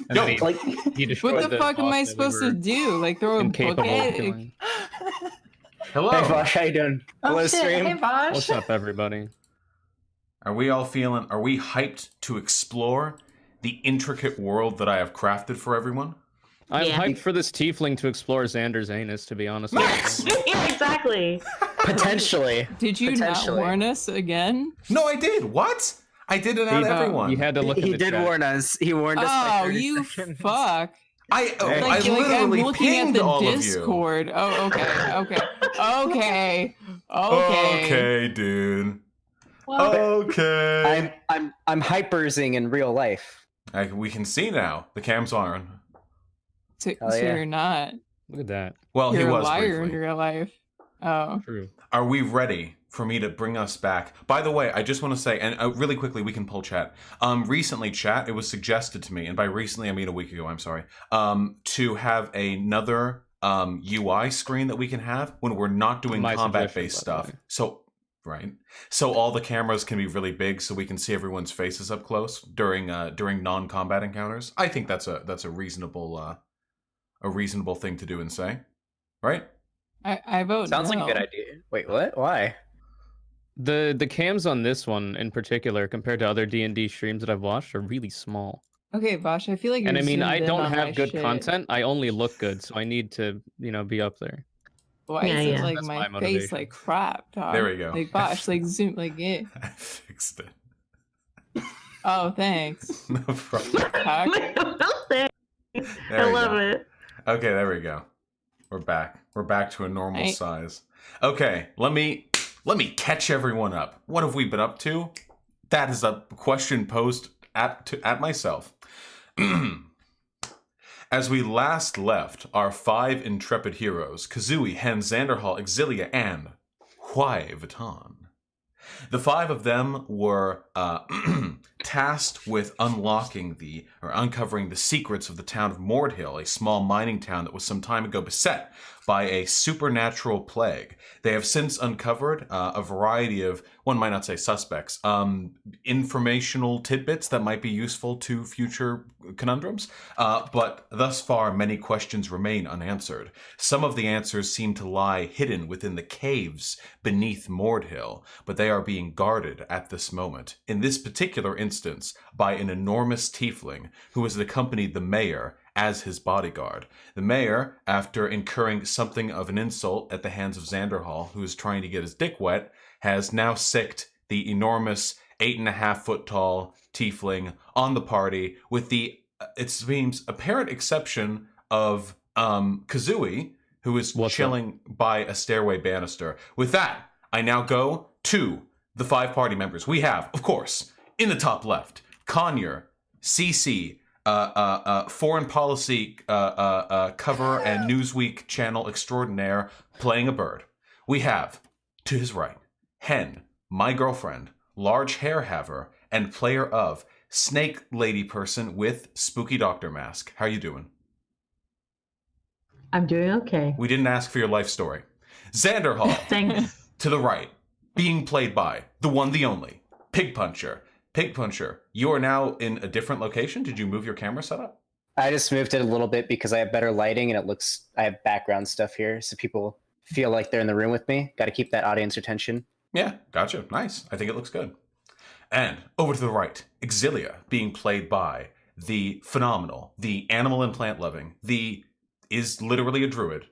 And Yo, then Like, he destroyed What the fuck am I boss that we supposed to were do? Like throw a book incapable of at it? killing. hello. hey Vaush, how you doing? Hello, Oh shit! stream. Hey Vaush. What's up, everybody? Are we hyped to explore the intricate world that I have crafted for everyone? I'm Yeah. hyped for this tiefling to explore Xander's anus, to be honest. Max! with you. Yeah, exactly. Potentially. Did you not Potentially. warn us again? No, I did. What? I did it out He- everyone. You had to look at He the did chat. warn us. He warned us. By Oh, 30 you seconds. fuck. I Like I'm literally looking at pinged the all Discord. Oh, okay, okay, okay, of you. okay. Okay, dude. Well, Okay. I'm hypersing in real life. We can see now. The cam's on. So, Hell so yeah. you're not. Look at that. Well, You're he a was liar in briefly. real life. Oh. True. Are we ready for me to bring us back? By the way, I just want to say, and really quickly, we can pull chat. Recently, chat, it was suggested to me, and by recently I mean a week ago, I'm sorry, to have another UI screen that we can have when we're not doing My combat-based suggestion, by the stuff. way. So, right. So all the cameras can be really big so we can see everyone's faces up close during non-combat encounters. I think that's a reasonable thing to do and say. Right? I vote Sounds like no. a good idea. Wait, what? Why? The cams on this one in particular, compared to other D&D streams that I've watched, are really small. Okay, Vaush, I feel like you're And I mean, zoomed I in don't on my have good shit. content. I only look good, so I need to, be up there. Why Yeah, is it yeah. like That's my my face motivation. like crap, dog? There we go. Like Vaush, like zoom, like yeah. I fixed it. Oh, thanks. No problem. Huck. There I we love go. it. Okay, there we go. We're back. We're back to a normal Right. size. Okay, let me catch everyone up. What have we been up to? That is a question posed at myself. As we last left our 5 intrepid heroes, Kazooie, Hen, Xanderhal, Exilia, and Vuitton. The 5 of them were tasked with uncovering the secrets of the town of Mordhill, a small mining town that was some time ago beset by a supernatural plague. They have since uncovered a variety of, one might not say suspects, informational tidbits that might be useful to future conundrums. But thus far, many questions remain unanswered. Some of the answers seem to lie hidden within the caves beneath Mordhill, but they are being guarded at this moment. In this particular instance, by an enormous tiefling who has accompanied the mayor as his bodyguard. The mayor, after incurring something of an insult at the hands of Xanderhal, who is trying to get his dick wet, has now sicked the enormous 8.5 foot tall tiefling on the party, with the, it seems, apparent exception of Kazooie, who is What's chilling by a stairway banister. With that, I now go to the 5 party members. We have, of course, in the top left, Conure, CC, foreign policy cover and Newsweek channel extraordinaire, playing a bird. We have, to his right, Hen, my girlfriend, large hair haver, and player of snake lady person with spooky doctor mask. How you doing? I'm doing okay. We didn't ask for your life story. Xanderhal, Thanks. to the right, being played by the one, the only, Pig Puncher. Pig Puncher, you are now in a different location. Did you move your camera setup? I just moved it a little bit because I have better lighting and I have background stuff here so people feel like they're in the room with me. Got to keep that audience retention. Yeah, gotcha. Nice. I think it looks good. And over to the right, Exilia, being played by the phenomenal, the animal and plant loving, is literally a druid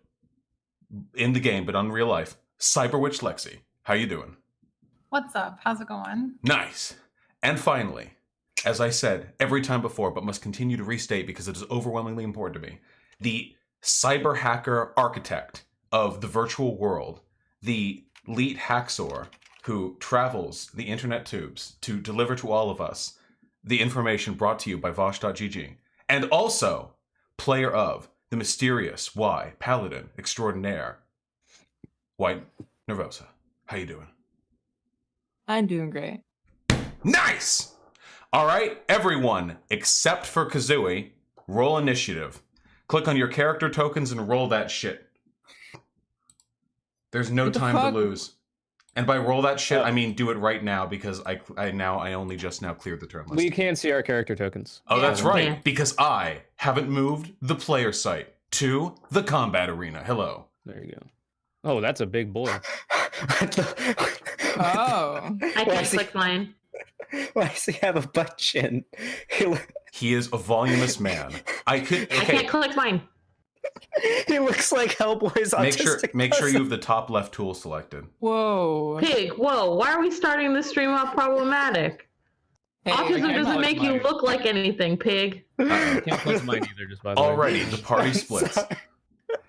in the game, but on real life, Cyber Witch Lexi. How you doing? What's up? How's it going? Nice. And finally, as I said every time before, but must continue to restate because it is overwhelmingly important to me, the cyber hacker architect of the virtual world, the lead hacksaw who travels the internet tubes to deliver to all of us the information brought to you by Vaush.gg, and also player of the mysterious Y paladin extraordinaire, WhiteNervosa. How you doing? I'm doing great. Nice! All right, everyone, except for Kazooie, roll initiative. Click on your character tokens and roll that shit. There's no What the time to fuck? lose. And by roll that shit, I mean do it right now because I only just now cleared the turn list. We can't see our character tokens. Oh, that's Yeah. right, Yeah. because I haven't moved the player site to the combat arena. Hello. There you go. Oh, that's a big boy. Oh. I Why can't does he- click mine. Why does he have a butt chin? He is a voluminous man. I could. I Okay. can't click mine. He looks like Hellboy's autistic Make sure you cousin. have the top left tool selected. Whoa. Pig, whoa, why are we starting this stream off problematic? Hey, Autism can't doesn't click make you mine. look like anything, Pig. I can't click mine either, just by the way. Alrighty, the party splits.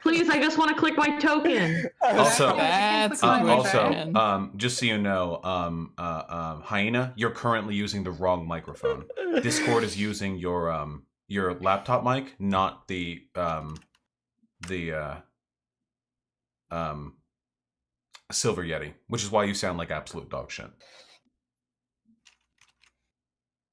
Please, I just want to click my token. Also, That's Click a my question. just so you know, Hyena, you're currently using the wrong microphone. Discord is using your laptop mic, not the Silver Yeti, which is why you sound like absolute dog shit.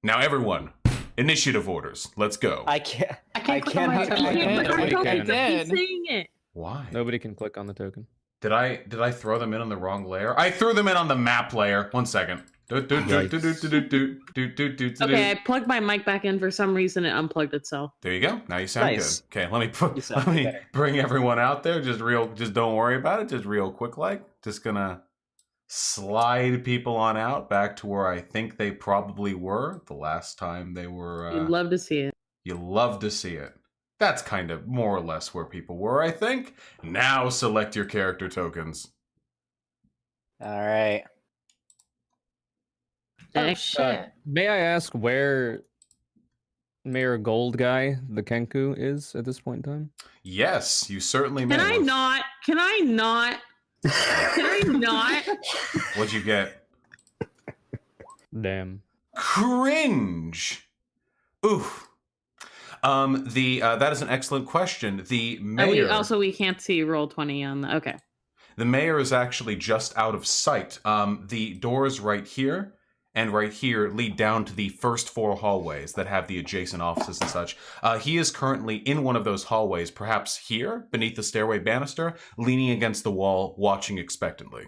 Now, everyone, initiative orders. Let's go. I can't. I can't click on can't my have- token. I can't. Click my Nobody token. can. I keep Did. saying it. Why? Nobody can click on the token. Did I throw them in on the wrong layer? I threw them in on the map layer. 1 second. Okay, I plugged my mic back in for some reason. It unplugged itself. There you go. Now you sound Nice. good. Okay, let You me sound let me better. bring everyone out there. Just don't worry about it. Just real quick, like just gonna slide people on out back to where I think they probably were the last time they were. You'd love to see it. You love to see it. That's kind of more or less where people were, I think. Now select your character tokens. All right. Oh shit. May I ask where Mayor Gold Guy, the Kenku, is at this point in time? Yes, you certainly may. Can I not? Can I not? Can I not? What'd you get? Damn. Cringe. Oof. That is an excellent question. The Oh, mayor. we can't see roll 20 on the. Okay. The mayor is actually just out of sight. The doors right here and right here lead down to the first 4 hallways that have the adjacent offices and such. He is currently in one of those hallways, perhaps here, beneath the stairway banister, leaning against the wall, watching expectantly.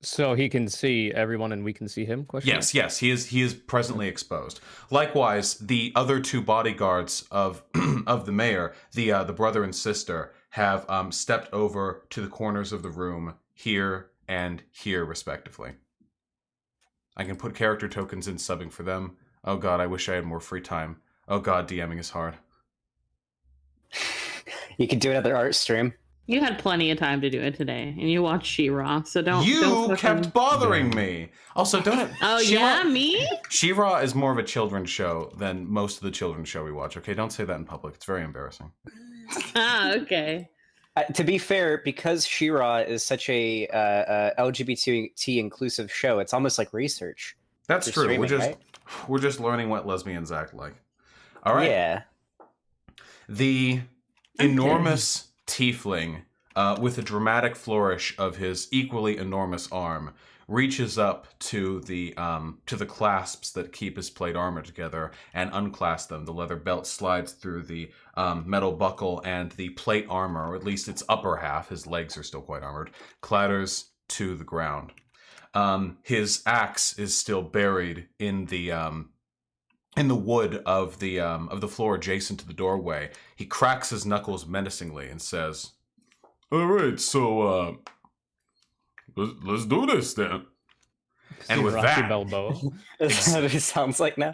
So he can see everyone and we can see him? Question mark? Yes, he is presently exposed. Likewise, the other 2 bodyguards of of the mayor, the brother and sister, have stepped over to the corners of the room here and here, respectively. I can put character tokens in subbing for them. Oh god, I wish I had more free time. Oh god, DMing is hard. You could do another art stream. You had plenty of time to do it today, and you watched She-Ra, so don't. You don't fucking- kept bothering me. Also, don't it? Oh yeah, me? She-Ra is more of a children's show than most of the children's show we watch. Okay, don't say that in public. It's very embarrassing. Ah, okay. To be fair, because She-Ra is such a LGBT inclusive show, it's almost like research. That's for true. streaming, We're just learning what lesbians act like. All right. Yeah. The enormous tiefling, with a dramatic flourish of his equally enormous arm, reaches up to the clasps that keep his plate armor together and unclasps them. The leather belt slides through the metal buckle, and the plate armor, or at least its upper half, his legs are still quite armored, clatters to the ground. His axe is still buried in the wood of the floor adjacent to the doorway. He cracks his knuckles menacingly and says, "All right, so let's do this then." And with Rocky that, Balboa. That's what it sounds like now.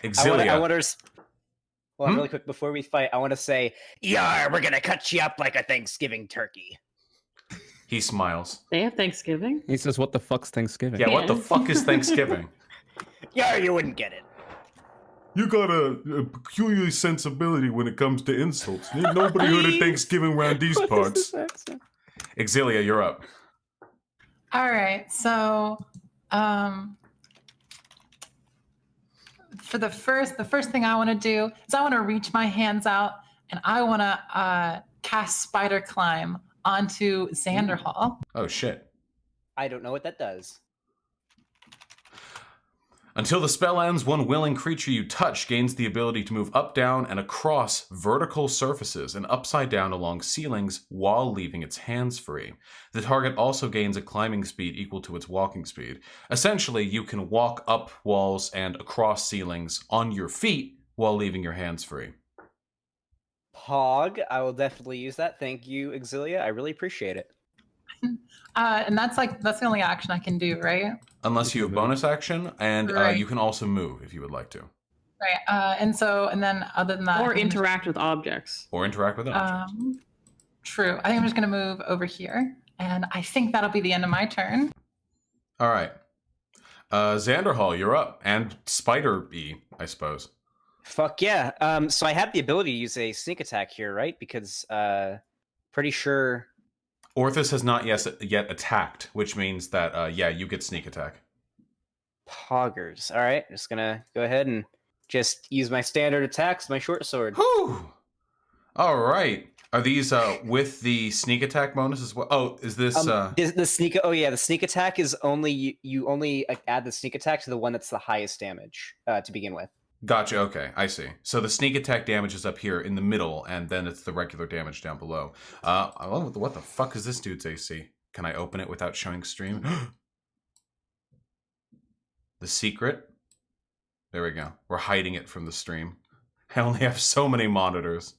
Exilia, I want to. Well, really quick before we fight, I want to say, "Yar, we're gonna cut you up like a Thanksgiving turkey." he smiles. They have Thanksgiving. He says, what the fuck's Thanksgiving? Yeah, what the Yeah. fuck is Thanksgiving? Yar, you wouldn't get it. You got a peculiar sensibility when it comes to insults. Ain't nobody heard of Thanksgiving around these What is parts. this accent? Exilia, you're up. All right. So, for the first thing I want to do is I want to reach my hands out and I want to cast Spider Climb onto Xanderhal. Oh shit. I don't know what that does. Until the spell ends, one willing creature you touch gains the ability to move up, down, and across vertical surfaces and upside down along ceilings while leaving its hands free. The target also gains a climbing speed equal to its walking speed. Essentially, you can walk up walls and across ceilings on your feet while leaving your hands free. Pog, I will definitely use that. Thank you, Exilia. I really appreciate it. And that's the only action I can do, right? Unless you have bonus action, and Right. you can also move if you would like to. Right. And then other than that, Or I'm just- interact with objects. Or interact with an object. True. I think I'm just going to move over here, and I think that'll be the end of my turn. All right. Xanderhal, you're up. And Spider-E, I suppose. Fuck yeah. So I have the ability to use a sneak attack here, right? Because pretty sure. Orthus has not yet attacked, which means that, you get sneak attack. Poggers. All right, just gonna go ahead and just use my standard attacks, my short sword. Whew! All right. Are these with the sneak attack bonus as well? Oh, is this... The sneak. Oh yeah, the sneak attack is only you only add the sneak attack to the one that's the highest damage to begin with. Gotcha, okay, I see. So the sneak attack damage is up here in the middle, and then it's the regular damage down below. What the fuck is this dude's AC? Can I open it without showing stream? The secret? There we go. We're hiding it from the stream. I only have so many monitors.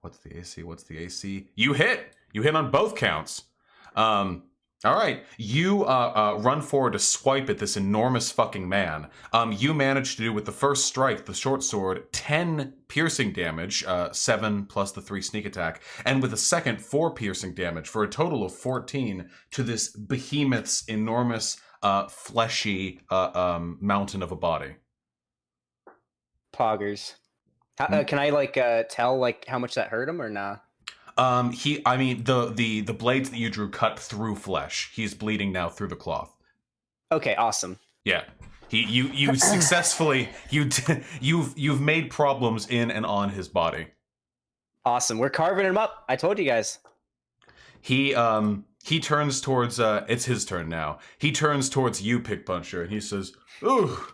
What's the AC? What's the AC? You hit! You hit on both counts. All right, you run forward to swipe at this enormous fucking man. You manage to do with the first strike, the short sword, 10 piercing damage, 7 plus the 3 sneak attack, and with the second 4 piercing damage for a total of 14 to this behemoth's enormous, fleshy mountain of a body. Poggers. Can I tell how much that hurt him or nah? The blades that you drew cut through flesh. He's bleeding now through the cloth. Okay, awesome. Yeah. You successfully you've made problems in and on his body. Awesome. We're carving him up. I told you guys. He turns towards it's his turn now. He turns towards you, Pick Puncher, and he says, "Oh,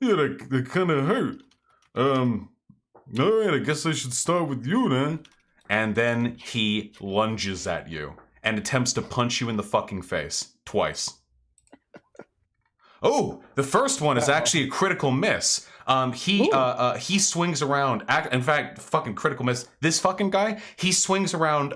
yeah, that kind of hurt. All right, I guess I should start with you then." And then he lunges at you and attempts to punch you in the fucking face twice. Oh, the first one is actually a critical miss. He swings around. In fact, fucking critical miss. This fucking guy, he swings around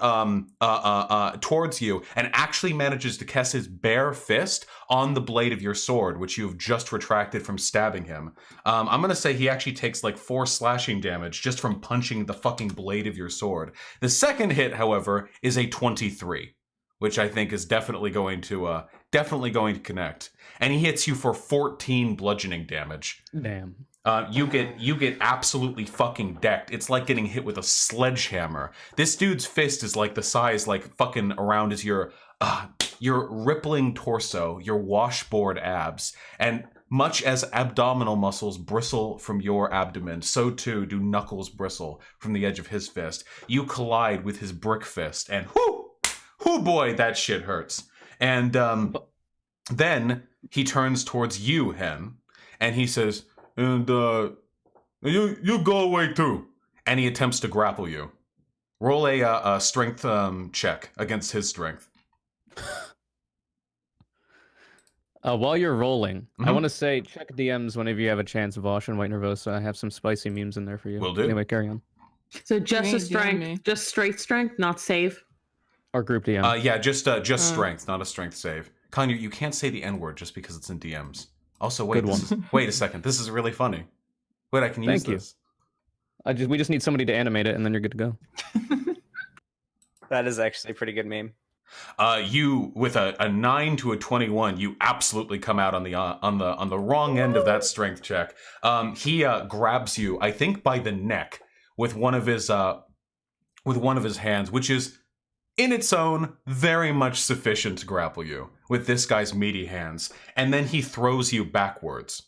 towards you and actually manages to cast his bare fist on the blade of your sword, which you have just retracted from stabbing him. I'm gonna say he actually takes like 4 slashing damage just from punching the fucking blade of your sword. The second hit, however, is a 23, which I think is definitely going to connect. And he hits you for 14 bludgeoning damage. Damn. You get absolutely fucking decked. It's like getting hit with a sledgehammer. This dude's fist is like the size, like fucking around as your rippling torso, your washboard abs, and much as abdominal muscles bristle from your abdomen, so too do knuckles bristle from the edge of his fist. You collide with his brick fist, and whoo boy, that shit hurts. And then he turns towards you, Hen, and he says, "And you go away too." And he attempts to grapple you. Roll a strength check against his strength. While you're rolling, I Mhm. want to say check DMs whenever you have a chance, Vaush and WhiteNervosa. I have some spicy memes in there for you. Will do. Anyway, carry on. So just a Me, strength, me. just straight strength, not save. Or group DM. Yeah, just strength, not a strength save. Conure, you can't say the N-word just because it's in DMs. Also, wait, Good wait a second. This is really funny. Wait, I can use Thank you. this. We just need somebody to animate it, and then you're good to go. That is actually a pretty good meme. You with a 9 to a 21, you absolutely come out on the wrong end of that strength check. He grabs you, I think, by the neck with one of his hands, which is in its own very much sufficient to grapple you with this guy's meaty hands, and then he throws you backwards.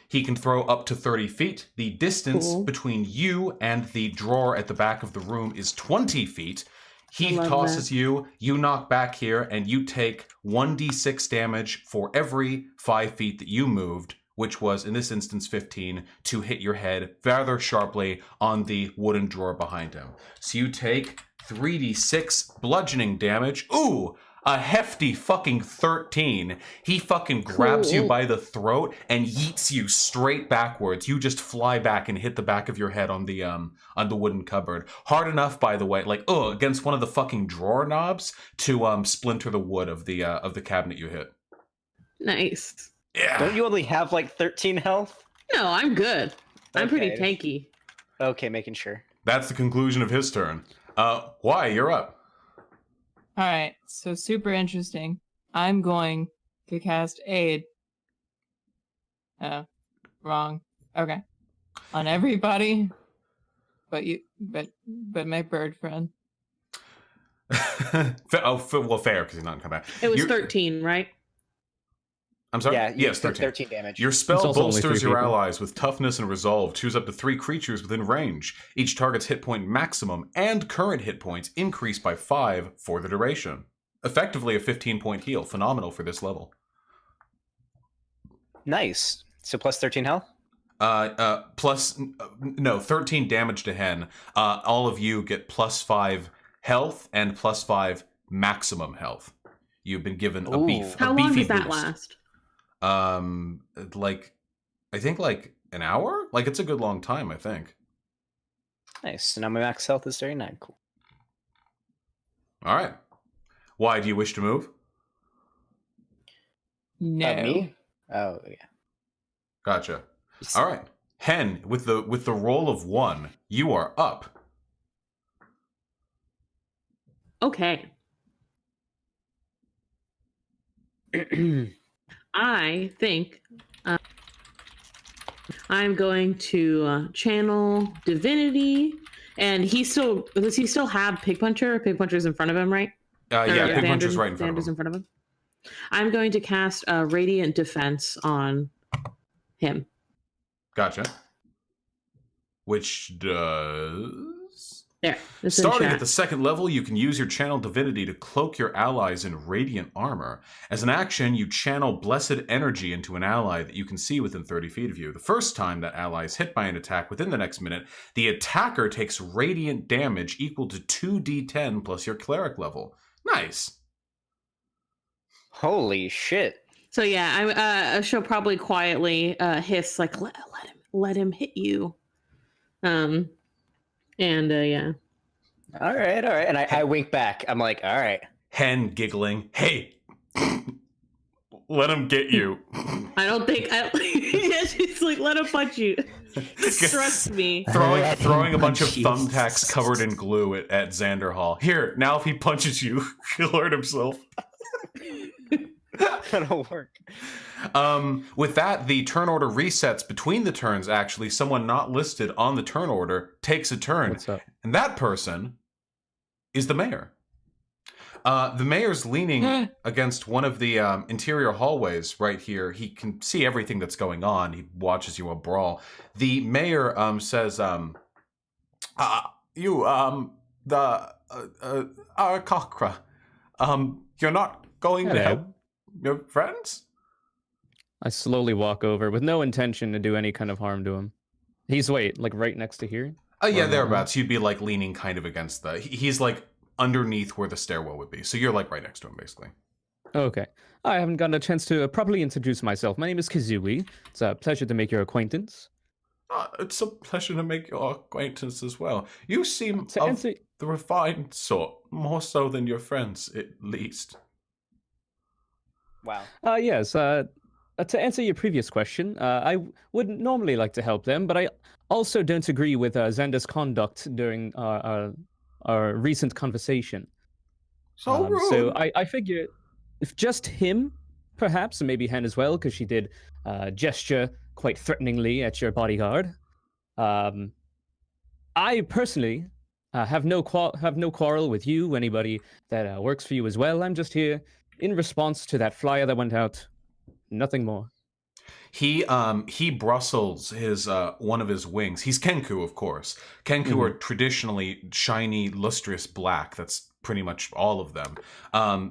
He can throw up to 30 feet. The distance between you and the drawer at the back of the room is 20 feet. He love tosses you, you knock back here, and you take 1d6 damage for every 5 feet that you moved, which was in this instance 15, to hit your head rather sharply on the wooden drawer behind him. So you take 3d6 bludgeoning damage. Ooh, a hefty fucking 13. He fucking grabs you by the throat and yeets you straight backwards. You just fly back and hit the back of your head on the wooden cupboard. Hard enough, by the way, like against one of the fucking drawer knobs to splinter the wood of the cabinet you hit. Nice. Yeah. Don't you only have like 13 health? No, I'm good. I'm pretty Okay. tanky. Okay, making sure. That's the conclusion of his turn. Why? You're up. All right, so super interesting. I'm going to cast Aid. Oh, wrong. Okay. On everybody, but my bird friend. Well, fair, because he's not coming back. It was You're- 13, right? I'm sorry? Yeah, you Yes, took 13. 13 damage. Your It's spell also only bolsters 3 your people. allies with toughness and resolve. Choose up to 3 creatures within range. Each target's hit point maximum and current hit points increase by 5 for the duration. Effectively a 15-point heal. Phenomenal for this level. Nice. So plus 13 health? Plus, no, 13 damage to Hen. All of you get plus 5 health and plus 5 maximum health. You've been given a Ooh. beef. How a long beefy does that boost. last? Like, I think like an hour? Like, it's a good long time, I think. Nice. So now my max health is 39. Cool. All right. Why do you wish to move? No. Me? Oh, yeah. Gotcha. All right. Hen, with the roll of 1, you are up. Okay. I think I'm going to channel divinity, and does he still have Pig Puncher? Pig Puncher's in front of him, right? Yeah, Pig Puncher's right in front of Xander's him. in front of him. I'm going to cast Radiant Defense on him. Gotcha. Which does... There. It's in Starting chat. at the 2nd level, you can use your channel divinity to cloak your allies in radiant armor. As an action, you channel blessed energy into an ally that you can see within 30 feet of you. The first time that ally is hit by an attack within the next minute, the attacker takes radiant damage equal to 2d10 plus your cleric level. Nice. Holy shit. So yeah, she'll probably quietly hiss like, let him hit you. Yeah. All right. And I wink back. I'm like, all right. Hen giggling. Hey, let him get you. I don't think yeah, she's like, let him punch you. Trust me. Throwing a bunch of You. thumbtacks covered in glue at Xanderhal. Here, now if he punches you, he'll hurt himself. That'll work. With that, the turn order resets between the turns. Actually, someone not listed on the turn order takes a turn. What's up? And that person is the mayor. The mayor's leaning against one of the interior hallways right here. He can see everything that's going on. He watches you a brawl. The mayor says, Arakakra, you're not going to Hello. help your friends? I slowly walk over with no intention to do any kind of harm to him. He's like right next to here? Yeah, Or- thereabouts. You'd be like leaning kind of against he's like underneath where the stairwell would be. So you're like right next to him, basically. Okay. I haven't gotten a chance to properly introduce myself. My name is Kazooie. It's a pleasure to make your acquaintance. It's a pleasure to make your acquaintance as well. You seem To of answer, the refined sort, more so than your friends, at least. Wow. yes, to answer your previous question, I would normally like to help them, but I also don't agree with Xander's conduct during our recent conversation. So rude. So I figure if just him, perhaps, and maybe Hen as well, because she did gesture quite threateningly at your bodyguard. I personally have no quarrel with you, anybody that works for you as well. I'm just here in response to that flyer that went out. Nothing more. He brustles his one of his wings. He's Kenku, of course. Kenku are traditionally shiny, lustrous black. That's pretty much all of them.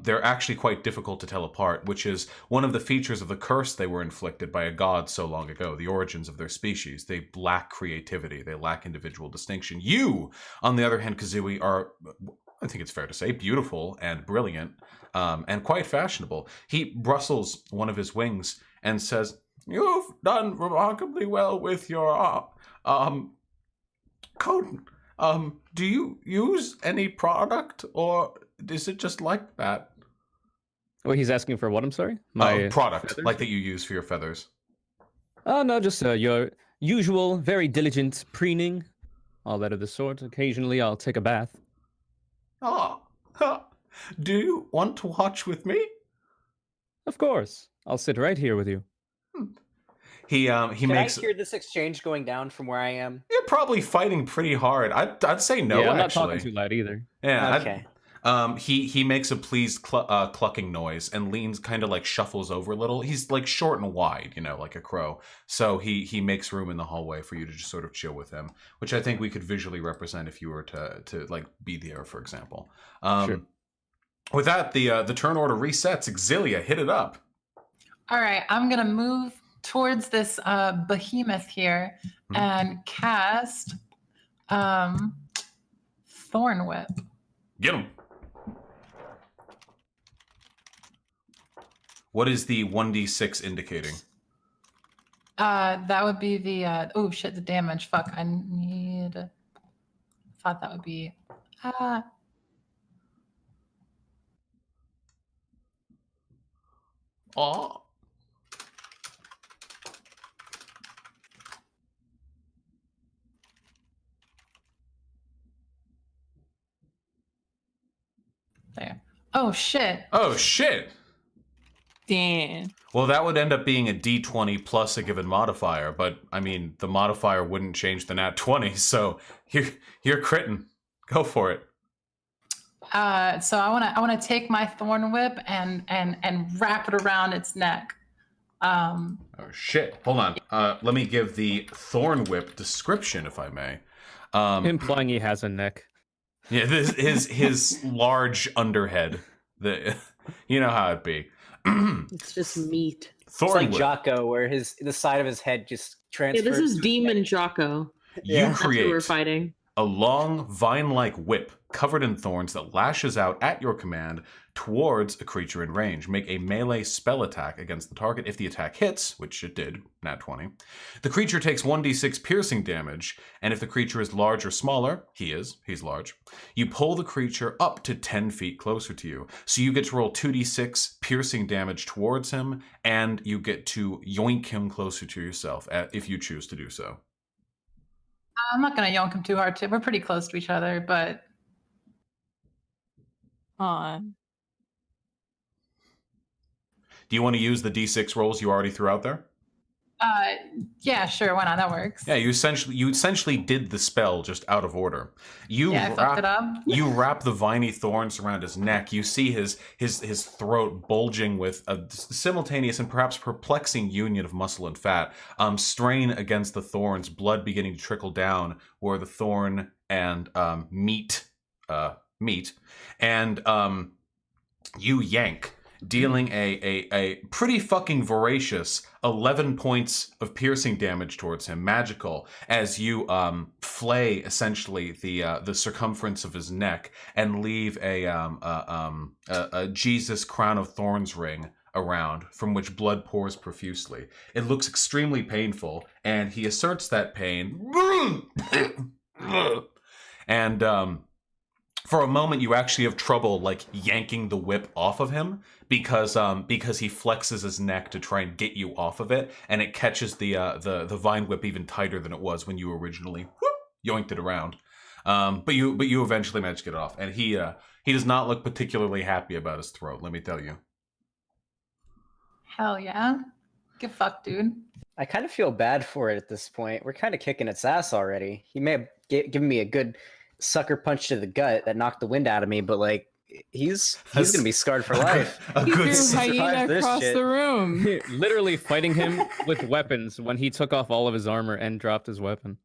They're actually quite difficult to tell apart, which is one of the features of the curse they were inflicted by a god so long ago, the origins of their species. They lack creativity. They lack individual distinction. You, on the other hand, Kazooie, are, I think it's fair to say, beautiful and brilliant, and quite fashionable. He rustles one of his wings and says, "You've done remarkably well with your coat. Do you use any product, or is it just like that?" Oh, he's asking for what? I'm sorry. Product, feathers? like that you use for your feathers. Oh no, just your usual, very diligent preening, all that of the sort. Occasionally, I'll take a bath. Do you want to watch with me? Of course, I'll sit right here with you. He Can makes. I hear this exchange going down from where I am? You're probably fighting pretty hard. I'd say no. Yeah, I'm not actually. talking too loud either. Yeah. Okay. He makes a pleased clucking noise and leans, kind of like shuffles over a little. He's like short and wide, like a crow. So he makes room in the hallway for you to just sort of chill with him, which I think we could visually represent if you were to like be there, for example. Sure. With that, the turn order resets. Exilia, hit it up. All right, I'm gonna move towards this behemoth here and cast Thorn Whip. Get him. What is the 1d6 indicating? That would be the oh shit, the damage. Fuck, I thought that would be Oh. there. Oh shit. Oh shit. Damn. Well, that would end up being a d20 plus a given modifier, but I mean, the modifier wouldn't change the nat 20, so you're critting. Go for it. So I wanna take my Thorn Whip and wrap it around its neck. Oh shit. Hold on. Let me give the Thorn Whip description, if I may. Implying he has a neck. Yeah, this his large underhead. You know how it be. It's just meat. It's Thorn like Whip. Jocko, where the side of his head just Yeah, transfers. this is to his Demon neck. Jocko. You Yeah. That's who we're create fighting. a long vine-like whip covered in thorns that lashes out at your command towards a creature in range. Make a melee spell attack against the target. If the attack hits, which it did, nat 20, the creature takes 1d6 piercing damage, and if the creature is large or smaller, he's large, you pull the creature up to 10 feet closer to you. So you get to roll 2d6 piercing damage towards him, and you get to yoink him closer to yourself if you choose to do so. I'm not gonna yonk him too hard too. We're pretty close to each other, but On. Do you want to use the d6 rolls you already threw out there? yeah, sure, why not? That works. Yeah, you essentially did the spell just out of order. I fucked it up. You wrap the viney thorns around his neck. You see his throat bulging with a simultaneous and perhaps perplexing union of muscle and fat. Strain against the thorns, blood beginning to trickle down where the thorn and meat, and you yank, dealing a pretty fucking voracious 11 points of piercing damage towards him, magical, as you flay essentially the circumference of his neck and leave a Jesus crown of thorns ring around from which blood pours profusely. It looks extremely painful, and he asserts that pain. And for a moment, you actually have trouble like yanking the whip off of him because he flexes his neck to try and get you off of it, and it catches the vine whip even tighter than it was when you originally yoinked it around. But you eventually managed to get it off, and he does not look particularly happy about his throat. Let me tell you. Hell yeah. Get fucked, dude. I kind of feel bad for it at this point. We're kind of kicking its ass already. He may have given me a good sucker punch to the gut that knocked the wind out of me, but like he's gonna be scarred for life. A He good threw hyena this across shit. the room. Literally fighting him with weapons when he took off all of his armor and dropped his weapon.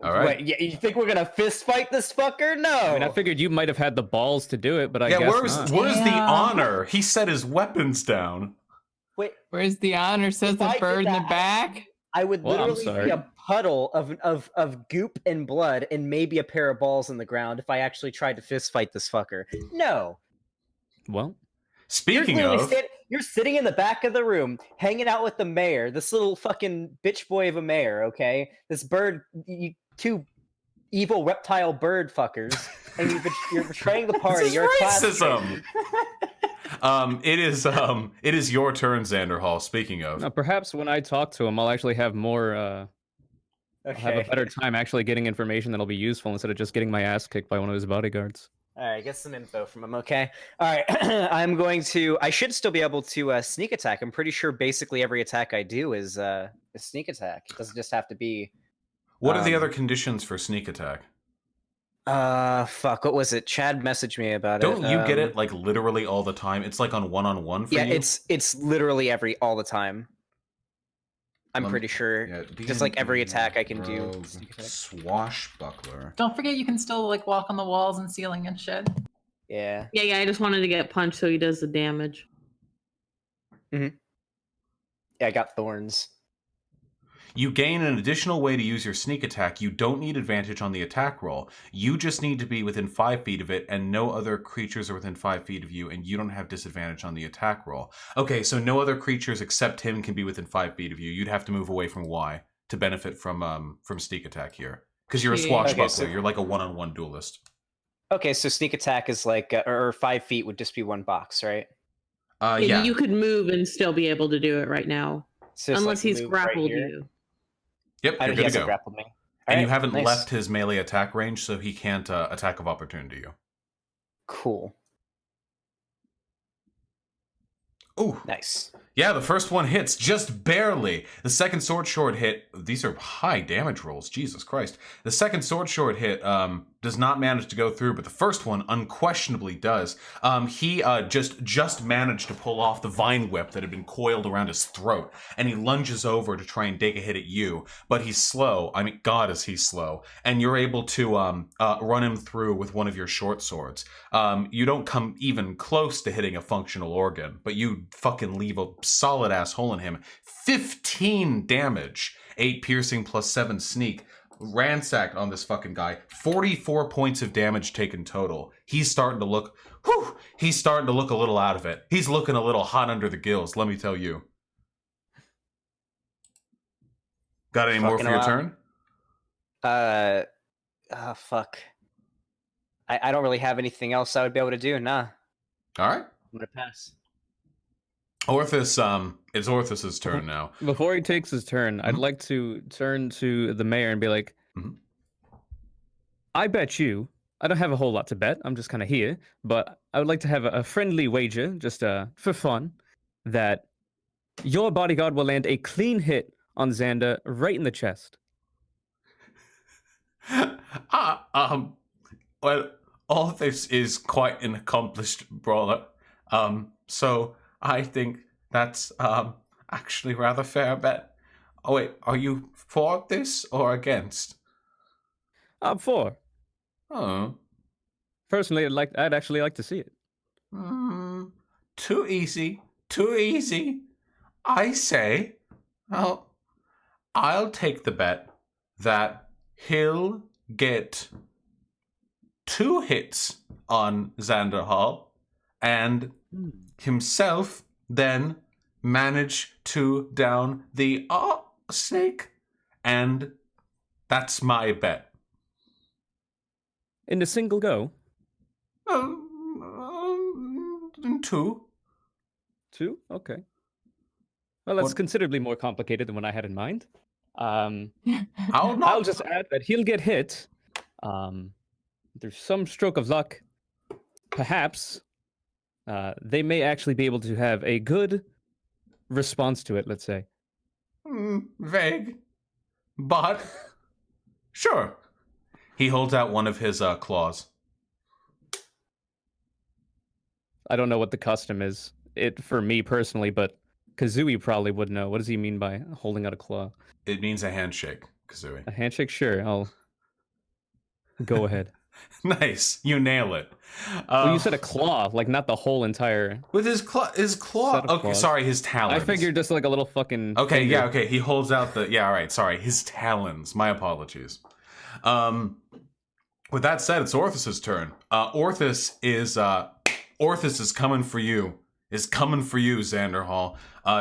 All right. Wait, yeah, you think we're gonna fist fight this fucker? No. I mean, I figured you might have had the balls to do it, but I Yeah, guess not. where's the Damn. honor? He set his weapons down. Wait, Where's the honor? Says If I the did bird in the that, back. I would Well, I'm literally sorry. see a puddle of goop and blood and maybe a pair of balls in the ground if I actually tried to fist fight this fucker. No. Well, Speaking You're literally of, you're sitting in the back of the room, hanging out with the mayor, this little fucking bitch boy of a mayor, okay? This bird, two evil reptile bird fuckers, and you're betraying the party. this is You're a class racism. It is your turn, Xanderhal. Speaking of, now perhaps when I talk to him, I'll actually have more. I'll have a Okay. better time actually getting information that'll be useful instead of just getting my ass kicked by one of his bodyguards. All right, get some info from him, okay? All right, I should still be able to sneak attack. I'm pretty sure basically every attack I do is a sneak attack. It doesn't just have to be... what are the other conditions for sneak attack? Fuck, what was it? Chad messaged me about Don't it. you get it like literally all the time? It's like on one-on-one for Yeah, you. it's literally all the time. I'm Lem- pretty sure. Yeah, Just like every attack I can do. rogue Sneak attack. Swashbuckler. Don't forget you can still like walk on the walls and ceiling and shit. Yeah. Yeah, I just wanted to get punched so he does the damage. Yeah, I got thorns. You gain an additional way to use your sneak attack. You don't need advantage on the attack roll. You just need to be within 5 feet of it, and no other creatures are within 5 feet of you, and you don't have disadvantage on the attack roll. Okay, so no other creatures except him can be within 5 feet of you. You'd have to move away from Y to benefit from sneak attack here. Because you're a Yeah. swashbuckler. Okay, so- You're like a one-on-one duelist. Okay, so sneak attack is like, or 5 feet would just be one box, right? Yeah. You could move and still be able to do it right now. So it's Unless like he's move right grappled here. you. Yep, I you're he good to hasn't go. grappled me. And All you right, haven't nice. left his melee attack range, so he can't attack of opportunity you. Cool. Ooh. Nice. Yeah, the first one hits just barely. The second sword short hit, these are high damage rolls, Jesus Christ. The second sword short hit does not manage to go through, but the first one unquestionably does. He just managed to pull off the vine whip that had been coiled around his throat, and he lunges over to try and take a hit at you, but he's slow. I mean, God, is he slow. And you're able to run him through with one of your short swords. You don't come even close to hitting a functional organ, but you fucking leave a solid ass hole in him. 15 damage, 8 piercing plus 7 sneak. Ransacked on this fucking guy. 44 points of damage taken total. He's starting to look a little out of it. He's looking a little hot under the gills, let me tell you. Got any more for Fucking your lot. turn? Fuck. I don't really have anything else I would be able to do. Nah, All right. I'm gonna pass. Orthus, it's Orthus's turn now. Before he takes his turn, I'd Mhm. like to turn to the mayor and be like, Mhm. I bet you, I don't have a whole lot to bet, I'm just kind of here, but I would like to have a friendly wager, just for fun, that your bodyguard will land a clean hit on Xander right in the chest. Well, Orthus is quite an accomplished brawler. So I think that's actually rather fair bet. Oh wait, are you for this or against? I'm for. Oh, Personally, I'd actually like to see it. too easy, too easy. I say, well, I'll take the bet that he'll get 2 hits on Xanderhal and himself then manage to down the snake, and that's my bet. In a single go? 2. 2? Okay. Well, that's What- considerably more complicated than what I had in mind. I'll not. I'll just add that he'll get hit. Through some stroke of luck, perhaps they may actually be able to have a good response to it, let's say. Vague, but sure. He holds out one of his claws. I don't know what the custom is for me personally, but Kazooie probably would know. What does he mean by holding out a claw? It means a handshake, Kazooie. A handshake? Sure. Go ahead. Nice, you nail it. Well, you said a claw, like not the whole entire. With his claw. Set of Okay, claws. sorry, his talons. I figured just like a little fucking. Okay, finger. yeah, okay. He holds out the. Yeah, all right. Sorry, his talons. My apologies. With that said, it's Orthus's turn. Orthus is coming for you. Is coming for you, Xanderhal.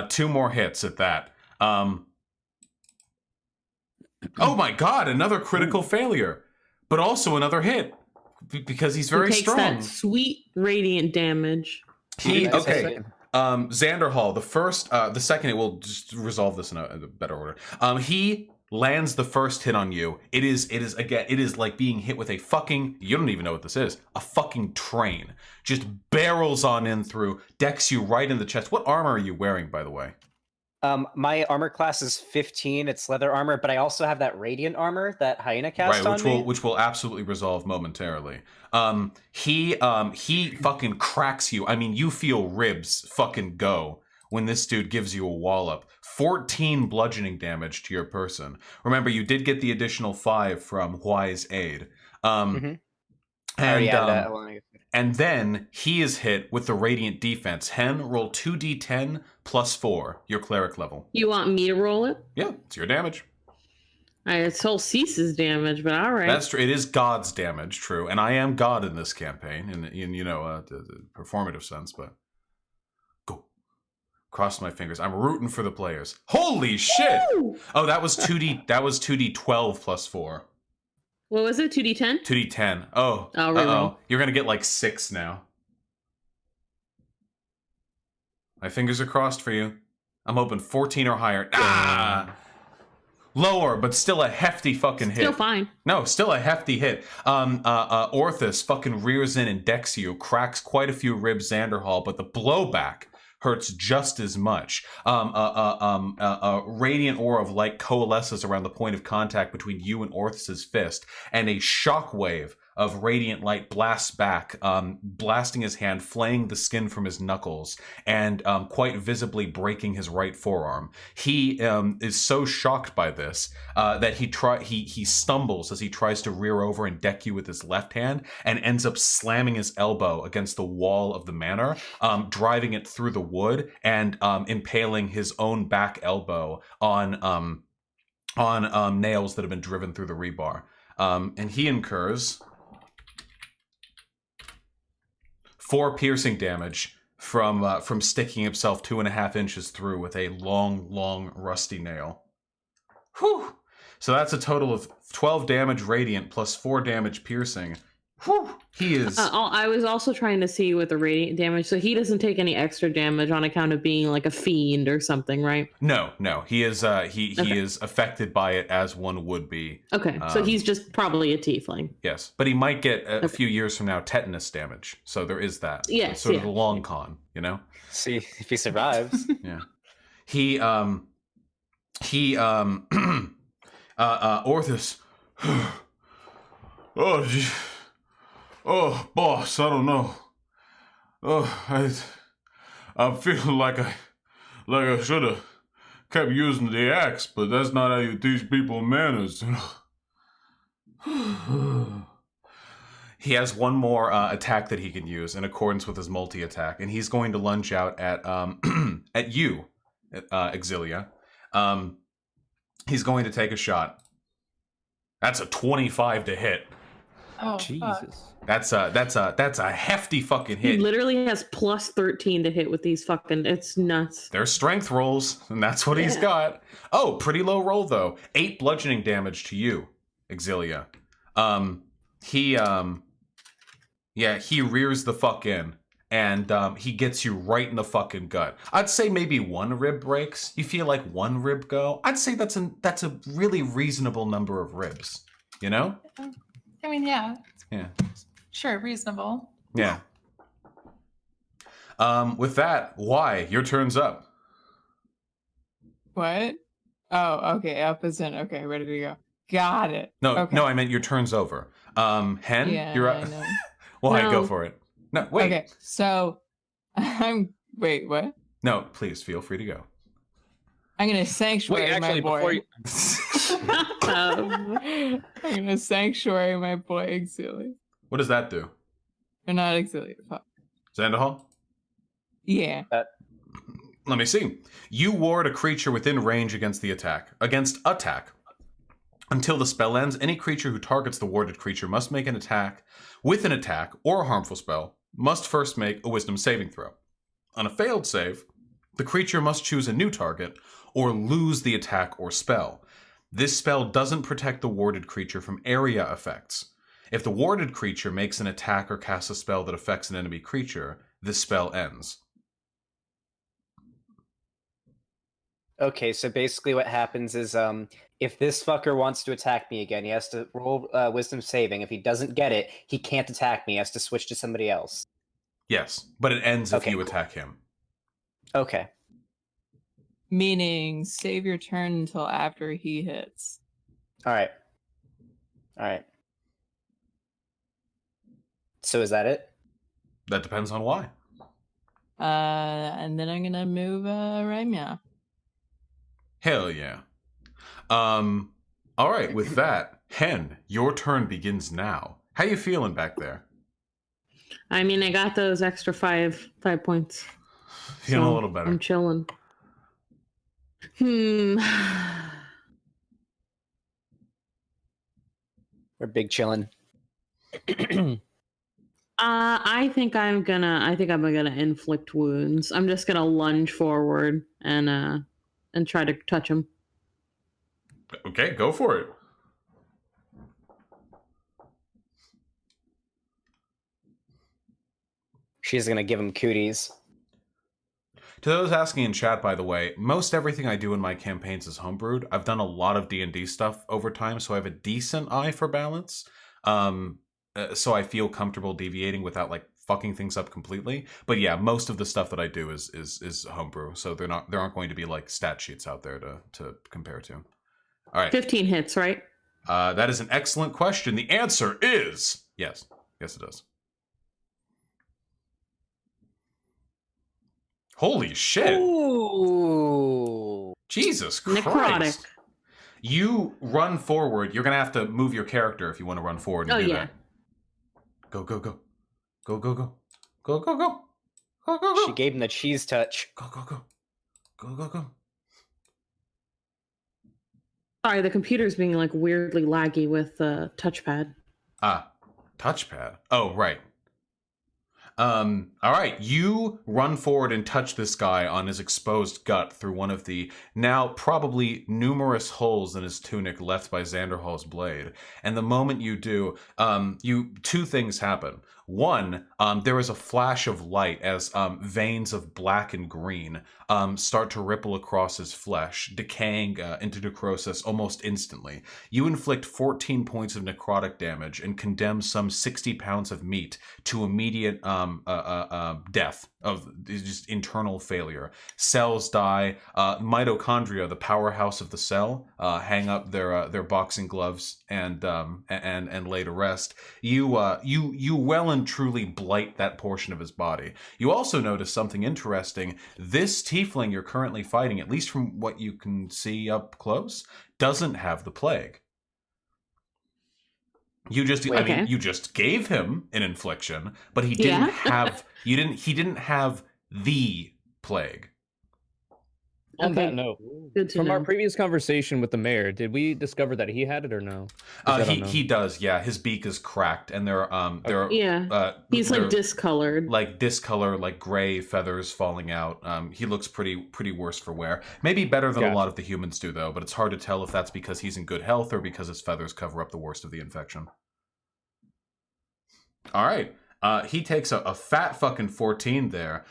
2 more hits at that. Oh my God! Another critical failure, but also another hit because he's very He takes strong. that sweet radiant damage. Okay. Xanderhall, the second, it will just resolve this in a better order. He lands the first hit on you. It is like being hit with a fucking, you don't even know what this is, a fucking train. Just barrels on in through, decks you right in the chest. What armor are you wearing, by the way? My armor class is 15. It's leather armor, but I also have that radiant armor that Hyena cast on me. Which will absolutely resolve momentarily. He fucking cracks you. I mean, you feel ribs fucking go when this dude gives you a wallop. 14 bludgeoning damage to your person. Remember, you did get the additional 5 from Huai's aid. And then he is hit with the radiant defense. Hen, roll 2d10 plus 4, your cleric level. You want me to roll it? Yeah, it's your damage. It's whole ceases damage, but all right. That's true. It is God's damage, true. And I am God in this campaign, in the performative sense, but go. Cross my fingers. I'm rooting for the players. Holy shit! Woo! Oh, that was 2d12 plus 4. What was it? 2d10? 2d10. Oh. Oh, reroll. You're gonna get like 6 now. My fingers are crossed for you. I'm hoping 14 or higher. Ah! Lower, but still a hefty fucking hit. Still fine. No, still a hefty hit. Orthus fucking rears in and decks you, cracks quite a few ribs Xanderhall, but the blowback hurts just as much. A radiant aura of light coalesces around the point of contact between you and Orthus's fist, and a shockwave of radiant light blasts back, blasting his hand, flaying the skin from his knuckles, and quite visibly breaking his right forearm. He is so shocked by this that he stumbles as he tries to rear over and deck you with his left hand, and ends up slamming his elbow against the wall of the manor, driving it through the wood and impaling his own back elbow on nails that have been driven through the rebar. And he incurs 4 piercing damage from sticking himself 2.5 inches through with a long, rusty nail. Whew! So that's a total of 12 damage radiant plus 4 damage piercing. Whew! He is. I was also trying to see with the radiant damage, so he doesn't take any extra damage on account of being like a fiend or something, right? No. He is. He is affected by it as one would be. Okay, so he's just probably a tiefling. Yes, but he might get a few years from now tetanus damage. So there is that. Yes, It's sort of the long con, you know. See if he survives. Yeah. Orthus. Oh, gee. Oh, boss, I don't know. Oh, I'm feeling like I should have kept using the axe, but that's not how you teach people manners. He has one more attack that he can use in accordance with his multi-attack, and he's going to lunge out at at you, Exilia. He's going to take a shot. That's a 25 to hit. Oh, Jesus. fuck. That's a hefty fucking He hit. literally has plus 13 to hit with these fucking. It's nuts. They're strength rolls, and that's what he's got. Oh, pretty low roll though. 8 bludgeoning damage to you, Exilia. He rears the fuck in, and he gets you right in the fucking gut. I'd say maybe 1 rib breaks. You feel like 1 rib go. I'd say that's a really reasonable number of ribs. You know? I mean, yeah. Yeah. Sure, reasonable. Yeah. With that, why? Your turn's up. What? Oh, okay. Up is in. Okay, ready to go. Got it. No, Okay. no, I meant your turn's over. Hen, Yeah, you're I up. know. Why? No. Go for it. No, wait. Okay, so wait, what? No, please feel free to go. I'm gonna sanctuary Wait, actually, my boy. before you. I'm gonna sanctuary my boy Exilia. What does that do? Or not Exilia. Fuck. Xanderhal? Yeah. Let me see. You ward a creature within range against attack. Until the spell ends, any creature who targets the warded creature must make an attack with an attack or a harmful spell, must first make a wisdom saving throw. On a failed save, the creature must choose a new target or lose the attack or spell. This spell doesn't protect the warded creature from area effects. If the warded creature makes an attack or casts a spell that affects an enemy creature, this spell ends. Okay, so basically what happens is if this fucker wants to attack me again, he has to roll wisdom saving. If he doesn't get it, he can't attack me. He has to switch to somebody else. Yes, but it ends if Okay, you cool. attack him. Okay. Meaning, save your turn until after he hits. All right. So is that it? That depends on why. And then I'm gonna move Raimya. Hell yeah. All right, with that, Hen, your turn begins now. How you feeling back there? I mean, I got those extra five points. Feeling so a little better. I'm chilling. We're big chillin'. I think I'm gonna inflict wounds. I'm just gonna lunge forward and try to touch him. Okay, go for it. She's gonna give him cooties. To those asking in chat, by the way, most everything I do in my campaigns is homebrewed. I've done a lot of D&D stuff over time, so I have a decent eye for balance. So I feel comfortable deviating without like fucking things up completely. But yeah, most of the stuff that I do is homebrew, so there aren't going to be like stat sheets out there to compare to. All right. 15 hits, right? That is an excellent question. The answer is yes. Yes, it does. Holy shit. Ooh. Jesus Christ. Necrotic. You run forward. You're going to have to move your character if you want to run forward and do that. Go, go, go. Go, go, go. Go, go, go. Go, go, go. She gave him the cheese touch. Go, go, go. Go, go, go. Sorry, the computer's being like weirdly laggy with the touchpad. Touchpad. Oh, right. All right. You run forward and touch this guy on his exposed gut through one of the now probably numerous holes in his tunic left by Xanderhal's blade. And the moment you do, two things happen. One, there is a flash of light as veins of black and green start to ripple across his flesh, decaying into necrosis almost instantly. You inflict 14 points of necrotic damage and condemn some 60 pounds of meat to immediate death of just internal failure. Cells die. Mitochondria, the powerhouse of the cell, hang up their boxing gloves and lay to rest. You well and truly blight that portion of his body. You also notice something interesting. This tiefling you're currently fighting, at least from what you can see up close, doesn't have the plague. You just, Okay. I mean, you just gave him an infliction, but he didn't have. He didn't have the plague. On Okay. that note, Good to from our know. previous conversation with the mayor, did we discover that he had it or no? Is that unknown? He does. Yeah, his beak is cracked, and there Yeah. He's like they're, discolored. like discolor, like gray feathers falling out. He looks pretty worse for wear. Maybe better than a Gotcha. lot of the humans do, though. But it's hard to tell if that's because he's in good health or because his feathers cover up the worst of the infection. All right. He takes a fat fucking 14 there.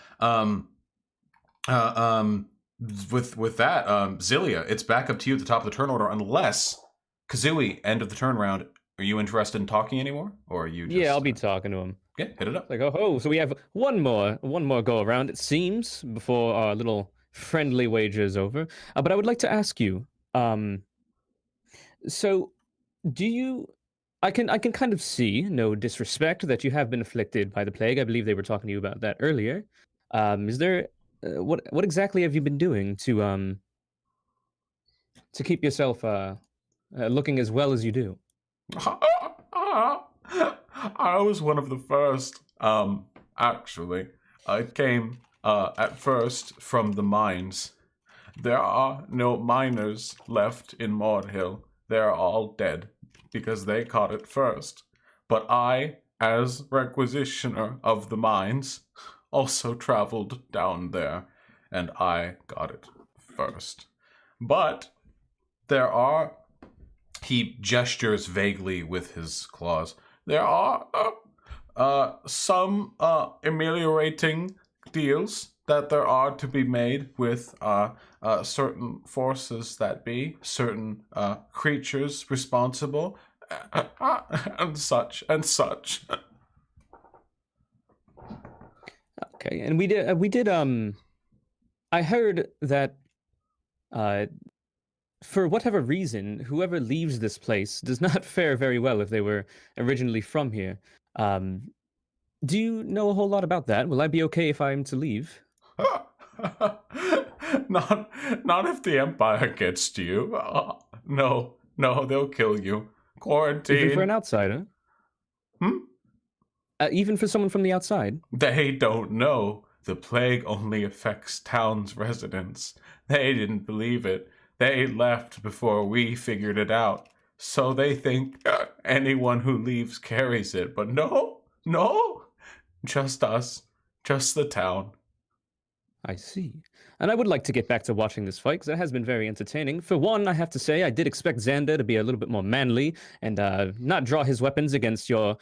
With that, Zilia, it's back up to you at the top of the turn order, unless Kazooie, end of the turn round. Are you interested in talking anymore, or are you? Just, Yeah, I'll be talking to him. Yeah, hit it up. Like, oh, so we have one more go around, it seems, before our little friendly wager is over. But I would like to ask you, so do you? I can kind of see, no disrespect, that you have been afflicted by the plague. I believe they were talking to you about that earlier. Is there what exactly have you been doing to keep yourself looking as well as you do. I was one of the first. Actually, I came at first from the mines. There are no miners left in Mordhill. They're all dead because they caught it first. But I, as requisitioner of the mines, also traveled down there, and I got it first. But there are... He gestures vaguely with his claws. There are some ameliorating deals that there are to be made with certain forces that be, certain creatures responsible, and such and such. Okay, and we did I heard that for whatever reason, whoever leaves this place does not fare very well if they were originally from here. Do you know a whole lot about that? Will I be okay if I'm to leave? Not if the Empire gets to you. No, they'll kill you. Quarantine. Even for an outsider? Even for someone from the outside? They don't know. The plague only affects town's residents. They didn't believe it. They left before we figured it out. So they think anyone who leaves carries it. But no, just us. Just the town. I see. And I would like to get back to watching this fight, because it has been very entertaining. For one, I have to say, I did expect Xander to be a little bit more manly, and not draw his weapons against your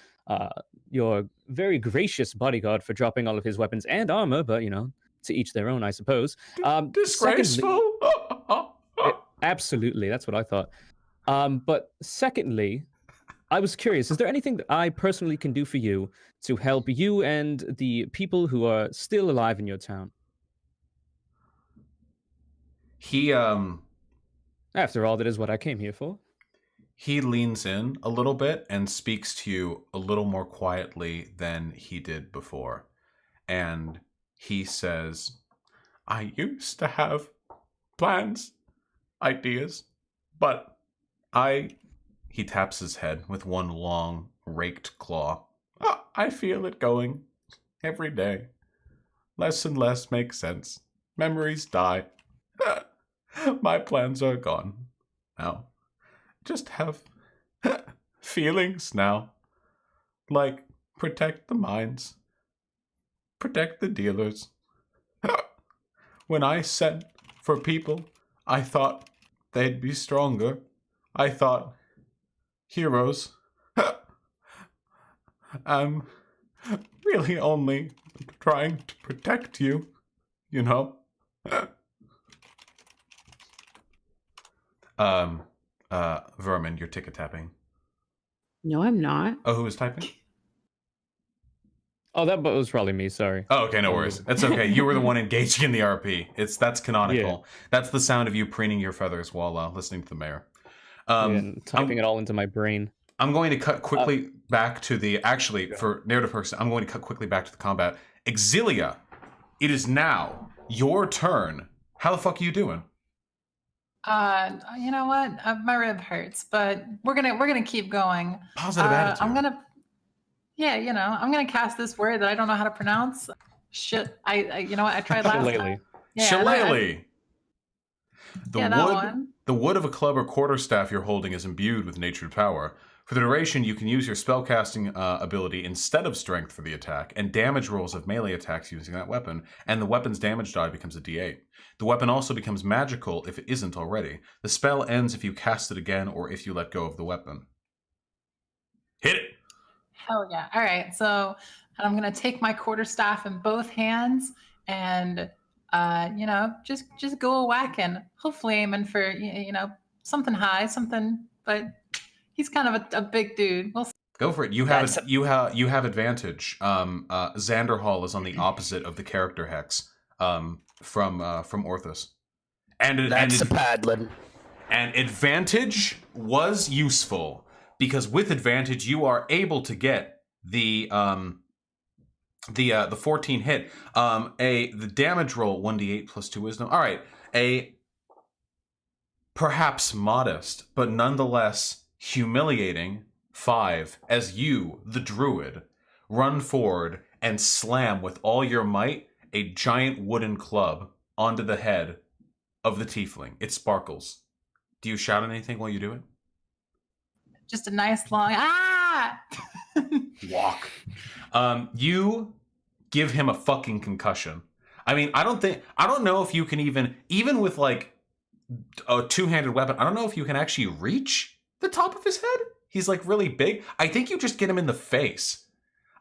very gracious bodyguard for dropping all of his weapons and armor, but, you know, to each their own, I suppose. Disgraceful? Absolutely, that's what I thought. But secondly, I was curious, is there anything that I personally can do for you to help you and the people who are still alive in your town? After all, that is what I came here for. He leans in a little bit and speaks to you a little more quietly than he did before. And he says, I used to have plans, ideas, but he taps his head with one long, raked claw. I feel it going every day. Less and less makes sense. Memories die. My plans are gone now. Just have feelings now. Like, protect the mines. Protect the dealers. When I sent for people, I thought they'd be stronger. I thought heroes. I'm really only trying to protect you, you know? Vermin, you're ticket tapping. No, I'm not. Oh, who was typing? Oh, that was probably me, sorry. Oh, okay, no worries. That's okay. You were the one engaging in the RP. That's canonical. Yeah. That's the sound of you preening your feathers while listening to the mayor. And typing it all into my brain. I'm going to cut quickly back to the... Actually, for narrative purposes, I'm going to cut quickly back to the combat. Exilia, it is now your turn. How the fuck are you doing? You know what? My rib hurts, but we're gonna keep going. Positive attitude. I'm gonna cast this word that I don't know how to pronounce. Shit, I you know what? I tried last time. Yeah, Shillelagh. That one. The wood of a club or quarterstaff you're holding is imbued with natured power. For the duration, you can use your spellcasting ability instead of strength for the attack, and damage rolls of melee attacks using that weapon, and the weapon's damage die becomes a d8. The weapon also becomes magical if it isn't already. The spell ends if you cast it again or if you let go of the weapon. Hit it! Hell yeah. All right, so I'm going to take my quarterstaff in both hands and, just go a-whacking. Hopefully aiming for, something high, but he's kind of a big dude. We'll see. Go for it. You have advantage. Xanderhal is on the opposite of the character hex from Orthus. That's a paddling. And advantage was useful because with advantage you are able to get the 14 hit. The damage roll 1d8 plus 2 wisdom. All right, a perhaps modest, but nonetheless humiliating 5 as you, the druid, run forward and slam with all your might a giant wooden club onto the head of the tiefling. It sparkles. Do you shout anything while you do it? Just a nice long ah. Walk. You give him a fucking concussion. I mean, I don't know if you can even with like a two-handed weapon, I don't know if you can actually reach the top of his head. He's like really big. I think you just get him in the face.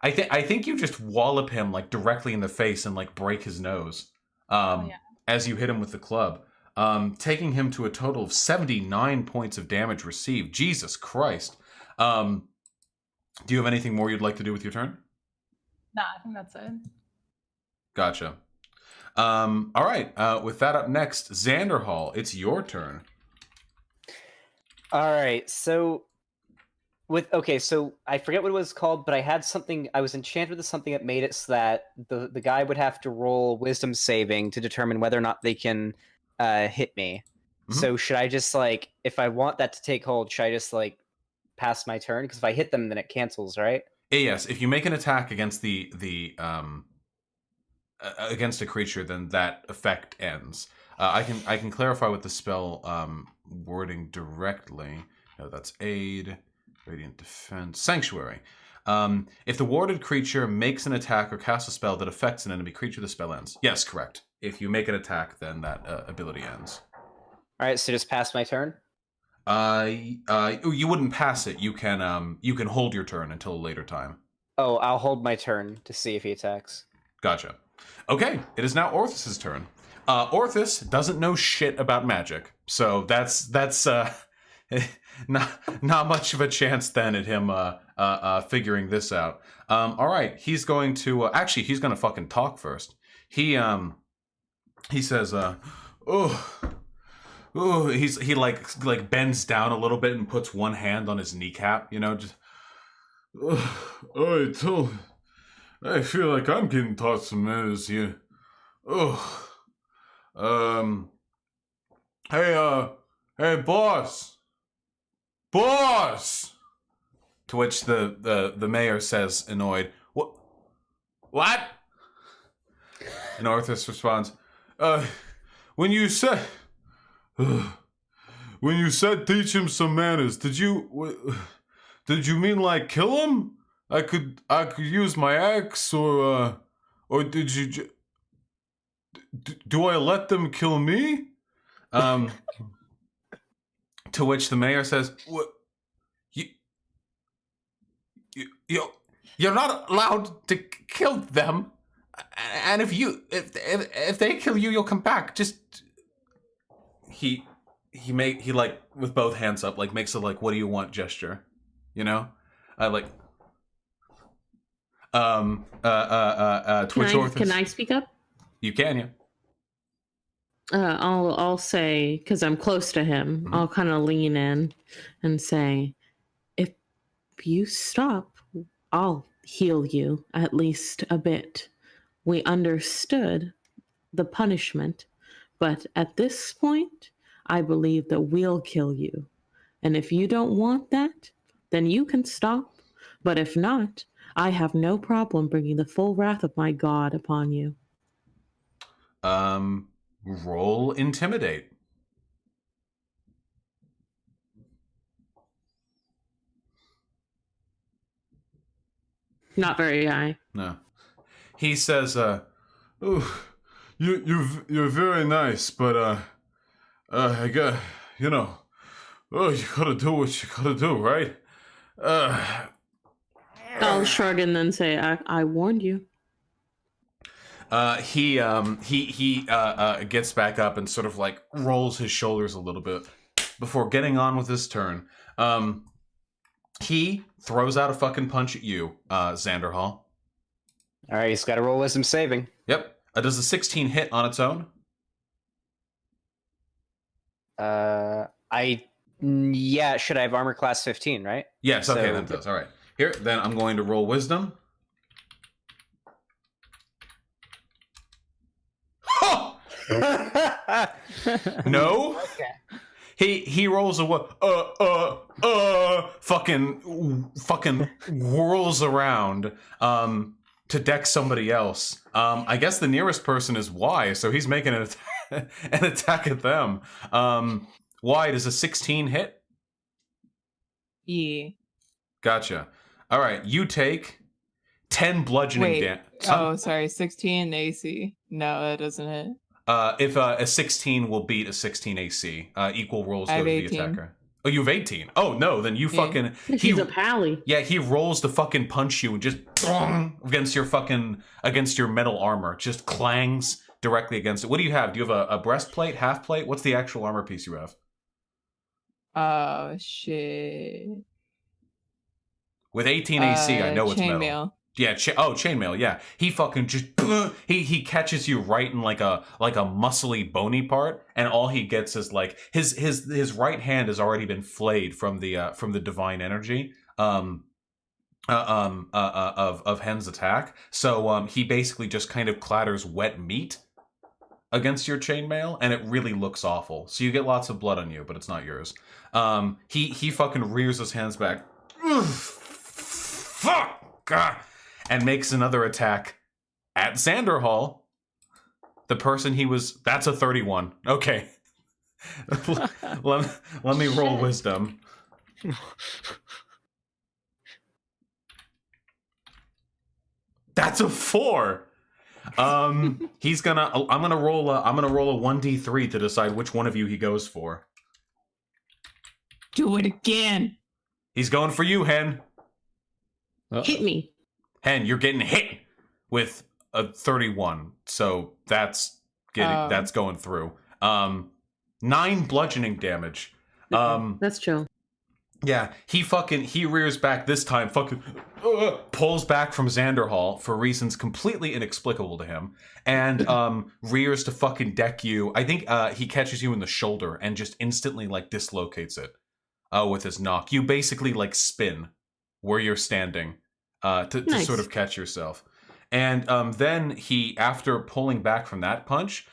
I think you just wallop him like directly in the face and like break his nose as you hit him with the club, taking him to a total of 79 points of damage received. Jesus Christ. Do you have anything more you'd like to do with your turn? No, I think that's it. Gotcha. All right. With that up next, Xanderhal, it's your turn. All right, so so I forget what it was called, but I had something. I was enchanted with something that made it so that the guy would have to roll wisdom saving to determine whether or not they can hit me. Mhm. So should I just like, if I want that to take hold, should I just like pass my turn? Because if I hit them, then it cancels, right? Yes. If you make an attack against against a creature, then that effect ends. I can clarify with the spell wording directly. No, that's aid, radiant defense, sanctuary. If the warded creature makes an attack or casts a spell that affects an enemy creature, the spell ends. Yes, correct. If you make an attack, then that ability ends. All right, so just pass my turn. You wouldn't pass it. You can hold your turn until a later time. Oh, I'll hold my turn to see if he attacks. Gotcha. Okay, it is now Orthus's turn. Orthus doesn't know shit about magic, so that's not much of a chance then at him figuring this out. All right, he's going to actually he's going to fucking talk first. He says, he like bends down a little bit and puts one hand on his kneecap, just. I feel like I'm getting taught some manners here. Hey, boss! To which the mayor says, annoyed, What? And Orthus responds, when you said teach him some manners, did you mean like kill him? I could use my axe, or did you? Do I let them kill me? To which the mayor says, "What? You're not allowed to kill them, and if they kill you, you'll come back." Just he like with both hands up, like makes a like what do you want gesture, like. Twitch Orthus. Can I speak up? You can, yeah. I'll say, because I'm close to him, Mm-hmm. I'll kind of lean in and say, if you stop, I'll heal you at least a bit. We understood the punishment, but at this point, I believe that we'll kill you. And if you don't want that, then you can stop. But if not, I have no problem bringing the full wrath of my god upon you. Roll intimidate. Not very high. No. He says, you're very nice, but I got, you gotta do what you gotta do, right? I'll shrug and then say, I warned you. He gets back up and sort of like rolls his shoulders a little bit before getting on with his turn. He throws out a fucking punch at you, Xanderhal. All right, he's got to roll wisdom saving. Yep. Does a 16 hit on its own? Should I have armor class 15, right? Yes, okay, that does. All right. Here, then I'm going to roll wisdom. No. Okay. he rolls fucking whirls around to deck somebody else. I guess the nearest person is Y, so he's making an attack at them. Y, does a 16 hit? Yeah. Gotcha. All right, you take 10 bludgeoning damage. Oh, sorry, 16 AC. No, that doesn't hit. If a 16 will beat a 16 AC, equal rolls I go have to the 18. attacker. Oh, you have 18. Oh no, then you fucking. She's a pally. Yeah, he rolls to fucking punch you and just against your metal armor, just clangs directly against it. What do you have? Do you have a breastplate, half plate? What's the actual armor piece you have? Oh shit. With 18 AC, I know it's metal. Chainmail. Yeah, chainmail. Yeah, he fucking just he catches you right in like a muscly bony part, and all he gets is like his right hand has already been flayed from the divine energy of Hen's attack. So he basically just kind of clatters wet meat against your chainmail, and it really looks awful. So you get lots of blood on you, but it's not yours. He fucking rears his hands back. Fuck! God. And makes another attack at Xanderhal. The person he was... That's a 31. Okay. let me roll wisdom. That's a 4. He's gonna... I'm gonna roll a 1d3 to decide which one of you he goes for. Do it again. He's going for you, Hen. Hit me. Hen, you're getting hit with a 31, so that's going through. 9 bludgeoning damage. That's chill. Yeah, he rears back this time, pulls back from Xanderhal for reasons completely inexplicable to him, and rears to fucking deck you. I think he catches you in the shoulder and just instantly like dislocates it with his knock. You basically like spin where you're standing. To sort of catch yourself. And then he, after pulling back from that punch,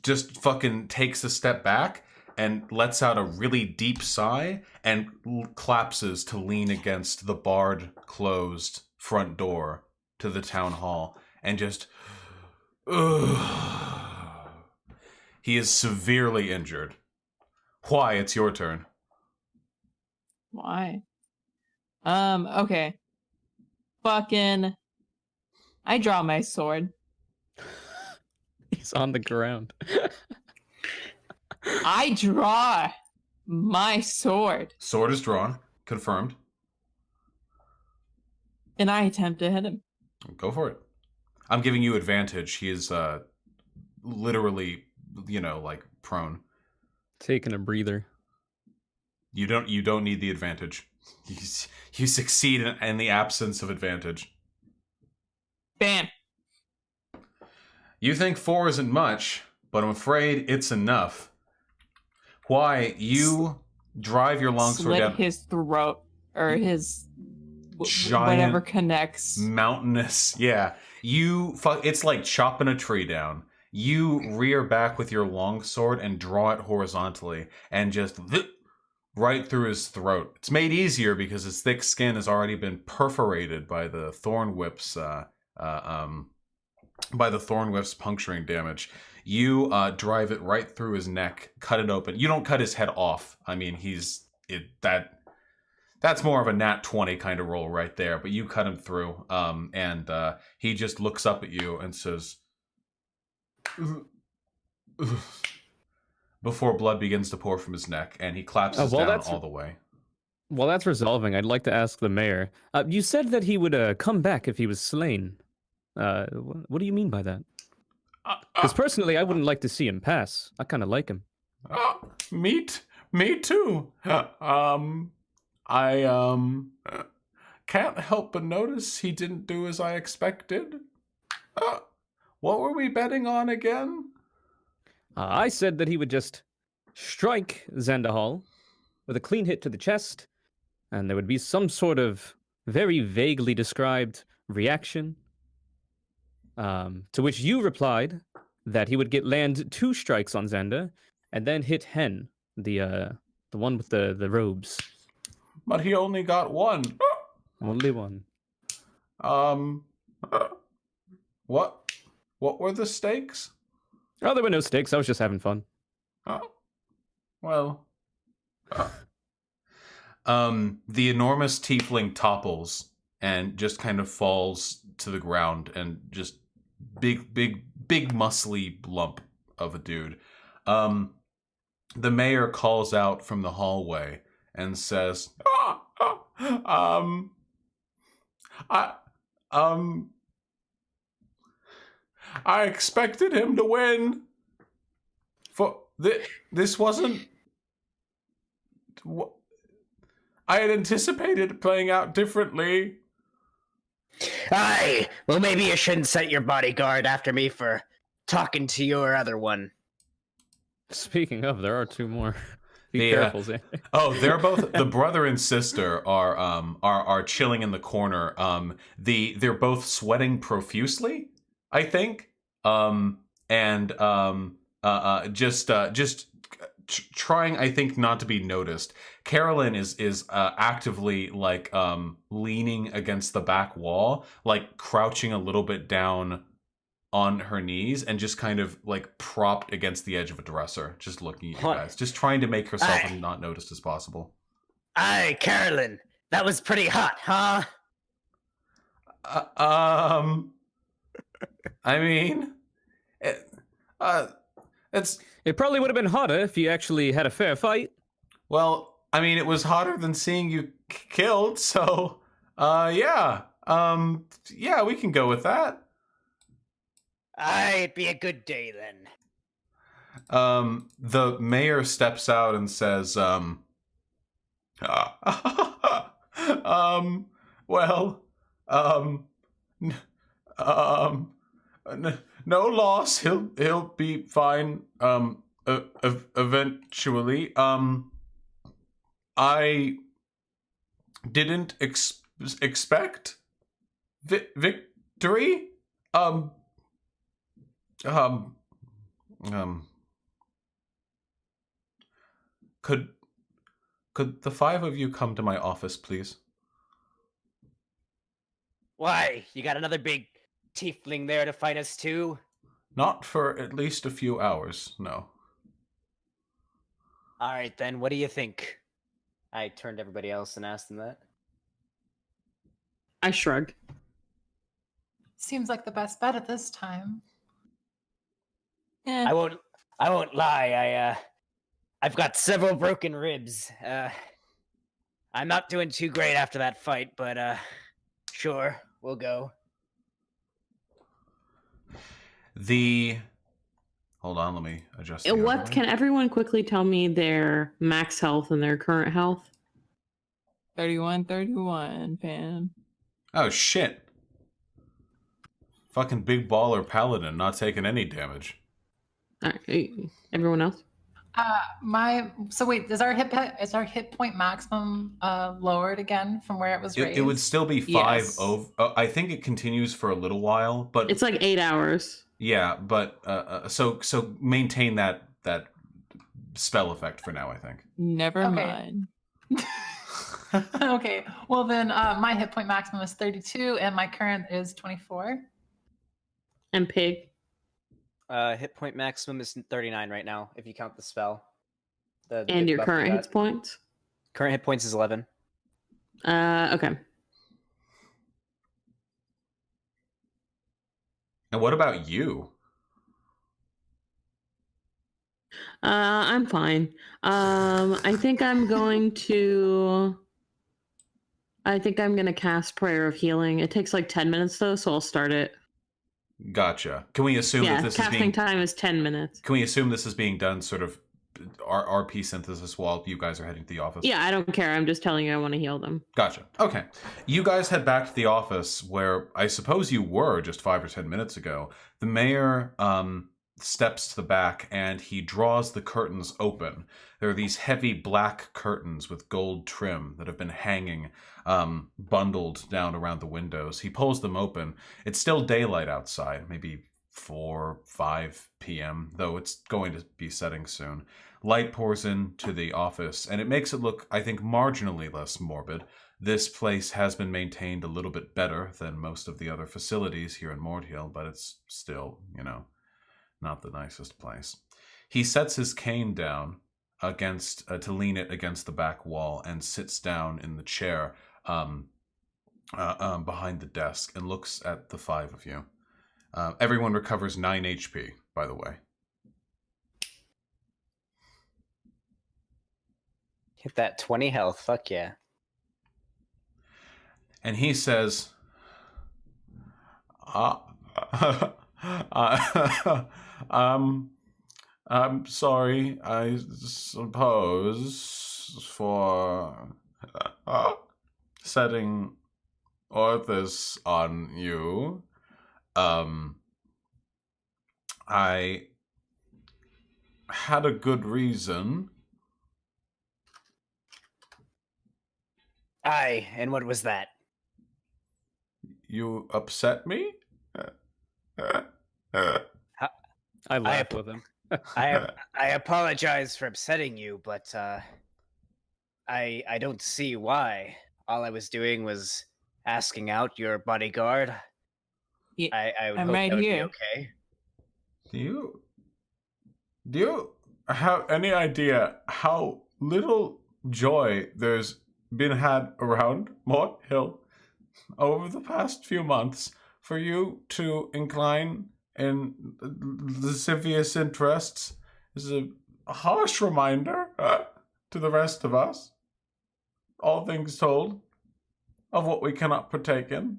just fucking takes a step back and lets out a really deep sigh and collapses to lean against the barred, closed front door to the town hall. And just... he is severely injured. Why? It's your turn. Why? Okay. Fucking... I draw my sword. He's on the ground. I draw my sword. Sword is drawn. Confirmed. And I attempt to hit him. Go for it. I'm giving you advantage. He is literally, like prone. Taking a breather. You don't need the advantage. You succeed in the absence of advantage. Bam. You think 4 isn't much, but I'm afraid it's enough. Why? You drive your longsword down his throat, or his giant, whatever connects. Mountainous. Yeah. It's like chopping a tree down. You rear back with your longsword and draw it horizontally, and just right through his throat. It's made easier because his thick skin has already been perforated by the thorn whip's puncturing damage. You drive it right through his neck, cut it open. You don't cut his head off. I mean, that's more of a nat 20 kind of roll right there. But you cut him through, and he just looks up at you and says, before blood begins to pour from his neck, and he collapses down all the way. While that's resolving, I'd like to ask the mayor. You said that he would come back if he was slain. What do you mean by that? Because personally, I wouldn't like to see him pass. I kind of like him. Me too. I can't help but notice he didn't do as I expected. What were we betting on again? I said that he would just strike Xanderhal with a clean hit to the chest, and there would be some sort of very vaguely described reaction, to which you replied that he would land 2 strikes on Xander, and then hit Hen, the one with the robes. But he only got 1. Only 1. What were the stakes? Oh, there were no stakes. I was just having fun. Oh, well. The enormous tiefling topples and just kind of falls to the ground, and just big muscly lump of a dude. The mayor calls out from the hallway and says, I expected him to win. For this wasn't. I had anticipated it playing out differently. Aye, well, maybe you shouldn't set your bodyguard after me for talking to your other one. Speaking of, there are 2 more. Be Yeah. careful, Xander. Oh, they're both the brother and sister are chilling in the corner. They're both sweating profusely, I think. Just trying, I think, not to be noticed. Carolyn is actively like leaning against the back wall, like crouching a little bit down on her knees, and just kind of like propped against the edge of a dresser, just looking at you guys, just trying to make herself as not noticed as possible. Aye, Carolyn, that was pretty hot, huh? I mean, It probably would have been hotter if you actually had a fair fight. well, I mean, it was hotter than seeing you killed, so, yeah, we can go with that. Aye, it'd be a good day then. The mayor steps out and says, no loss. He'll be fine. Eventually. I didn't expect victory. Could the 5 of you come to my office, please? Why, you got another big tiefling there to fight us too? Not for at least a few hours, no. Alright then, what do you think? I turned to everybody else and asked them that. I shrug. Seems like the best bet at this time. I won't lie, I've got several broken ribs. I'm not doing too great after that fight, but sure, we'll go. Hold on, let me adjust the What overlay. can everyone quickly tell me their max health and their current health? 31, Pam. Oh, shit. Fucking big baller paladin, not taking any damage. All right, everyone else? So wait, is our hit point maximum lowered again from where it was raised? It would still be 5 Yes. over. I think it continues for a little while, but It's like 8 hours. yeah, but so maintain that spell effect for now, I think. Never Okay. mind. Okay, well then my hit point maximum is 32 and my current is 24. And Pig. Hit point maximum is 39 right now, if you count the spell. And your buff you current got. hit points? Current hit points is 11. Okay. And what about you? I'm fine. I think I'm going to cast Prayer of Healing. It takes like 10 minutes though, so I'll start it. Gotcha. Can we assume Yeah, that this is casting being time is 10 minutes. Can we assume this is being done sort of RP synthesis while you guys are heading to the office? Yeah, I don't care. I'm just telling you I want to heal them. Gotcha. Okay. You guys head back to the office where I suppose you were just 5 or 10 minutes ago. The mayor steps to the back and he draws the curtains open. There are these heavy black curtains with gold trim that have been hanging bundled down around the windows. He pulls them open. It's still daylight outside, maybe 4, 5 p.m., though it's going to be setting soon. Light pours into the office, and it makes it look, I think, marginally less morbid. This place has been maintained a little bit better than most of the other facilities here in Mordhill, but it's still, not the nicest place. He sets his cane down to lean it against the back wall and sits down in the chair behind the desk and looks at the 5 of you. Everyone recovers 9 HP, by the way. Hit that 20 health. Fuck yeah. And he says, I'm sorry, I suppose, for setting Orthus on you. I had a good reason. Aye, and what was that? You upset me? I laugh with him. I apologize for upsetting you, but I don't see why. All I was doing was asking out your bodyguard. Yeah, I would I'm hope right that would be here. okay. Do you have any idea how little joy there's been had around Mort Hill over the past few months for you to incline in lascivious interests? Is a harsh reminder to the rest of us, all things told, of what we cannot partake in.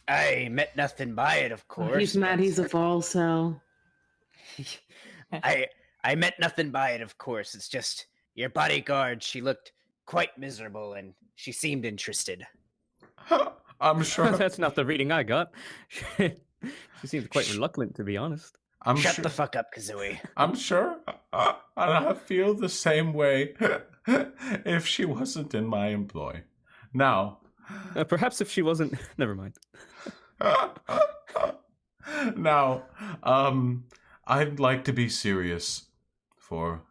I meant nothing by it, of course. He's mad but- he's a fall, so I meant nothing by it, of course. It's just your bodyguard. She looked quite miserable, and she seemed interested. I'm sure. That's not the reading I got. She seems quite reluctant, to be honest. I'm Shut sure. the fuck up, Kazooie. I'm sure. And I feel the same way if she wasn't in my employ. Now, Perhaps if she wasn't. Never mind. now, I'd like to be serious for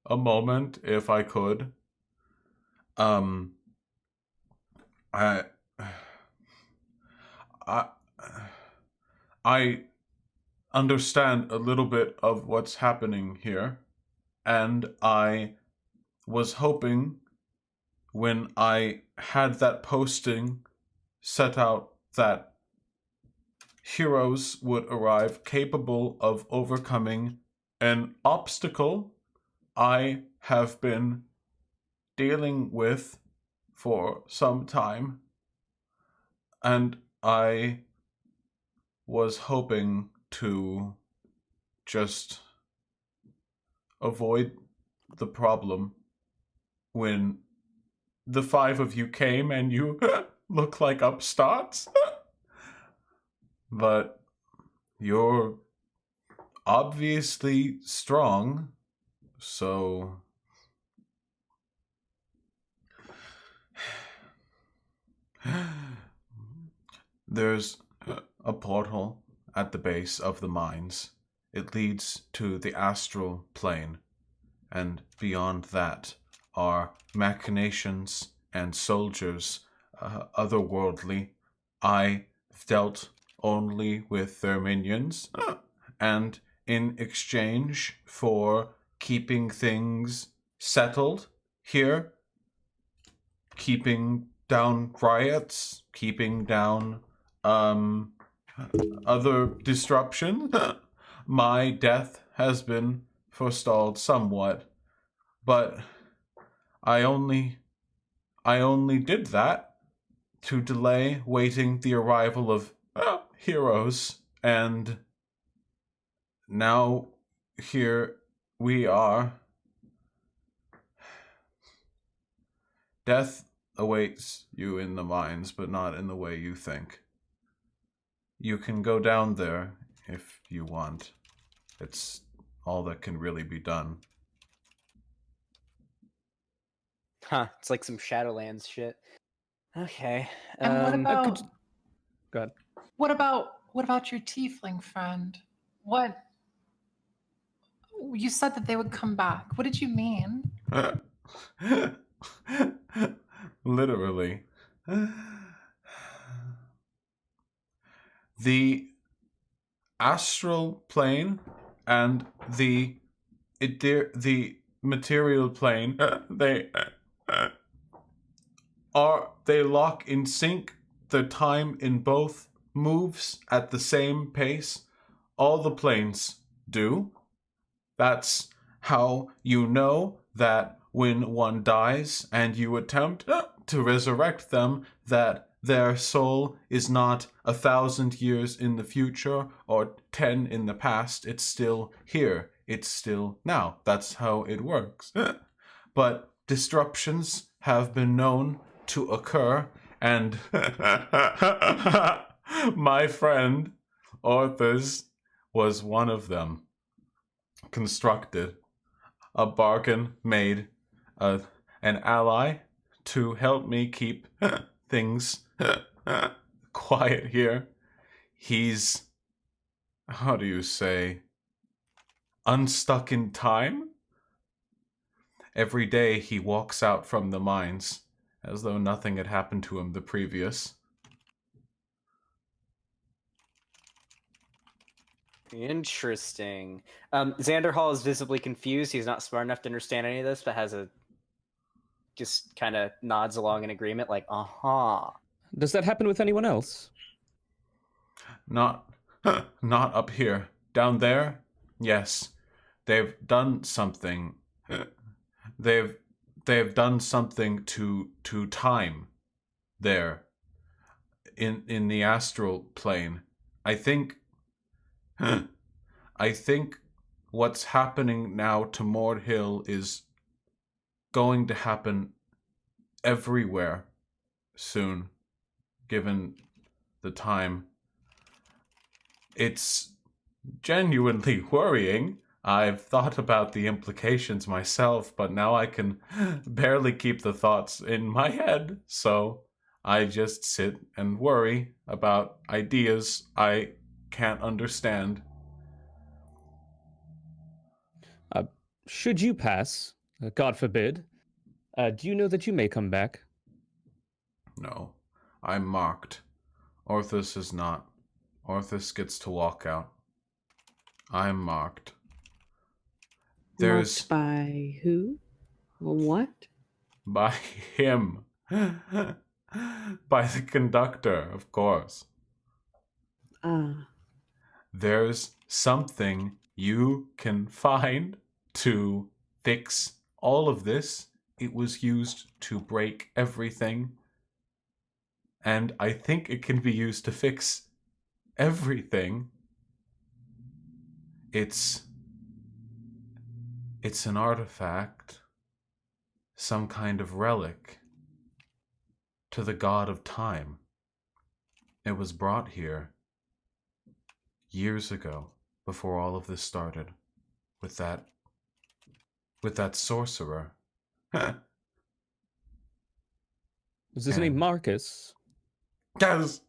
a moment, if I could. I understand a little bit of what's happening here, and I was hoping when I had that posting set out that heroes would arrive capable of overcoming an obstacle I have been dealing with for some time, and I was hoping to just avoid the problem when the 5 of you came and you look like upstarts. But you're obviously strong, so there's a portal at the base of the mines. It leads to the astral plane, and beyond that are machinations and soldiers, otherworldly. I dealt only with their minions, and in exchange for keeping things settled here, keeping down riots, keeping down other disruption, my death has been forestalled somewhat, but I only did that to delay waiting the arrival of heroes, and now here we are. Death awaits you in the mines, but not in the way you think. You can go down there if you want. It's all that can really be done. Huh. It's like some Shadowlands shit. Okay. And what about Go ahead. what about what about your tiefling friend? What? You said that they would come back. What did you mean? Literally. The astral plane and the material plane, they lock in sync. The time in both moves at the same pace. All the planes do. That's how you know that when one dies and you attempt to resurrect them, that their soul is not 1,000 years in the future or 10 in the past. It's still here. It's still now. That's how it works. But disruptions have been known to occur, and my friend Orthus was one of them. Constructed, a bargain made, an ally to help me keep things quiet here. He's, how do you say, unstuck in time? Every day he walks out from the mines as though nothing had happened to him the previous. Interesting. Xanderhal is visibly confused. He's not smart enough to understand any of this, but just kind of nods along in agreement, like, uh-huh. Does that happen with anyone else? Not up here. Down there, yes. They've done something. They've done something to time there in the astral plane. I think what's happening now to Mordhill is going to happen everywhere soon, given the time. It's genuinely worrying. I've thought about the implications myself, but now I can barely keep the thoughts in my head, so I just sit and worry about ideas I can't understand. Should you pass, God forbid, do you know that you may come back? No, I'm marked. Orthus is not. Orthus gets to walk out. I'm marked. Marked by who? What? By him. By the conductor, of course. Ah. There's something you can find to fix all of this. It was used to break everything. And I think it can be used to fix everything. It's an artifact, some kind of relic, to the god of time. It was brought here years ago, before all of this started, with that sorcerer. Was his name Marcus? Yes,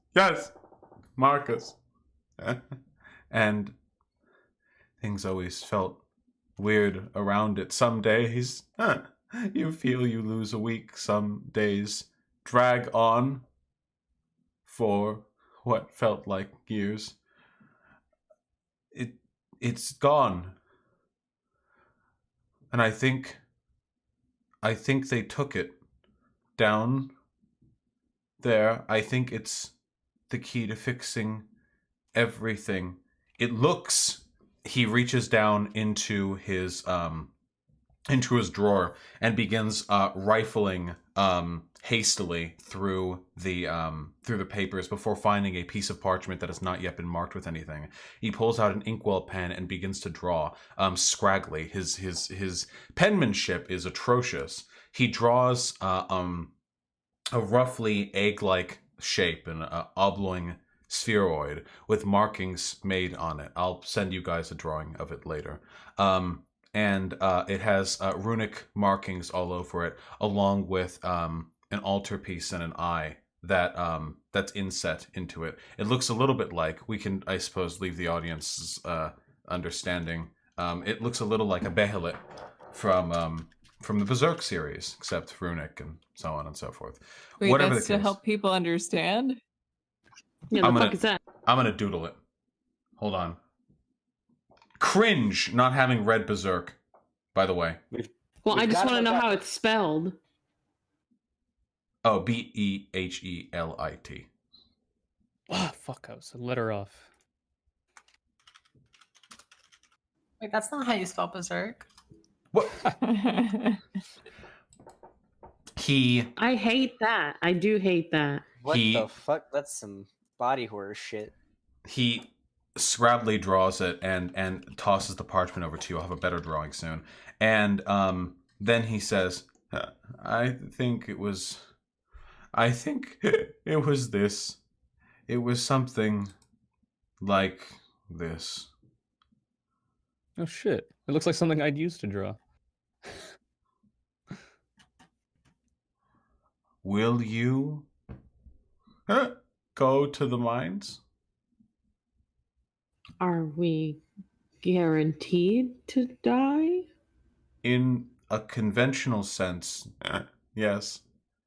Marcus. And things always felt weird around it. Some days, you feel you lose a week. Some days drag on for what felt like years. It's gone. And I think they took it down there. I think it's the key to fixing everything. It looks, he reaches down into his drawer and begins rifling hastily through the papers before finding a piece of parchment that has not yet been marked with anything. He pulls out an inkwell pen and begins to draw scraggly. His penmanship is atrocious. He draws a roughly egg-like shape, an oblong spheroid with markings made on it. I'll send you guys a drawing of it later. And it has runic markings all over it, along with an altarpiece and an eye that's inset into it. It looks a little bit like, we can, I suppose, leave the audience's understanding. It looks a little like a Behelit from the Berserk series, except runic and so on and so forth. Wait, Whatever that's the to case, help people understand? Yeah, the fuck is that? I'm gonna doodle it. Hold on. Cringe not having read Berserk, by the way. Well, I We've just gotta want to know look how up- it's spelled. Oh, Behelit. Oh, fuck, I was a letter off. Wait, that's not how you spell berserk. What? He I hate that. I do hate that. What He- the fuck? That's some body horror shit. he scrabbly draws it and tosses the parchment over to you. I'll have a better drawing soon. And then he says, I think it was this. It was something like this. Oh shit! It looks like something I'd use to draw. Will you go to the mines? Are we guaranteed to die? In a conventional sense, yes.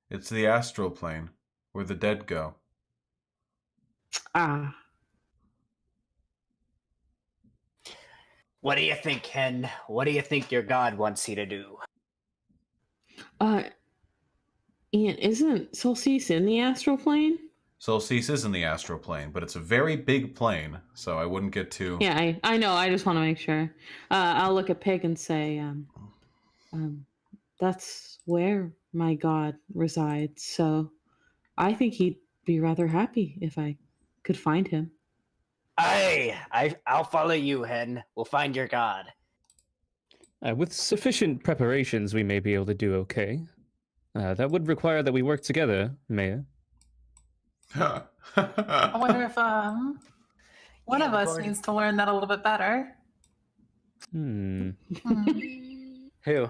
It's the astral plane, where the dead go. Ah, What do you think, Hen? What do you think your god wants you to do? Ian, isn't Solstice in the astral plane? Solstice is in the astral plane, but it's a very big plane, so I wouldn't get too... Yeah, I know. I just want to make sure. I'll look at Pig and say, that's where my god resides. So I think he'd be rather happy if I could find him. I'll follow you, Hen. We'll find your god. With sufficient preparations, we may be able to do okay. That would require that we work together, Mayor. I wonder if one of us needs to learn that a little bit better. Hmm. Who?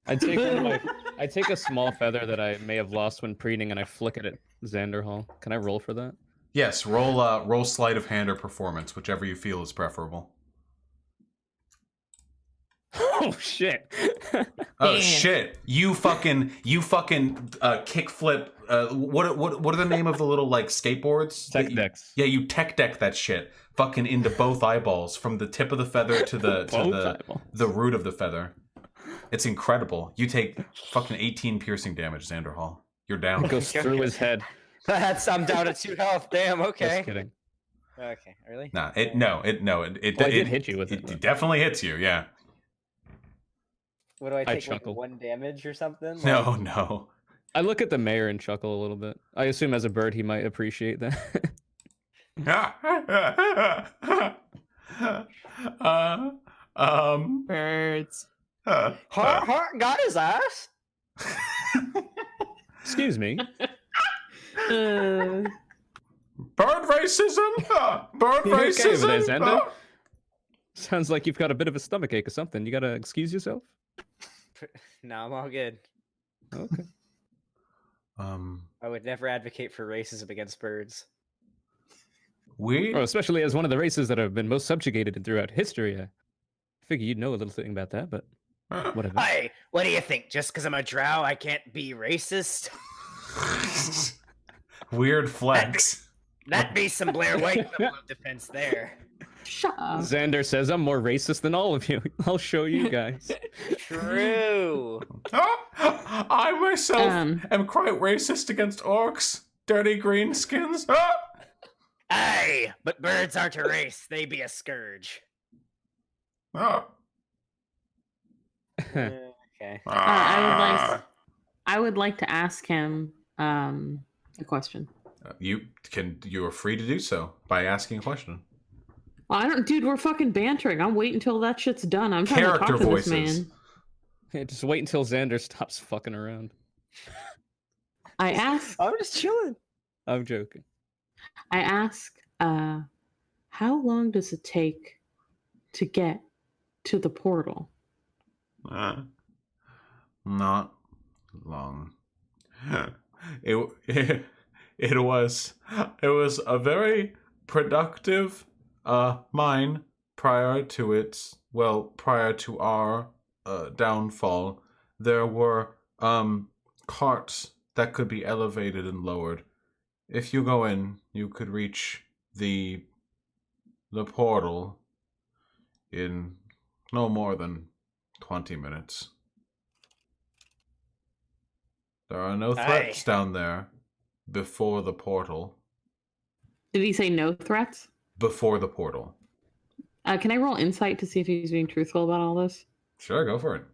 I take a small feather that I may have lost when preening, and I flick it at Xanderhal. Can I roll for that? Yes, roll sleight of hand or performance, whichever you feel is preferable. Oh shit! Oh Damn. shit! You fucking kickflip. What are the name of the little like skateboards? Tech that you- decks. Yeah, you tech deck that shit. Fucking into both eyeballs, from the tip of the feather to Both eyeballs. the root of the feather. It's incredible. You take fucking 18 piercing damage, Xanderhal. You're down. It goes through his head. I'm down to 2 health. Damn. Okay. Just kidding. Okay. Really? Nah, it Well, I did hit you with it, It but- definitely hits you. Yeah. What do I take? Like chuckle. 1 damage or something? No, Like, no. I look at the mayor and chuckle a little bit. I assume as a bird he might appreciate that. Birds. Got his ass. Excuse me. Uh, Bird racism. Bird You okay over there, racism. Xander? Sounds like you've got a bit of a stomachache or something. You gotta excuse yourself. No, I'm all good. Okay. I would never advocate for racism against birds. We Well, especially as one of the races that have been most subjugated throughout history. I figure you'd know a little thing about that, but whatever. Hey, what do you think? Just because I'm a drow, I can't be racist? weird flex. That'd be some Blair White level of defense there. shut up. Xander says I'm more racist than all of you. I'll show you guys. True. I myself am quite racist against orcs, dirty greenskins. Hey, but birds aren't a race. They be a scourge. Okay. I would like to ask him a question. You are free to do so by asking a question. Well, I don't, dude. We're fucking bantering. I'm waiting until that shit's done. I'm trying to Character talk to voices. this man. Hey, just wait until Xander stops fucking around. I ask. I'm just chilling. I'm joking. I ask. How long does it take to get to the portal? Not long. It It was a very productive mine prior to our downfall. There were carts that could be elevated and lowered. If you go in, you could reach the portal in no more than 20 minutes. There are no threats down there before the portal. Did he say no threats? Before the portal. Can I roll insight to see if he's being truthful about all this? Sure, go for it.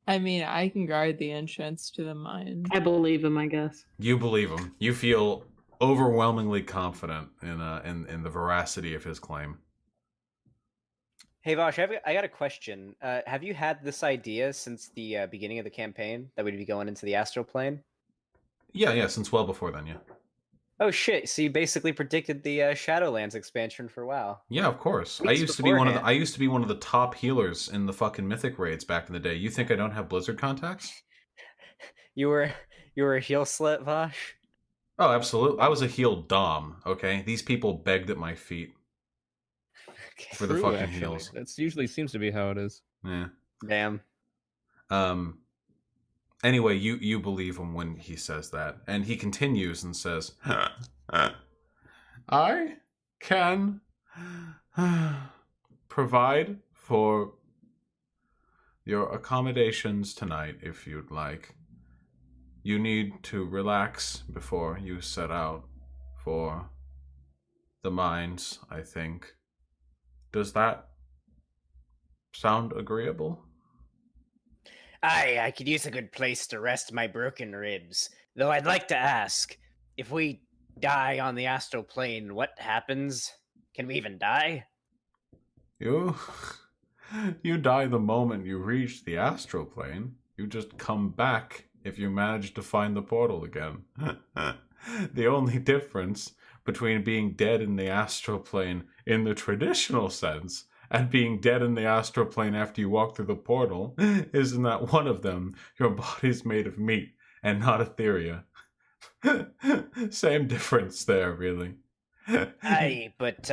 I mean, I can guard the entrance to the mine. I believe him, I guess. You believe him. You feel overwhelmingly confident in the veracity of his claim. Hey Vaush, I got a question. Have you had this idea since the beginning of the campaign that we'd be going into the astral plane? Yeah, since well before then, yeah. Oh shit! So you basically predicted the Shadowlands expansion for WoW. Yeah, of course. Weeks I used to be one beforehand. of the top healers in the fucking Mythic raids back in the day. You think I don't have Blizzard contacts? You were a heel slut, Vaush. Oh, absolutely. I was a healed dom. Okay, these people begged at my feet Okay. for the True, fucking actually. heals. That's usually seems to be how it is. Yeah. Damn. Anyway, you believe him when he says that, and he continues and says, "I can provide for your accommodations tonight if you'd like. You need to relax before you set out for the mines, I think. Does that sound agreeable?" I could use a good place to rest my broken ribs. Though I'd like to ask, if we die on the astral plane, what happens? Can we even die? You die the moment you reach the astral plane. You just come back if you manage to find the portal again. The only difference between being dead in the astral plane in the traditional sense and being dead in the astral plane after you walk through the portal is in that one of them, your body's made of meat and not etheria. Same difference there, really. Aye, but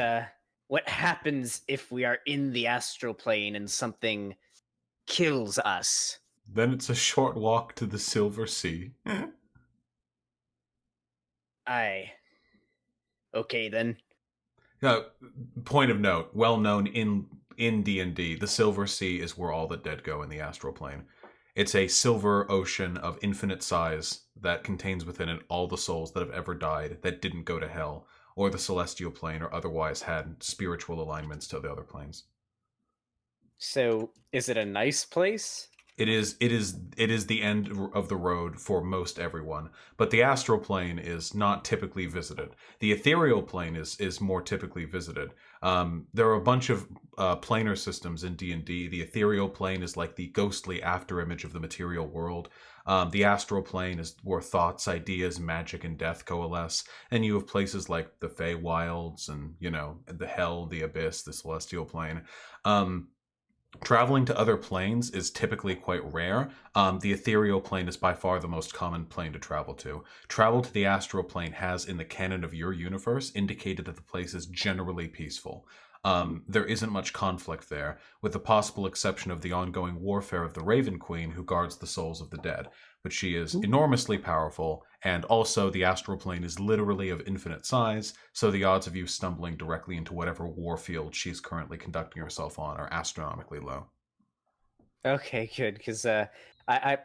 what happens if we are in the astral plane and something kills us? Then it's a short walk to the Silver Sea. Aye. Okay, then. Point of note, well known in D&D, the Silver Sea is where all the dead go in the astral plane. It's a silver ocean of infinite size that contains within it all the souls that have ever died that didn't go to hell, or the celestial plane, or otherwise had spiritual alignments to the other planes. So, is it a nice place? It is the end of the road for most everyone, but the astral plane is not typically visited. The ethereal plane is more typically visited. There are a bunch of planar systems in D&D. The ethereal plane is like the ghostly afterimage of the material world. The astral plane is where thoughts, ideas, magic, and death coalesce. And you have places like the Feywilds and, the Hell, the Abyss, the celestial plane. Traveling to other planes is typically quite rare. The ethereal plane is by far the most common plane to travel to. Travel to the astral plane has, in the canon of your universe, indicated that the place is generally peaceful. There isn't much conflict there, with the possible exception of the ongoing warfare of the Raven Queen, who guards the souls of the dead. But she is enormously powerful, and also the astral plane is literally of infinite size, so the odds of you stumbling directly into whatever war field she's currently conducting herself on are astronomically low. Okay, good, because I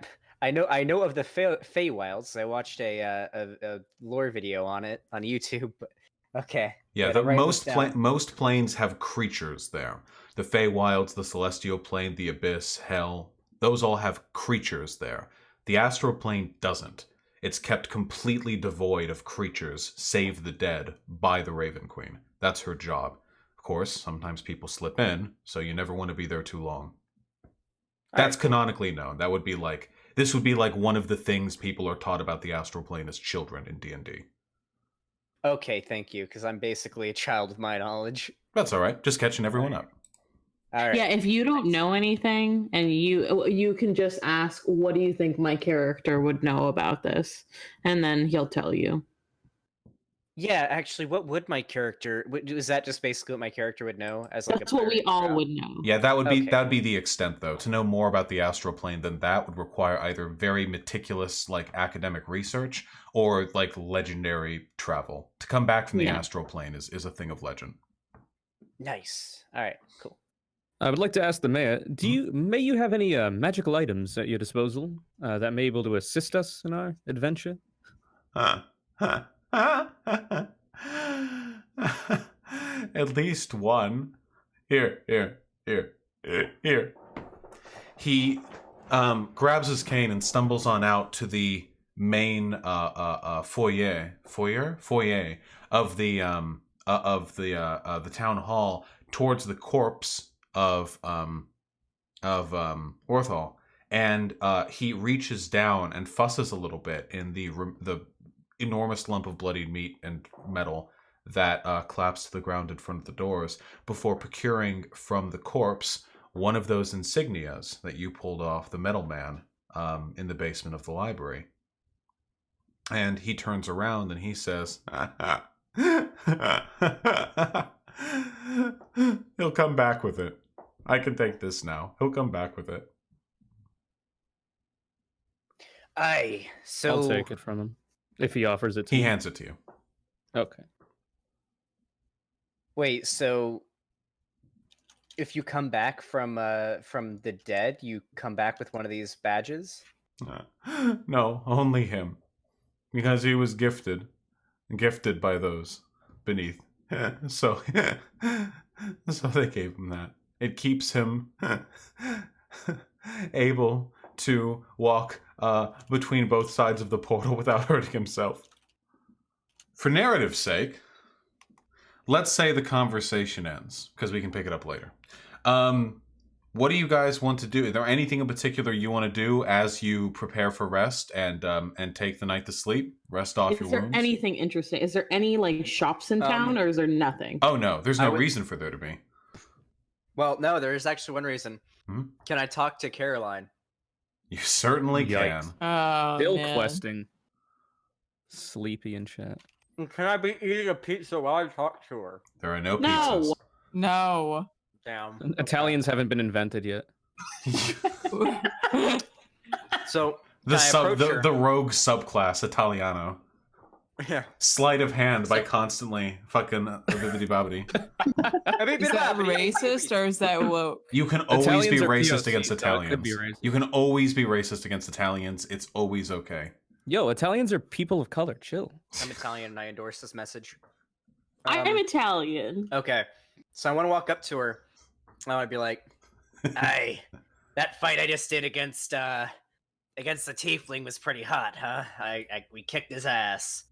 know of the Feywilds. I watched a lore video on it on YouTube. But okay. Yeah, gotta write this down. most planes have creatures there. The Feywilds, the celestial plane, the abyss, hell, those all have creatures there. The astral plane doesn't. It's kept completely devoid of creatures, save the dead, by the Raven Queen. That's her job. Of course, sometimes people slip in, so you never want to be there too long. That's canonically known. This would be like one of the things people are taught about the astral plane as children in D&D. Okay, thank you, because I'm basically a child of my knowledge. That's all right. Just catching everyone up. All right. Yeah, if you don't know anything and you can just ask, what do you think my character would know about this? And then he'll tell you. Yeah, actually, what would my character? Is that just basically what my character would know as like That's a what we cleric? all would know. Yeah, that would be Okay. that would be the extent though. To know more about the astral plane than that would require either very meticulous like academic research or like legendary travel. To come back from the Yeah. astral plane is a thing of legend. Nice. All right. Cool. I would like to ask the mayor, may you have any magical items at your disposal that may be able to assist us in our adventure? At least one. Here. He grabs his cane and stumbles on out to the main foyer of the town hall towards the corpse of Orthal, and he reaches down and fusses a little bit in the enormous lump of bloodied meat and metal that collapsed to the ground in front of the doors before procuring from the corpse one of those insignias that you pulled off the metal man in the basement of the library. And he turns around and he says, he'll come back with it. I can take this now. He'll come back with it. So I'll take it from him if he offers it to He me. hands it to you. Okay. wait, so if you come back from the dead, you come back with one of these badges? No, only him. Because he was gifted by those beneath. So they gave him that. It keeps him able to walk between both sides of the portal without hurting himself. For narrative's sake, let's say the conversation ends, because we can pick it up later. What do you guys want to do? Is there anything in particular you want to do as you prepare for rest and take the night to sleep? Rest off your Is there wounds? anything interesting? Is there any like shops in town, or is there nothing? Oh no, there's no would- reason for there to be. Well, no, there is actually one reason. Hmm? Can I talk to Caroline? You certainly Yikes. can. Oh, Still man. questing. Sleepy in chat. Can I be eating a pizza while I talk to her? There are no No. pizzas. No. Damn. Italians haven't been invented yet. So The can I approach her? the rogue subclass Italiano. Yeah. Sleight of hand by constantly fucking bibbidi bobbidi. Is that racist or is that woke? You can always Italians be are racist POC, against so it Italians. could be racist. You can always be racist against Italians. It's always okay. Yo, Italians are people of color. Chill. I'm Italian and I endorse this message. I'm Italian. Okay. So I want to walk up to her. I would be like, "Hey, that fight I just did against the tiefling was pretty hot, huh? We kicked his ass."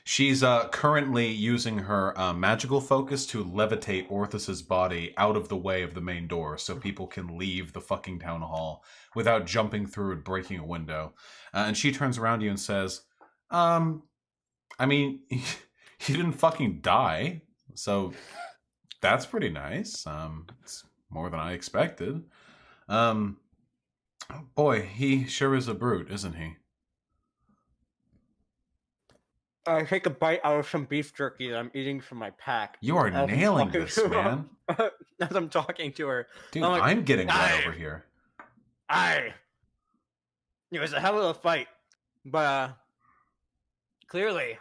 She's currently using her magical focus to levitate Orthus's body out of the way of the main door so people can leave the fucking town hall without jumping through and breaking a window. And she turns around to you and says, I mean, you didn't fucking die, so that's pretty nice. It's more than I expected. Boy, he sure is a brute, isn't he? I take a bite out of some beef jerky that I'm eating from my pack. You are as I'm nailing talking this, to her. man. As I'm talking to her. Dude, I'm like, I'm getting wet "Aye." over here. It was a hell of a fight, but clearly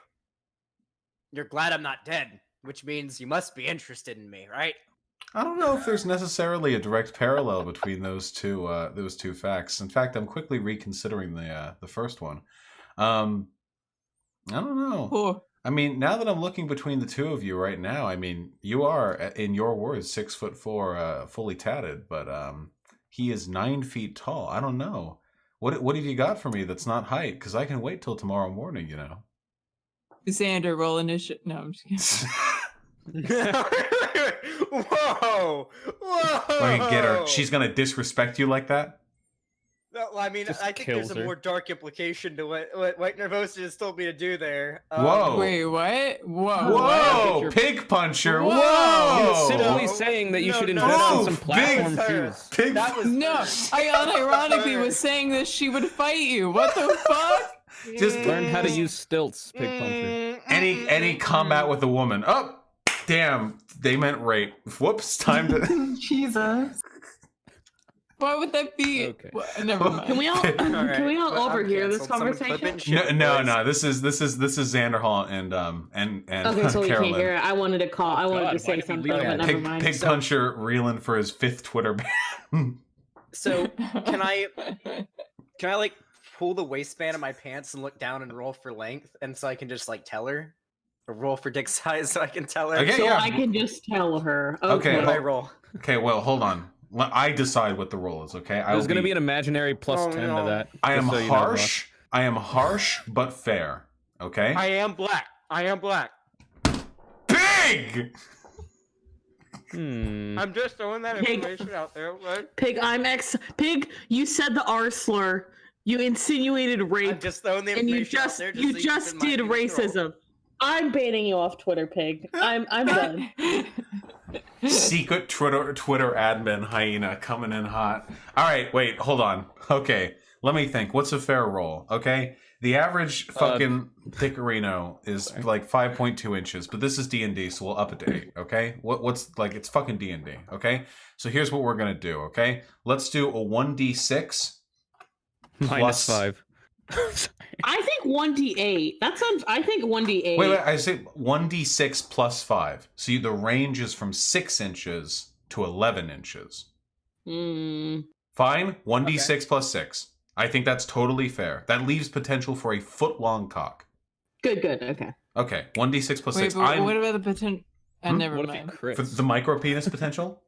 you're glad I'm not dead, which means you must be interested in me, right? I don't know if there's necessarily a direct parallel between those two facts. In fact, I'm quickly reconsidering the first one. I don't know. Oh, I mean, now that I'm looking between the two of you right now, I mean, you are, in your words, 6'4", fully tatted, but he is 9 feet tall. I don't know. What have you got for me that's not height? Because I can wait till tomorrow morning, you know. Xander, roll initiative. No, I'm just kidding. Whoa! Whoa! I can get her. She's gonna disrespect you like that. No, I mean, Just I think there's kills a her. more dark implication to what White Nervosa just told me to do there. Whoa. Wait, what? Whoa. Whoa, What? pig puncher! Whoa. Whoa! He's simply No. saying that you No, should no, invest no. in some Big- platform That was her. shoes. Pig. That was No, her. I unironically was saying that she would fight you. What the fuck? Just Learn how to use stilts, pig puncher. any combat with a woman. Oh, damn! They meant rape. Whoops! Time to. Jesus. Why would that be? Okay. Never mind. Can we all Alright, all I'm overhear this canceled. Someone clip it conversation? and shit, No. please. This is Xanderhal and Okay, so we Carolyn. can't hear it. I wanted to call. I wanted God, to why say did we something, leave but that? never Pig, mind. pig puncher reeling for his 5th Twitter ban. So can I like pull the waistband of my pants and look down and roll for length, and so I can just like tell her, or roll for dick size so I can tell her. Okay, So yeah. I can just tell her. Okay, What do I hold- roll? Okay, well, hold on. I decide what the roll is. Okay, There's going to be an imaginary plus Oh, 10 no. to that. I am just so you know, harsh. I am harsh but fair. Okay. I am black. I am black. Pig. I'm just throwing that Pig. information out there. Right? Pig, Pig, you said the R slur. You insinuated I'm rape, just throwing the and information out there. you so just keep in did mind control. racism. I'm banning you off Twitter, Pig. I'm done. Secret Twitter admin hyena coming in hot. All right, wait, hold on. Okay, let me think. What's a fair roll? Okay, the average fucking Dickerino is like 5.2 inches, but this is D&D, so we'll up it to 8. Okay, what's like it's fucking D&D. Okay, so here's what we're gonna do. Okay, let's do a 1d6 minus plus 5. I think 1d8. That sounds. I think 1d8. Wait, I say 1d6 plus 5. So the range is from 6 inches to 11 inches. Mm. Fine, 1d6 plus 6. I think that's totally fair. That leaves potential for a foot-long cock. Good. Okay. Okay, 1d6 plus Wait, 6. but what about the potential? Never What if he mind. For crits? the micro penis potential?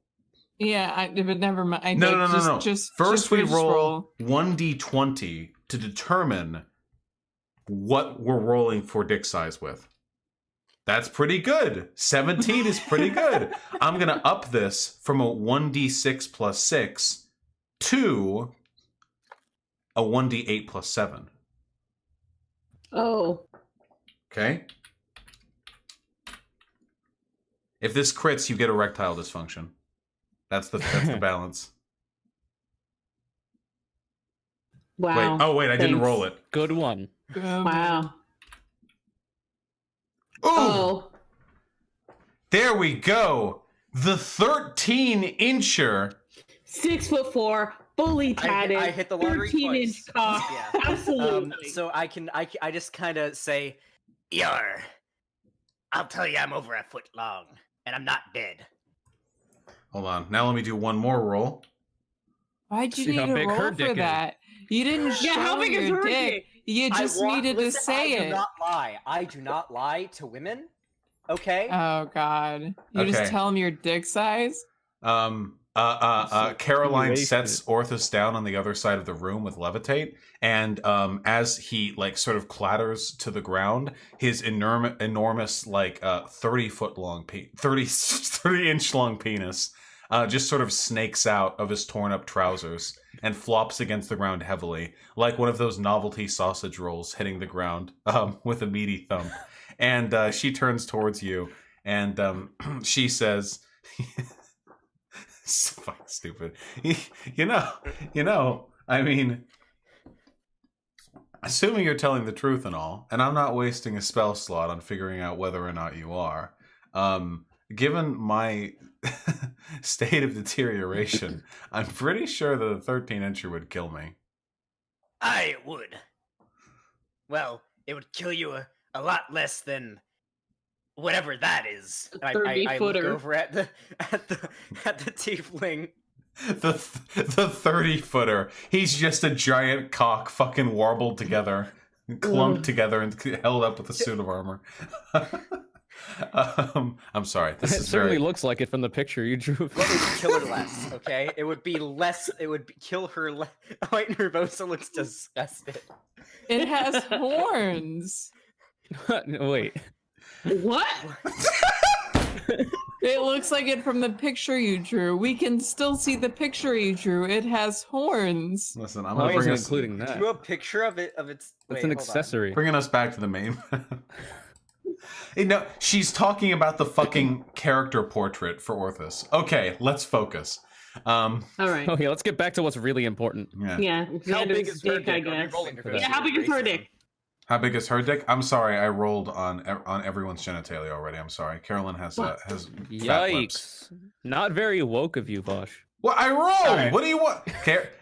Yeah, but never mind. No. Just First, we just roll 1d20 to determine what we're rolling for dick size with. That's pretty good. 17 is pretty good. I'm going to up this from a 1d6 plus 6 to a 1d8 plus 7. Oh. Okay? If this crits, you get erectile dysfunction. That's the balance. Wow. Wait, I didn't Thanks. roll it. Good one. Wow. Ooh! Oh. There we go. The 13-incher. 6'4", fully tatted. I hit the lottery 13-inch twice. cock. Yeah. Absolutely. So I just kind of say, I'll tell you I'm over a foot long, and I'm not dead. Hold on. Now let me do one more roll. Why'd you See how need to big her roll dick for is. that? You didn't Yeah, show how big is your her dick. dick? You just needed to say I do it. not lie. I do not lie to women. Okay. Oh God! You Okay. just tell them your dick size. Caroline Wasted. sets Orthus down on the other side of the room with levitate, and as he like sort of clatters to the ground, his enormous like 30-foot long 30-inch long penis just sort of snakes out of his torn up trousers and flops against the ground heavily, like one of those novelty sausage rolls hitting the ground with a meaty thump. And she turns towards you, and she says, "So fucking stupid. You know. I mean, assuming you're telling the truth and all, and I'm not wasting a spell slot on figuring out whether or not you are. Given my state of deterioration, I'm pretty sure that a 13-incher would kill me." It would. Well, it would kill you a lot less than whatever that is. A I look 30-footer. over at the tiefling. The 30-footer. He's just a giant cock, fucking warbled together, clumped together, and held up with a suit of armor. I'm sorry. It This is certainly very. looks like it from the picture you drew. Well, it would kill her less, okay? It would be less. It would kill her less. White Nervosa looks disgusted. It has horns. Wait. What? It looks like it from the picture you drew. We can still see the picture you drew. It has horns. Listen, I'm Well, gonna I bring wasn't us, including that. Drew a picture of it its. It's Wait, an hold on. accessory. bringing us back to the main. Hey, no, she's talking about the fucking character portrait for Orthus. Okay, let's focus. All right. Oh yeah, let's get back to what's really important. Yeah. Yeah, How big Xander's is her dick, I dick? Are we guess. rolling for Yeah, that? how big is her dick? How big is her dick? I'm sorry, I rolled on everyone's genitalia already. I'm sorry. Carolyn has fat lips. Yikes! Not very woke of you, Vaush. Well, I rolled. Sorry. What do you want?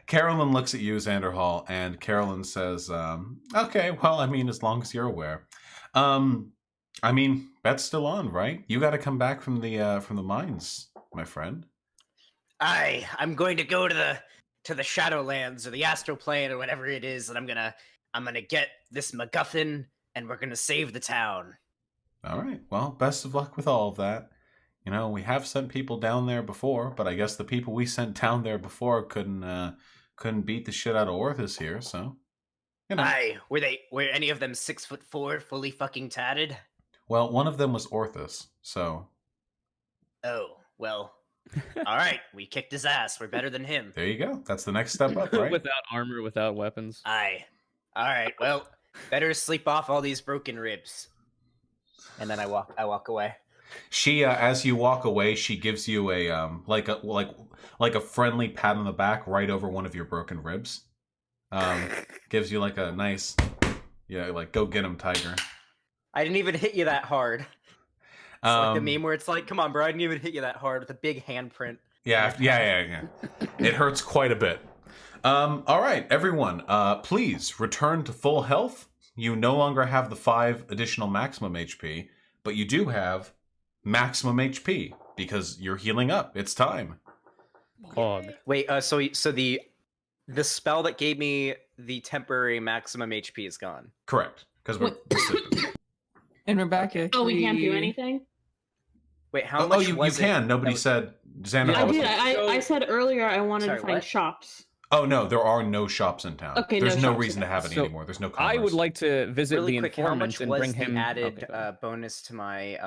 Carolyn looks at you, Xanderhal, and Carolyn says, "Okay, well, I mean, as long as you're aware, I mean, bet's still on, right? You got to come back from the mines, my friend." I'm going to go to the Shadowlands or the Astral Plane or whatever it is, and I'm gonna get this MacGuffin, and we're gonna save the town. All right. Well, best of luck with all of that. You know, we have sent people down there before, but I guess the people we sent down there before couldn't beat the shit out of Orthus here. So, you know. Were any of them 6'4", fully fucking tatted? Well, one of them was Orthus, so Oh, well. All right, we kicked his ass. We're better than him. there you go. That's the next step up, right? Without armor, without weapons. Aye. All right. Well, better sleep off all these broken ribs. And then I walk away. She, as you walk away, she gives you a like a friendly pat on the back right over one of your broken ribs. Gives you like a nice, like go get him, tiger. I didn't even hit you that hard. It's like the meme where it's like, come on, bro, I didn't even hit you that hard with a big handprint. Yeah. It hurts quite a bit. All right, everyone, please return to full health. You no longer have the 5 additional maximum HP, but you do have maximum HP because you're healing up. It's time. Hog. Wait, so the spell that gave me the temporary maximum HP is gone. Correct, because we're sleeping. And Rebecca. Oh, we can't do anything? Wait, how much you was can. it? Nobody said Xanderhal. I was did. like, I said earlier I wanted Sorry, to find what? shops. oh no, there are no shops in town. Okay, there's no no shops reason in to have any So, anymore. There's no commerce. I would like to visit Really the quick, how informant much and was bring the him added okay. bonus to my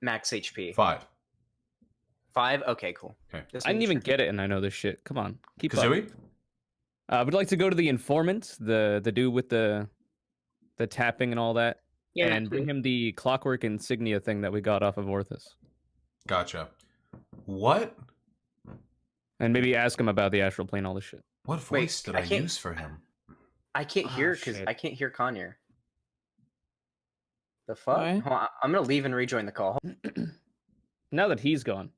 max HP? 5. 5? Okay, cool. Okay. Just I didn't making even sure. get it, and I know this shit. Come on, keep up. Kazooie? I would like to go to the informant, the dude with the tapping and all that, Yeah. and bring him the clockwork insignia thing that we got off of Orthus, Gotcha. What? and maybe ask him about the astral plane, all this shit. What voice did I I can't- use for him? I can't Oh, hear because shit. I can't hear Conure. The fuck? What? Hold on, I'm gonna leave and rejoin the call. Now that he's gone.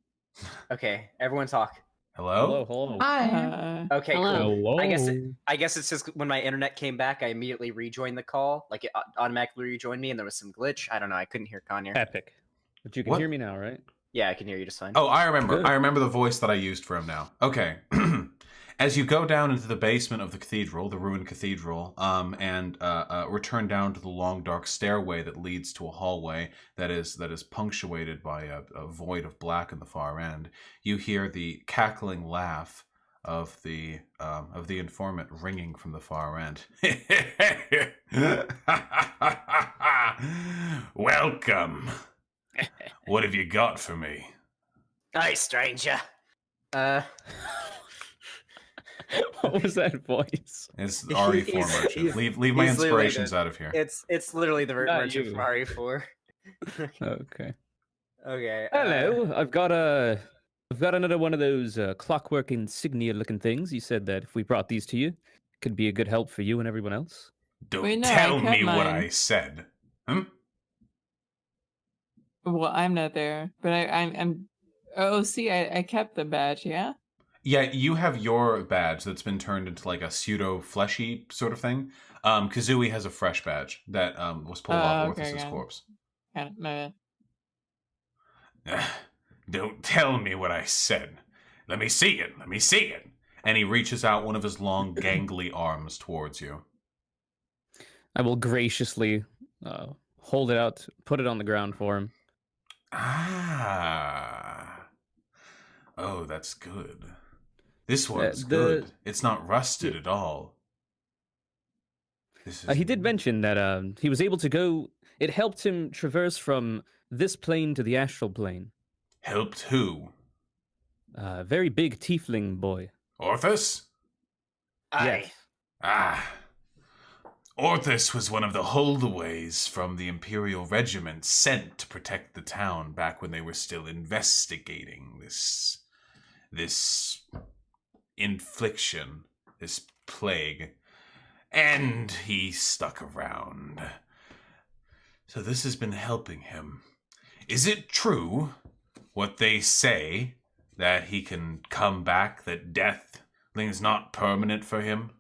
Okay, everyone talk. Hello? Hello. Hi. Okay, Hello. cool. Hello. I guess it's just when my internet came back, I immediately rejoined the call. Like it automatically rejoined me, and there was some glitch. I don't know. I couldn't hear Conure. Epic. But you can What? hear me now, right? Yeah, I can hear you just fine. Oh, I remember. Good. I remember the voice that I used for him now. Okay. As you go down into the basement of the cathedral, the ruined cathedral, and return down to the long, dark stairway that leads to a hallway that is punctuated by a void of black in the far end, you hear the cackling laugh of the informant ringing from the far end. Welcome. What have you got for me? Hi, stranger. What was that voice? It's RE4 He's- merchant. he's- Leave my he's literally inspirations the- out of here. It's literally the Not merchant you. from RE4. Okay. Okay. Hello. I've got another one of those clockwork insignia looking things. You said that if we brought these to you, it could be a good help for you and everyone else. Don't Wait, no, I tell kept me what mine. I said. Hmm? Well, I'm not there, but I'm. Oh, see, I kept the badge. Yeah. Yeah, you have your badge that's been turned into like a pseudo fleshy sort of thing. Kazooie has a fresh badge that was pulled off okay, Orthus's got it. corpse. Got it, my bad. Don't tell me what I said. Let me see it. Let me see it. And he reaches out one of his long, gangly arms towards you. I will graciously hold it out, put it on the ground for him. Ah. Oh, that's good. This one's the- good. It's not rusted at all. This is He did mention that he was able to go. It helped him traverse from this plane to the astral plane. Helped who? Very big tiefling boy. Orthus? Aye. Ah. Orthus was one of the holdaways from the Imperial Regiment sent to protect the town back when they were still investigating this infliction, this plague. And he stuck around. So this has been helping him. Is it true what they say, that he can come back, that death is not permanent for him?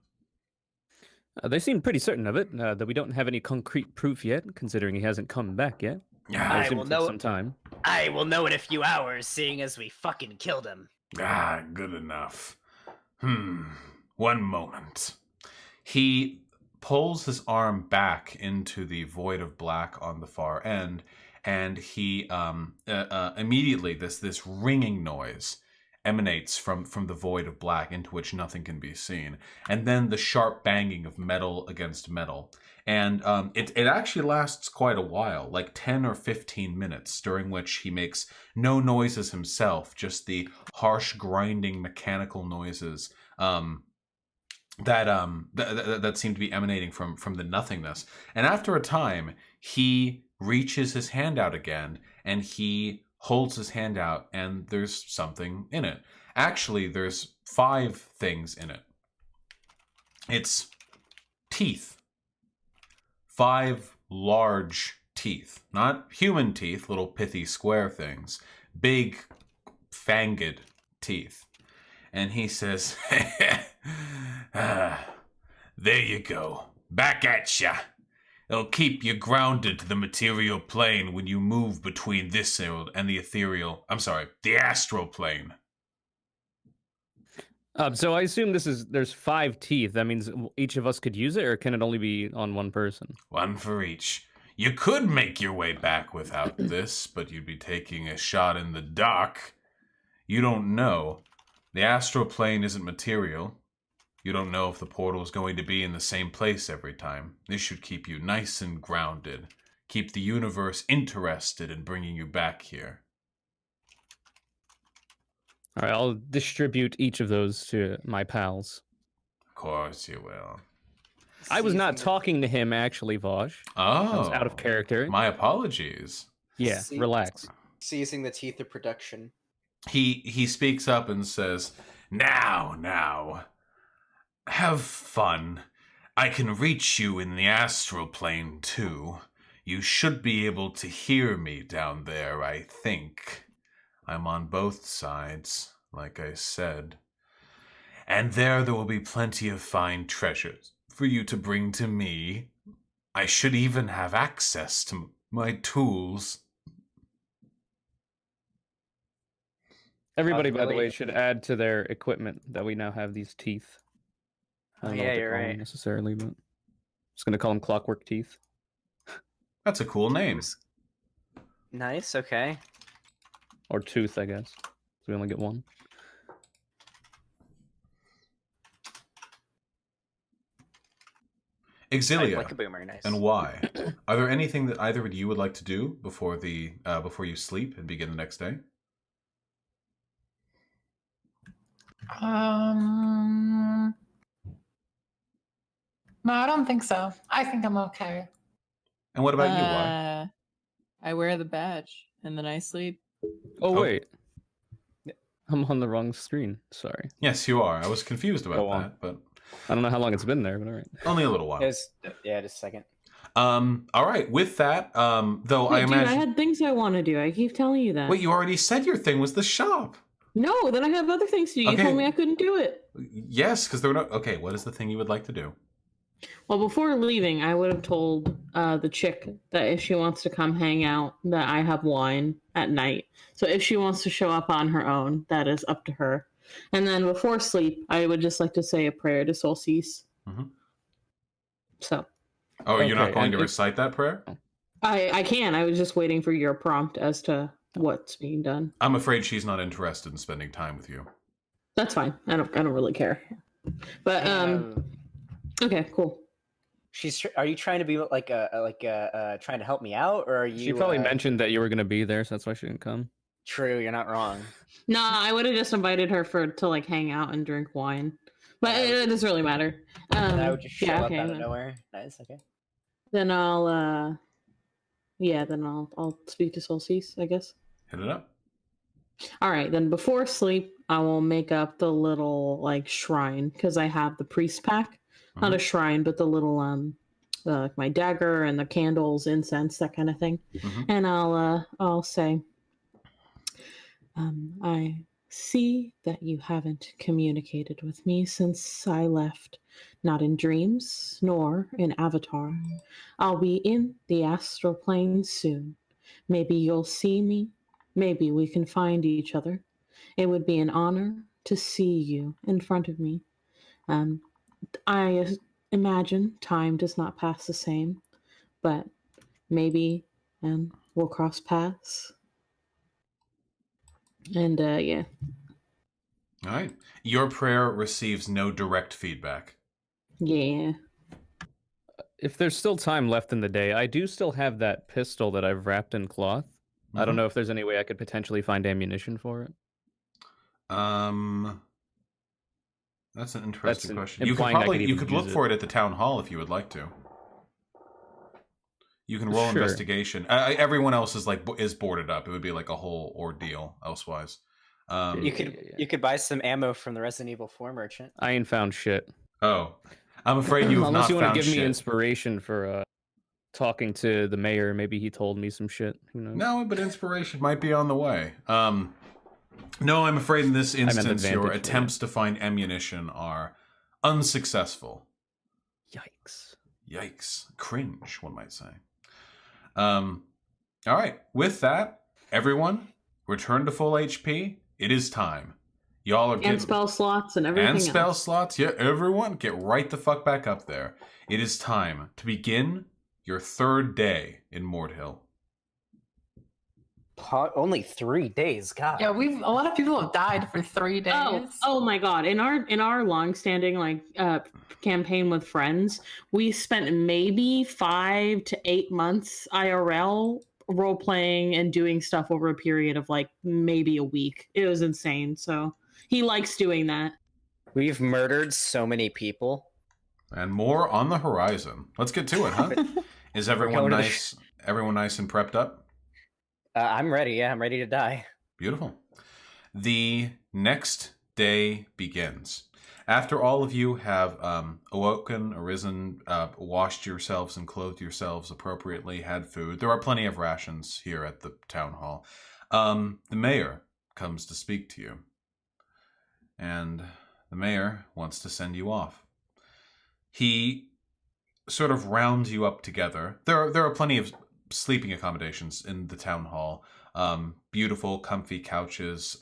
They seem pretty certain of it, that we don't have any concrete proof yet, considering he hasn't come back yet. I assume will it takes know. some time. I will know in a few hours, seeing as we fucking killed him. Ah, good enough. One moment. He pulls his arm back into the void of black on the far end, and he immediately this ringing noise emanates from the void of black into which nothing can be seen, and then the sharp banging of metal against metal. And it actually lasts quite a while, like 10 or 15 minutes, during which he makes no noises himself, just the harsh grinding mechanical noises that seem to be emanating from the nothingness. And after a time, he reaches his hand out again, and he holds his hand out, and there's something in it. Actually, there's 5 things in it. It's teeth. 5 large teeth. Not human teeth, little pithy square things. Big, fanged teeth. And he says, there you go. Back at ya. It'll keep you grounded to the material plane when you move between this world and the the astral plane. So I assume there's 5 teeth. That means each of us could use it, or can it only be on one person? One for each. You could make your way back without this, but you'd be taking a shot in the dark. You don't know. The astral plane isn't material. You don't know if the portal is going to be in the same place every time. This should keep you nice and grounded. Keep the universe interested in bringing you back here. All right, I'll distribute each of those to my pals. Of course you will. I was not talking to him, actually, Vaush. Oh. I was out of character. My apologies. Yeah, relax. Seizing the teeth of production. He speaks up and says, Now, have fun. I can reach you in the astral plane, too. You should be able to hear me down there, I think. I'm on both sides, like I said. And there will be plenty of fine treasures for you to bring to me. I should even have access to my tools. Everybody, by the way, should add to their equipment that we now have these teeth. I don't know what to you're call them right. necessarily, but I'm just going to call them clockwork teeth. That's a cool name. Nice, okay. Or tooth, I guess. So we only get one. Exilia, Like a boomer, nice. and why? Are there anything that either of you would like to do before you sleep and begin the next day? No, I don't think so. I think I'm okay. And what about you? Why? I wear the badge and then I sleep. Oh, Oh. wait. I'm on the wrong screen. Sorry. Yes, you are. I was confused about Go on. that, but I don't know how long it's been there, but all right. only a little while. Just a second. All right. With that, though, I Wait, dude, imagine. I had things I want to do. I keep telling you that. Wait, you already said your thing was the shop. No, then I have other things to do. You Okay. told me I couldn't do it. Yes, because there were no. Okay, what is the thing you would like to do? Well, before leaving, I would have told the chick that if she wants to come hang out, that I have wine at night. So if she wants to show up on her own, that is up to her. And then before sleep, I would just like to say a prayer to Solstice. Mhm. So Oh, you're not Okay, going and to if- recite that prayer? I can. I was just waiting for your prompt as to what's being done. I'm afraid she's not interested in spending time with you. That's fine. I don't really care. But okay, cool. Are you trying to be like trying to help me out, or are you? She probably mentioned that you were going to be there, so that's why she didn't come. True, you're not wrong. No, I would have just invited her to like hang out and drink wine, but it doesn't really matter. And I would just show up okay, out of nowhere. Nice, okay. Then I'll speak to Solstice, I guess. Hit it up. All right, then before sleep, I will make up the little like shrine because I have the priest pack, not a shrine, but the little my dagger and the candles, incense, that kind of thing. And I'll say, I see that you haven't communicated with me since I left, not in dreams nor in Avatar. I'll be in the astral plane soon. Maybe you'll see me. Maybe we can find each other. It would be an honor to see you in front of me. I imagine time does not pass the same, but maybe we'll cross paths. And yeah. All right. Your prayer receives no direct feedback. Yeah. If there's still time left in the day, I do still have that pistol that I've wrapped in cloth. I don't know if there's any way I could potentially find ammunition for it. That's an interesting question. implying You could look for it at the town hall if you would like to. You can roll investigation. Everyone else is boarded up. It would be like a whole ordeal elsewise. You could buy some ammo from the Resident Evil 4 merchant. I ain't found shit. Oh, I'm afraid you have not found shit. Unless you want to give me inspiration for talking to the mayor, maybe he told me some shit. Who knows? No, but inspiration might be on the way. No, I'm afraid in this instance your attempts to find ammunition are unsuccessful. Yikes. Yikes. Cringe, one might say. All right. With that, everyone, return to full HP. It is time. Y'all are getting... And spell slots and everything else. And spell slots. Yeah, everyone, get right the fuck back up there. It is time to begin your third day in Mordhill. Only 3 days, God. Yeah, a lot of people have died for 3 days. Oh my God! In our long-standing campaign with friends, we spent maybe 5 to 8 months IRL role-playing and doing stuff over a period of maybe a week. It was insane. So he likes doing that. We've murdered so many people. And more on the horizon. Let's get to it, huh? Is everyone nice? Everyone nice and prepped up? I'm ready. Yeah, I'm ready to die. Beautiful. The next day begins. After all of you have awoken, arisen, washed yourselves and clothed yourselves appropriately, had food. There are plenty of rations here at the town hall. The mayor comes to speak to you. And the mayor wants to send you off. He sort of rounds you up together. There are plenty of sleeping accommodations in the town hall. Beautiful, comfy couches.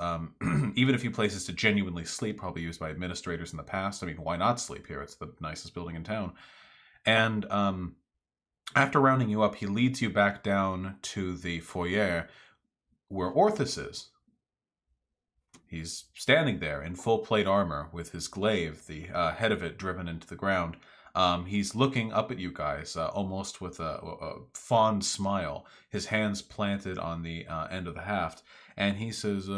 Even a few places to genuinely sleep, probably used by administrators in the past. I mean, why not sleep here? It's the nicest building in town. And after rounding you up, he leads you back down to the foyer where Orthus is. He's standing there in full plate armor with his glaive, the head of it driven into the ground. He's looking up at you guys, almost with a fond smile, his hands planted on the end of the haft, and he says,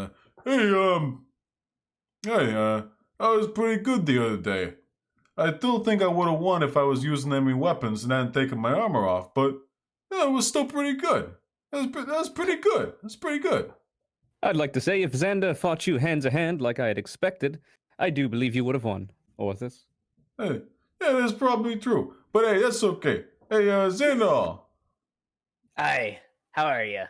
Hey, I was pretty good the other day. I don't think I would have won if I was using any weapons and hadn't taken my armor off, but it was still pretty good. That was pretty good. That's pretty good. I'd like to say if Xander fought you hand to hand like I had expected, I do believe you would have won, Orthus. Hey. Yeah, that's probably true. But hey, that's okay. Hey, Xanderhal. Hi, how are you?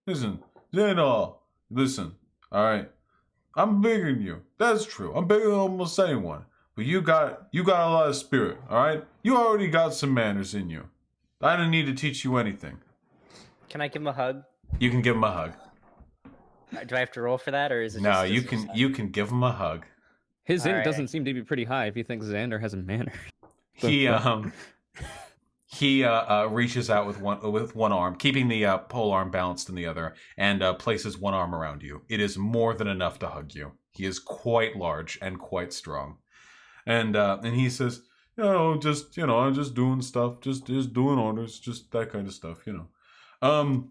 Listen, Xanderhal, listen, alright? I'm bigger than you. That's true. I'm bigger than almost anyone. But you got a lot of spirit, alright? You already got some manners in you. I don't need to teach you anything. Can I give him a hug? You can give him a hug. Do I have to roll for that, or is it No, just you can give him a hug. His int doesn't seem to be pretty high if he thinks Xander has a manner. He reaches out with one arm, keeping the pole arm balanced in the other, and places one arm around you. It is more than enough to hug you. He is quite large and quite strong, and he says, I'm just doing stuff, just doing orders, just that kind of stuff, And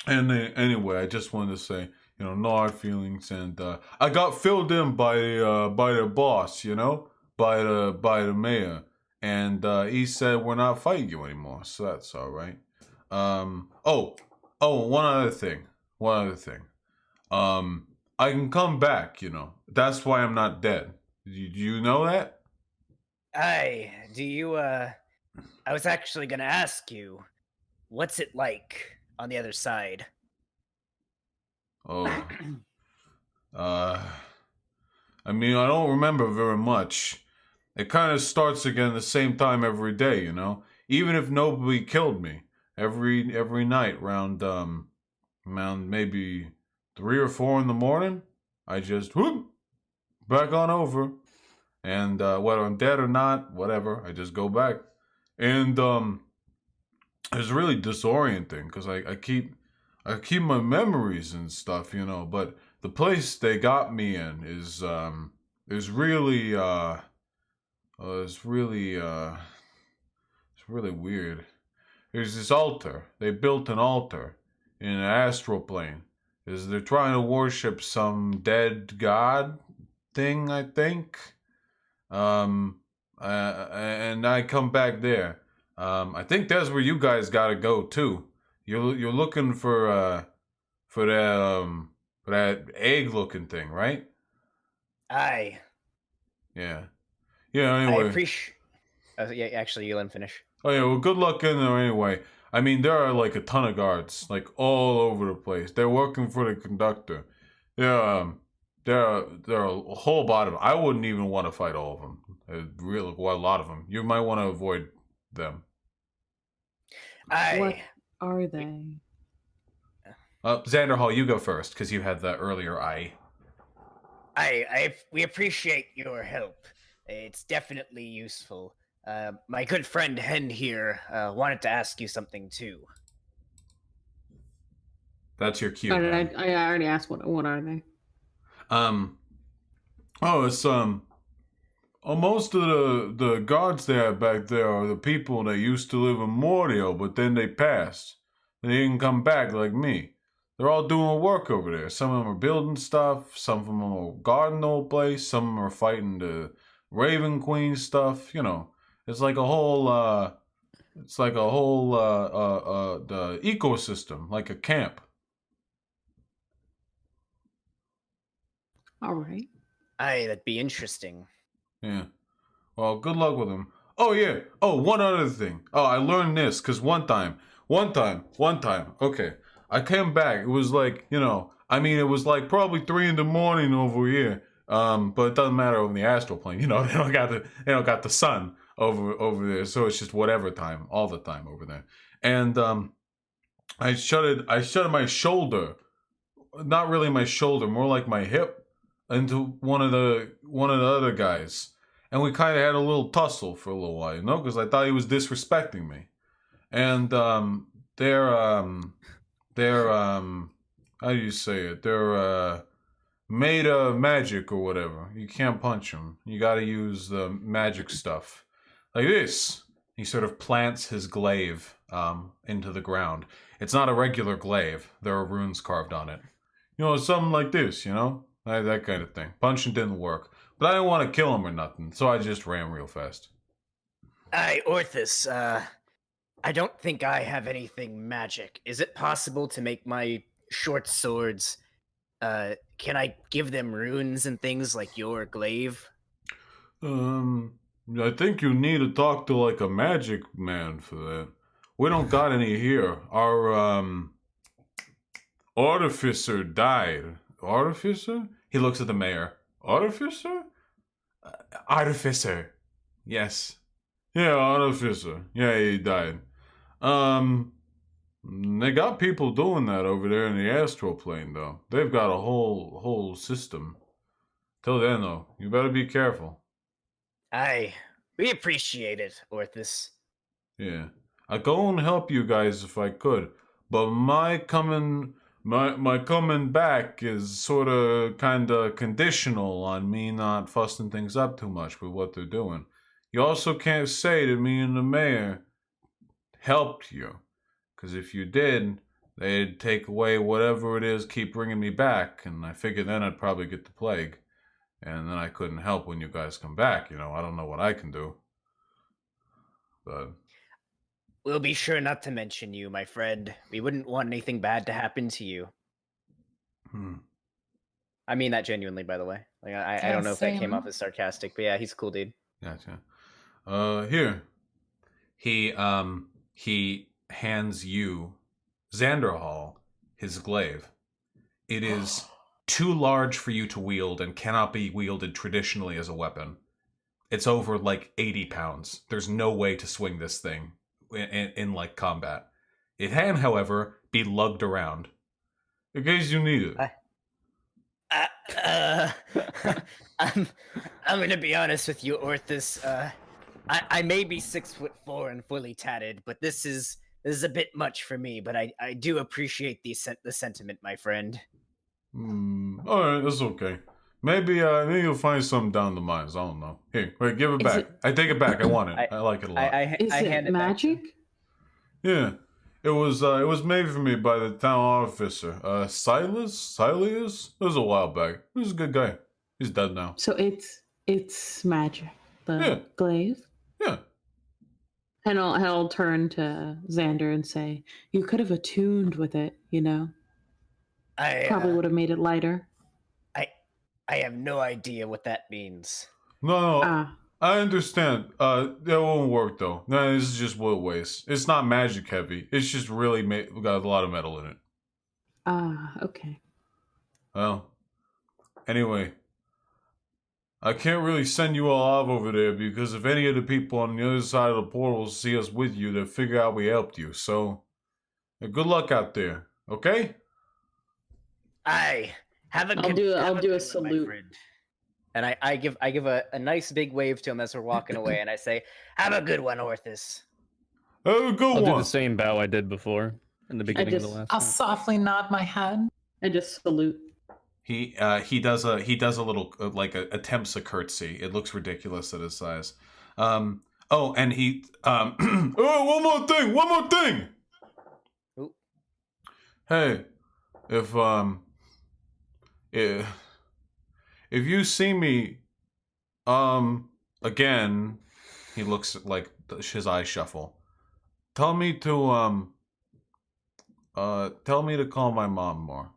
anyway, I just wanted to say, no hard feelings, and I got filled in by the boss, by the mayor, and he said we're not fighting you anymore, so that's all right. Oh, one other thing. I can come back, That's why I'm not dead. Do you know that? Do you, I was actually gonna ask you, what's it like on the other side? Oh. I mean, I don't remember very much. It kind of starts again the same time every day, Even if nobody killed me, every night around maybe 3 or 4 in the morning, I just whoop back on over, and whether I'm dead or not, whatever, I just go back, and it's really disorienting because I keep my memories and stuff, but the place they got me in is really it's really weird. There's this altar. They built an altar in an astral plane. They're trying to worship some dead god thing, I think. And I come back there. I think that's where you guys gotta go too. You're looking for that egg-looking thing, right? Aye. Yeah. Yeah. Anyway. I appreciate. Yeah, actually, you let him finish. Oh yeah. Well, good luck in there anyway. I mean, there are like a ton of guards, like all over the place. They're working for the conductor. There are a whole lot of them. I wouldn't even want to fight all of them. Really, well, a lot of them. You might want to avoid them. What are they? Xanderhal, you go first because you had the earlier eye. We appreciate your help. It's definitely useful. My good friend Hen here wanted to ask you something too. That's your cue. I already asked what are they? It's most of the guards they have back there are the people that used to live in Mordio, but then they passed. They didn't come back like me. They're all doing work over there. Some of them are building stuff. Some of them are guarding the whole place. Some of them are fighting the Raven Queen stuff. It's like a whole the ecosystem, like a camp. All right. That'd be interesting. Yeah. Well, good luck with them. Oh yeah. Oh, one other thing. Oh, I learned this because one time. Okay, I came back. It was like, it was like probably 3 in the morning over here. But it doesn't matter on the astral plane. They don't got the sun over there, so it's just whatever time, all the time over there. And I shut my shoulder, not really my shoulder, more like my hip, into one of the other guys, and we kind of had a little tussle for a little while, because I thought he was disrespecting me. And they're how do you say it? They're made of magic or whatever. You can't punch them. You got to use the magic stuff. Like this. He sort of plants his glaive into the ground. It's not a regular glaive. There are runes carved on it. Something like this, that kind of thing. Punching didn't work. But I didn't want to kill him or nothing, so I just ran real fast. Orthus, I don't think I have anything magic. Is it possible to make my short swords, can I give them runes and things like your glaive? I think you need to talk to like a magic man for that. We don't got any here. Our artificer died. Artificer? He looks at the mayor. Artificer? Artificer. Yes. Yeah, artificer. Yeah, he died. They got people doing that over there in the astral plane, though. They've got a whole system. Till then, though, you better be careful. We appreciate it, Orthus. Yeah. I'd go and help you guys if I could, but my coming back is sort of kind of conditional on me not fussing things up too much with what they're doing. you also can't say that me and the mayor helped you. Because if you did, they'd take away whatever it is, keep bringing me back. And I figured then I'd probably get the plague. And then I couldn't help when you guys come back. You know, I don't know what I can do. But We'll be sure not to mention you, my friend. We wouldn't want anything bad to happen to you. I mean that genuinely, by the way. Like I don't know if that came off as sarcastic, but yeah, he's a cool dude. Gotcha. Here. He hands you, Xanderhal, his glaive. It is too large for you to wield and cannot be wielded traditionally as a weapon. It's over like 80 pounds. There's no way to swing this thing in like combat. It can, however, be lugged around in case you need it. I'm gonna be honest with you, Orthus. I may be 6'4" and fully tatted, but this is a bit much for me. But I do appreciate the sentiment, my friend. All right, that's okay. Maybe you'll find something down the mines. I don't know. Here, wait, give it back. I take it back. I want it. I like it a lot. Is it magic? Yeah, it was made for me by the town officer, Silas. It was a while back. He was a good guy. He's dead now. So it's magic. The glaive. Yeah. And I'll turn to Xander and say, "You could have attuned with it. You know. Probably would have made it lighter." I have no idea what that means. No, I understand. That won't work though. No, this is just wood waste. It's not magic heavy. It's just really got a lot of metal in it. Okay. Well, anyway, I can't really send you all off over there because if any of the people on the other side of the portal see us with you, they'll figure out we helped you. So, good luck out there. Okay? I'll do a salute. And I give a nice big wave to him as we're walking away, and I say, "Have a good one, Orthus." Have a good I'll one. do the same bow I did before in the beginning of the last. I'll softly nod my head. I just salute. He does a little attempts a curtsy. It looks ridiculous at his size. And he oh, one more thing. Ooh. Hey, if you see me again, he looks like his eyes shuffle. Tell me to call my mom more.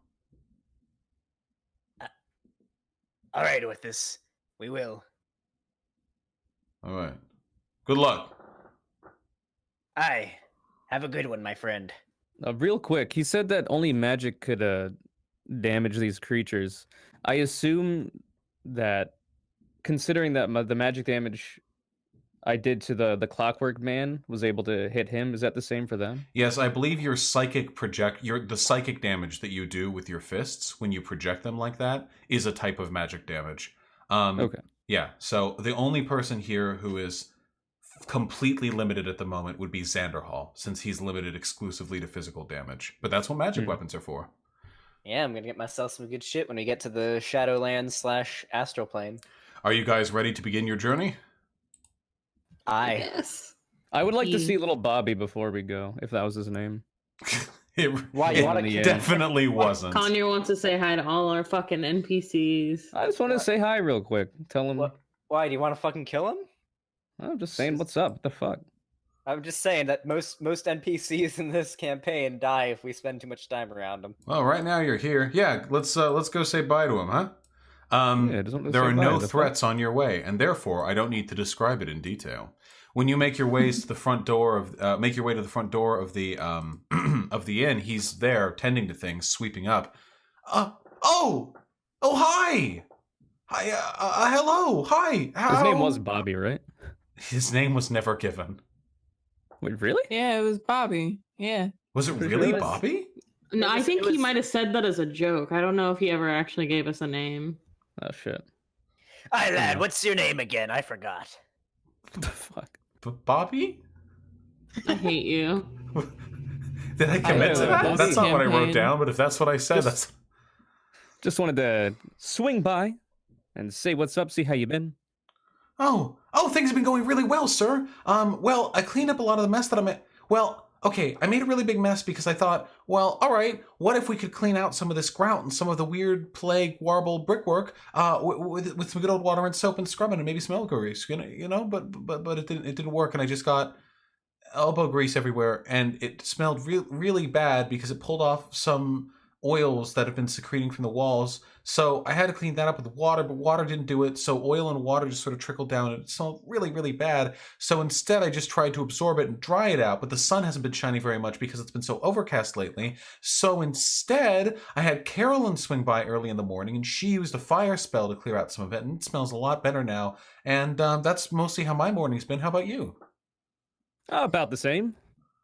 All right, Orthus, we will. All right. Good luck. Have a good one, my friend. Real quick, he said that only magic could damage these creatures. I assume that, considering that the magic damage I did to the clockwork man was able to hit him, is that the same for them? Yes, I believe your the psychic damage that you do with your fists when you project them like that is a type of magic damage. Okay. Yeah, so the only person here who is completely limited at the moment would be Xanderhal, since he's limited exclusively to physical damage. But that's what magic weapons are for. Yeah, I'm gonna get myself some good shit when we get to the Shadowlands / Astral Plane. Are you guys ready to begin your journey? Yes. I would like to see little Bobby before we go, if that was his name. Why you want to definitely wasn't. Conure wants to say hi to all our fucking NPCs. I just want to say hi real quick. Tell him. Why do you want to fucking kill him? I'm just saying, what's up? What the fuck? I'm just saying that most NPCs in this campaign die if we spend too much time around them. Well, right now you're here. Yeah, let's go say bye to him, huh? There are no threats on your way, and therefore I don't need to describe it in detail. When you make your ways to the front door of the of the inn, he's there tending to things, sweeping up. Hi, hello, hi. His name was Bobby, right? His name was never given. Wait, really? Yeah, it was Bobby. Yeah. Was it really Bobby? No, I think he might have said that as a joke. I don't know if he ever actually gave us a name. Oh shit. Hi, lad. What's your name again? I forgot. What the fuck? Bobby? I hate you. Did I commit to that? That's not what I wrote down, but if that's what I said, that's... Just wanted to swing by and say what's up, see how you been. Oh, Oh, things have been going really well, sir. Well, I cleaned up a lot of the mess that I made. Well, okay, I made a really big mess because I thought, well, all right, what if we could clean out some of this grout and some of the weird plague warble brickwork with some good old water and soap and scrubbing and maybe some elbow grease, you know? But it didn't work, and I just got elbow grease everywhere, and it smelled really bad because it pulled off some oils that have been secreting from the walls. So I had to clean that up with water, but water didn't do it. So oil and water just sort of trickled down, and it smelled really bad. So instead, I just tried to absorb it and dry it out. But the sun hasn't been shining very much because it's been so overcast lately. So instead, I had Carolyn swing by early in the morning, and she used a fire spell to clear out some of it, and it smells a lot better now. And that's mostly how my morning's been. How about you? About the same.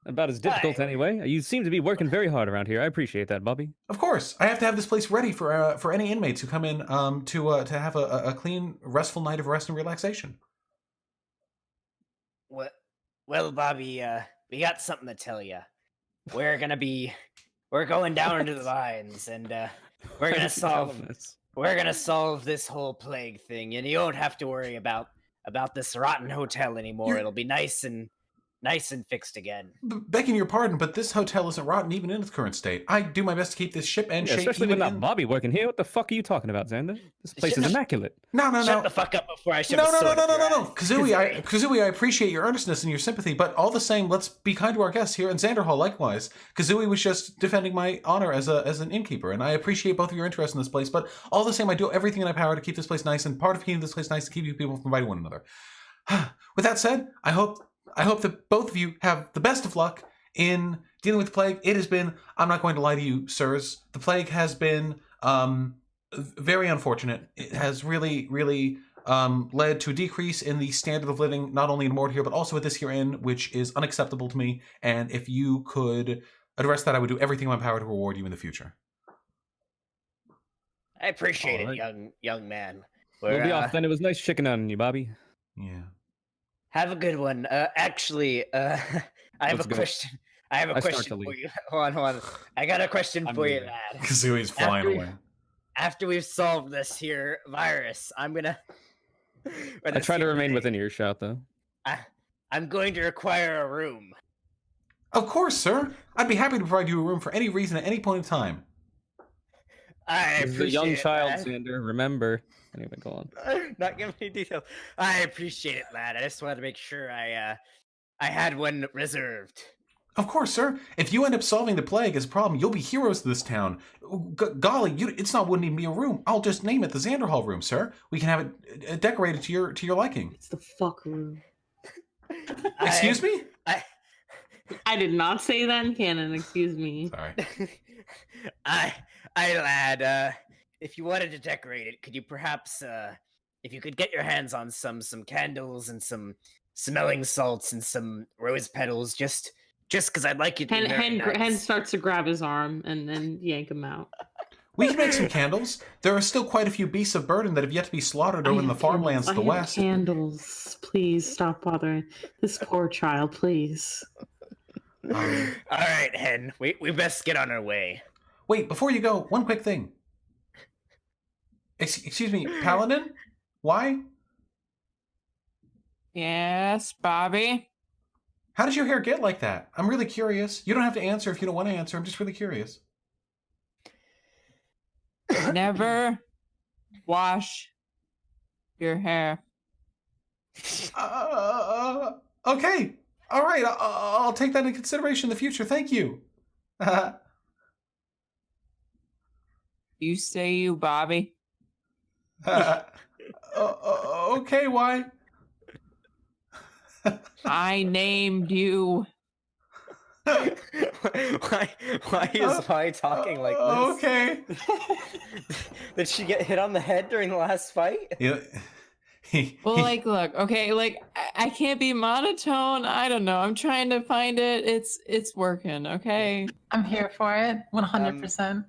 About as difficult anyway. You seem to be working very hard around here. I appreciate that, Bobby. Of course, I have to have this place ready for any inmates who come in to have a clean, restful night of rest and relaxation. Well, Bobby, we got something to tell you. We're going down into the mines, and we're gonna solve this whole plague thing, and you don't have to worry about this rotten hotel anymore. It'll be nice and fixed again. Begging your pardon, but this hotel isn't rotten even in its current state. I do my best to keep this ship and shape. Especially even with not Bobby working here. What the fuck are you talking about, Xander? This place is immaculate. No. Shut the fuck up before I shove No. a sword up your ass. Kazooie, I appreciate your earnestness and your sympathy, but all the same, let's be kind to our guests here, and Xanderhal likewise. Kazooie was just defending my honor as an innkeeper, and I appreciate both of your interest in this place, but all the same, I do everything in my power to keep this place nice, and part of keeping this place nice is to keep you people from fighting one another. With that said, I hope that both of you have the best of luck in dealing with the plague. It has been, I'm not going to lie to you, sirs, the plague has been very unfortunate. It has really led to a decrease in the standard of living, not only in Mord here, but also at this here inn, which is unacceptable to me. And if you could address that, I would do everything in my power to reward you in the future. I appreciate it, young man. We'll be off then. It was nice checking on you, Bobby. Yeah. Have a good one. Actually, I have a question. I have a question for you. Hold on. I got a question for you, lad. Kazooie's flying away. After we've solved this here virus, I'm gonna. I try to remain within earshot, though. I'm going to require a room. Of course, sir. I'd be happy to provide you a room for any reason at any point in time. I appreciate He's a young child, that. Xander. Remember. Anyway, go on. Not giving me details. I appreciate it, lad. I just wanted to make sure I had one reserved. Of course, sir. If you end up solving the plague as a problem, you'll be heroes to this town. Golly, wouldn't even be a room. I'll just name it the Xanderhal room, sir. We can have it decorated to your liking. It's the fuck room. Excuse me? I did not say that in canon. Excuse me. Sorry. Lad, if you wanted to decorate it, could you perhaps, if you could get your hands on some candles and some smelling salts and some rose petals, just because I'd like you to. Hen starts to grab his arm and then yank him out. We can make some candles. There are still quite a few beasts of burden that have yet to be slaughtered over in the farmlands to the west. Candles, please stop bothering this poor child, please. All right, Hen, we best get on our way. Wait, before you go, one quick thing. Excuse me, Paladin? Why? Yes, Bobby? How did your hair get like that? I'm really curious. You don't have to answer if you don't want to answer. I'm just really curious. Never wash your hair. Okay. All right. I'll take that into consideration in the future. Thank you. You say you, Bobby. Okay, why? I named you. Why is Vi talking like this? Okay. Did she get hit on the head during the last fight? Yeah. Well, like, look, okay, like, I can't be monotone. I don't know. I'm trying to find it. It's working, okay? I'm here for it, 100%.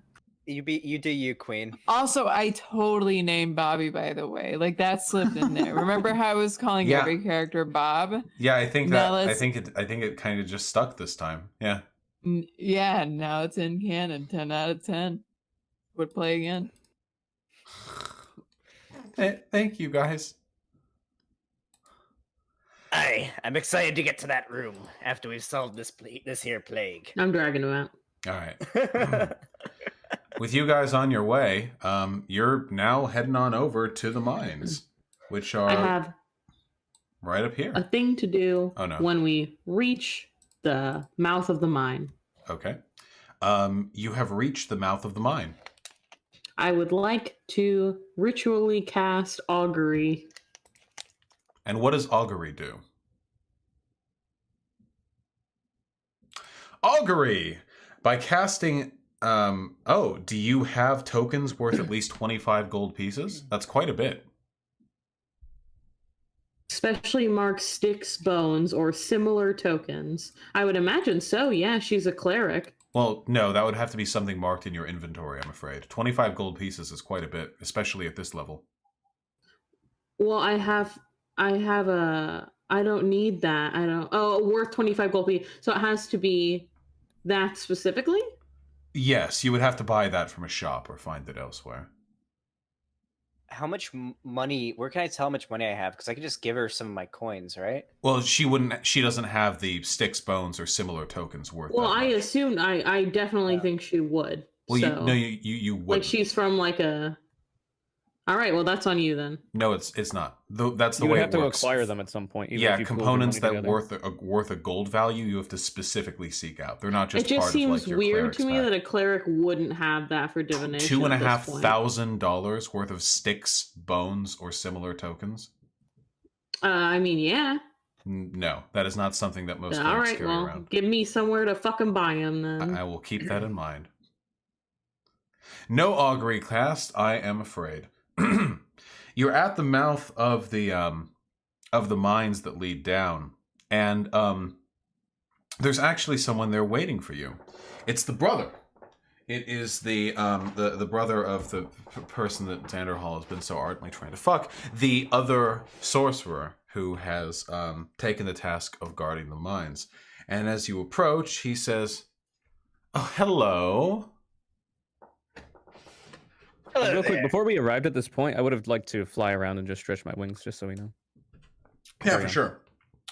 You do you, Queen. Also, I totally named Bobby, by the way. Like, that slipped in there. Remember how I was calling every character Bob? Yeah, I think Now that I think it kind of just stuck this time. Yeah. Yeah, now it's in canon. 10 out of 10. Would play again. Thank you, guys. I'm excited to get to that room after we've solved this here plague. I'm dragging him out. All right. With you guys on your way, you're now heading on over to the mines, which are I have right up here. a thing to do Oh, no. when we reach the mouth of the mine. Okay. You have reached the mouth of the mine. I would like to ritually cast augury. And what does augury do? Augury! By casting... do you have tokens worth at least 25 gold pieces? That's quite a bit. Specially marked sticks, bones, or similar tokens. I would imagine so, yeah, she's a cleric. Well, no, that would have to be something marked in your inventory, I'm afraid. 25 gold pieces is quite a bit, especially at this level. Well, I don't need that. Worth 25 gold pieces. So it has to be that specifically? Yes, you would have to buy that from a shop or find it elsewhere. How much money? Where can I tell how much money I have? Because I could just give her some of my coins, right? Well, she doesn't have the sticks, bones, or similar tokens worth Well, that I much. assumed, I definitely think she would. Well, so. you wouldn't. Like she's from like a... All right, well, that's on you then. No, it's not. That's the You would way have it to works. acquire them at some point. Even Yeah, if you pooled your components money that together. worth a gold value, you have to specifically seek out. They're not just It just part seems of like your weird to me cleric that a cleric wouldn't have that for divination. $2,500 worth of sticks, bones, or similar tokens. I mean, yeah. No, that is not something that most All clerics right, carry well, around. give me somewhere to fucking buy them then. I will keep that in mind. No augury cast, I am afraid. You're at the mouth of the mines that lead down, and there's actually someone there waiting for you. It's the brother. It is the brother of the person that Xanderhal has been so ardently trying to fuck. The other sorcerer who has taken the task of guarding the mines. And as you approach, he says, "Oh, hello." Real quick, before we arrived at this point, I would have liked to fly around and just stretch my wings, just so we know. Yeah, for sure.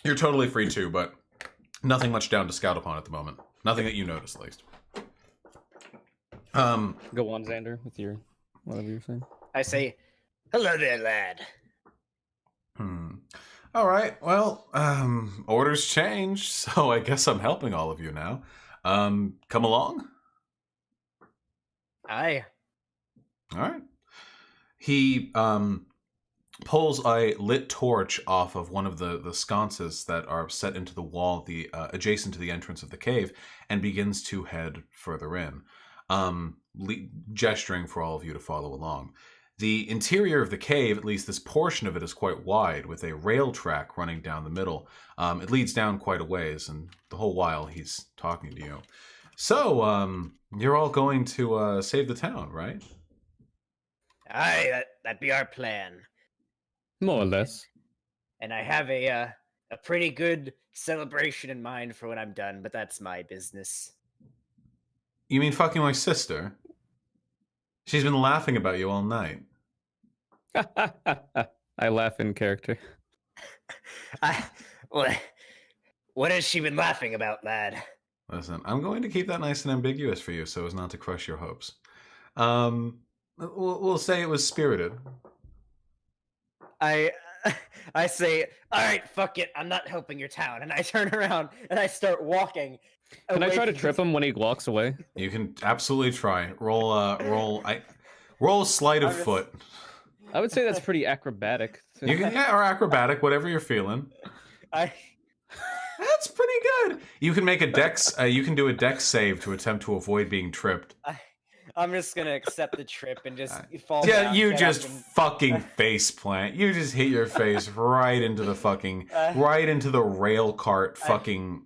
You're totally free to, but nothing much down to scout upon at the moment. Nothing that you notice, at least. Go on, Xander, with your whatever you're saying. I say, hello there, lad. All right. Well, orders changed, so I guess I'm helping all of you now. Come along. Aye. All right. He pulls a lit torch off of one of the sconces that are set into the wall, adjacent to the entrance of the cave, and begins to head further in, gesturing for all of you to follow along. The interior of the cave, at least this portion of it, is quite wide, with a rail track running down the middle. It leads down quite a ways, and the whole while he's talking to you. So, you're all going to save the town, right? Aye, that'd be our plan. More or less. And I have a pretty good celebration in mind for when I'm done, but that's my business. You mean fucking my sister? She's been laughing about you all night. I laugh in character. What has she been laughing about, lad? Listen, I'm going to keep that nice and ambiguous for you so as not to crush your hopes. We'll say it was spirited. I say, all right, fuck it, I'm not helping your town, and I turn around and I start walking. Can I away try to from trip him when he walks away? You can absolutely try. Roll sleight of foot. I would say that's pretty acrobatic. You can, or acrobatic, whatever you're feeling. That's pretty good. You can make a dex. You can do a dex save to attempt to avoid being tripped. I'm just gonna accept the trip and just fall down. Yeah, you get just up and- fucking face plant. You just hit your face right into the fucking right into the rail cart fucking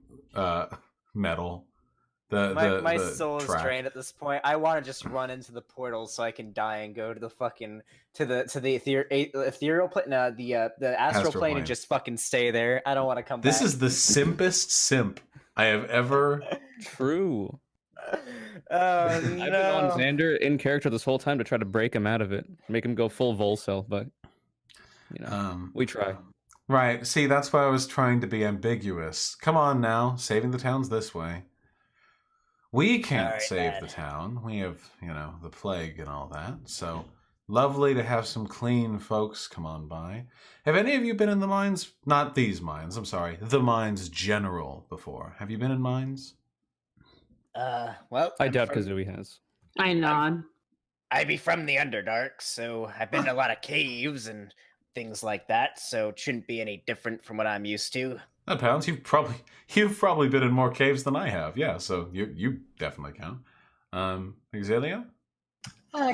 metal. My the soul is track. drained at this point. I want to just run into the portal so I can die and go to the fucking to the ethereal plane, the astral plane, plane. and just fucking stay there. I don't want to come back. This is the simpest simp I have ever. True. Oh, I've been on Xander in character this whole time to try to break him out of it, make him go full Volcel, but you know, we try. Right. See, that's why I was trying to be ambiguous. Come on now, saving the town's this way. We can't Alright, save Dad. the town. We have, the plague and all that. So lovely to have some clean folks come on by. Have any of you been in the mines? Not these mines, I'm sorry. The mines general before. Have you been in mines? Well, I I'm doubt from- Kazooie has. I nod. I be from the Underdark, so I've been to a lot of caves and things like that, so it shouldn't be any different from what I'm used to. That pounds. You've probably been in more caves than I have. Yeah, so you definitely count. Xalia?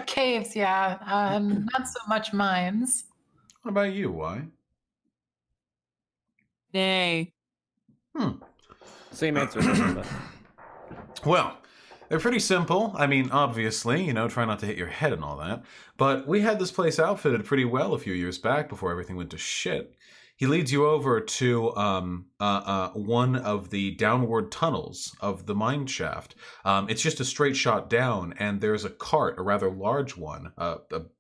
Caves, yeah. Not so much mines. What about you? Why? Nay. Same answer. But Well, they're pretty simple. I mean, obviously, try not to hit your head and all that. But we had this place outfitted pretty well a few years back before everything went to shit. He leads you over to one of the downward tunnels of the mine shaft. It's just a straight shot down, and there's a cart, a rather large one,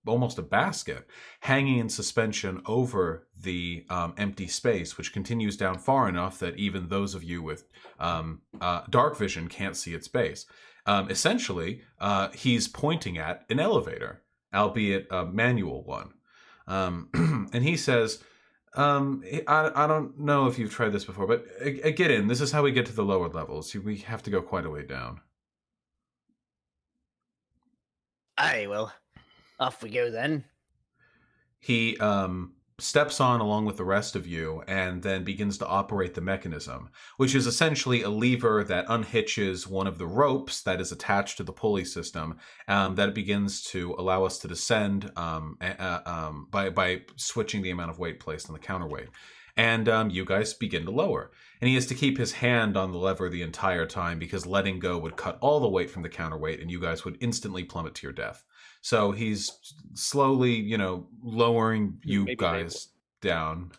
almost a basket, hanging in suspension over the empty space, which continues down far enough that even those of you with dark vision can't see its base. Essentially, he's pointing at an elevator, albeit a manual one. And he says... I don't know if you've tried this before, but get in. This is how we get to the lower levels. We have to go quite a way down. Aye, well, off we go then. He steps on along with the rest of you and then begins to operate the mechanism, which is essentially a lever that unhitches one of the ropes that is attached to the pulley system, that begins to allow us to descend by switching the amount of weight placed on the counterweight. And you guys begin to lower. And he has to keep his hand on the lever the entire time because letting go would cut all the weight from the counterweight and you guys would instantly plummet to your death. So he's slowly, lowering you guys down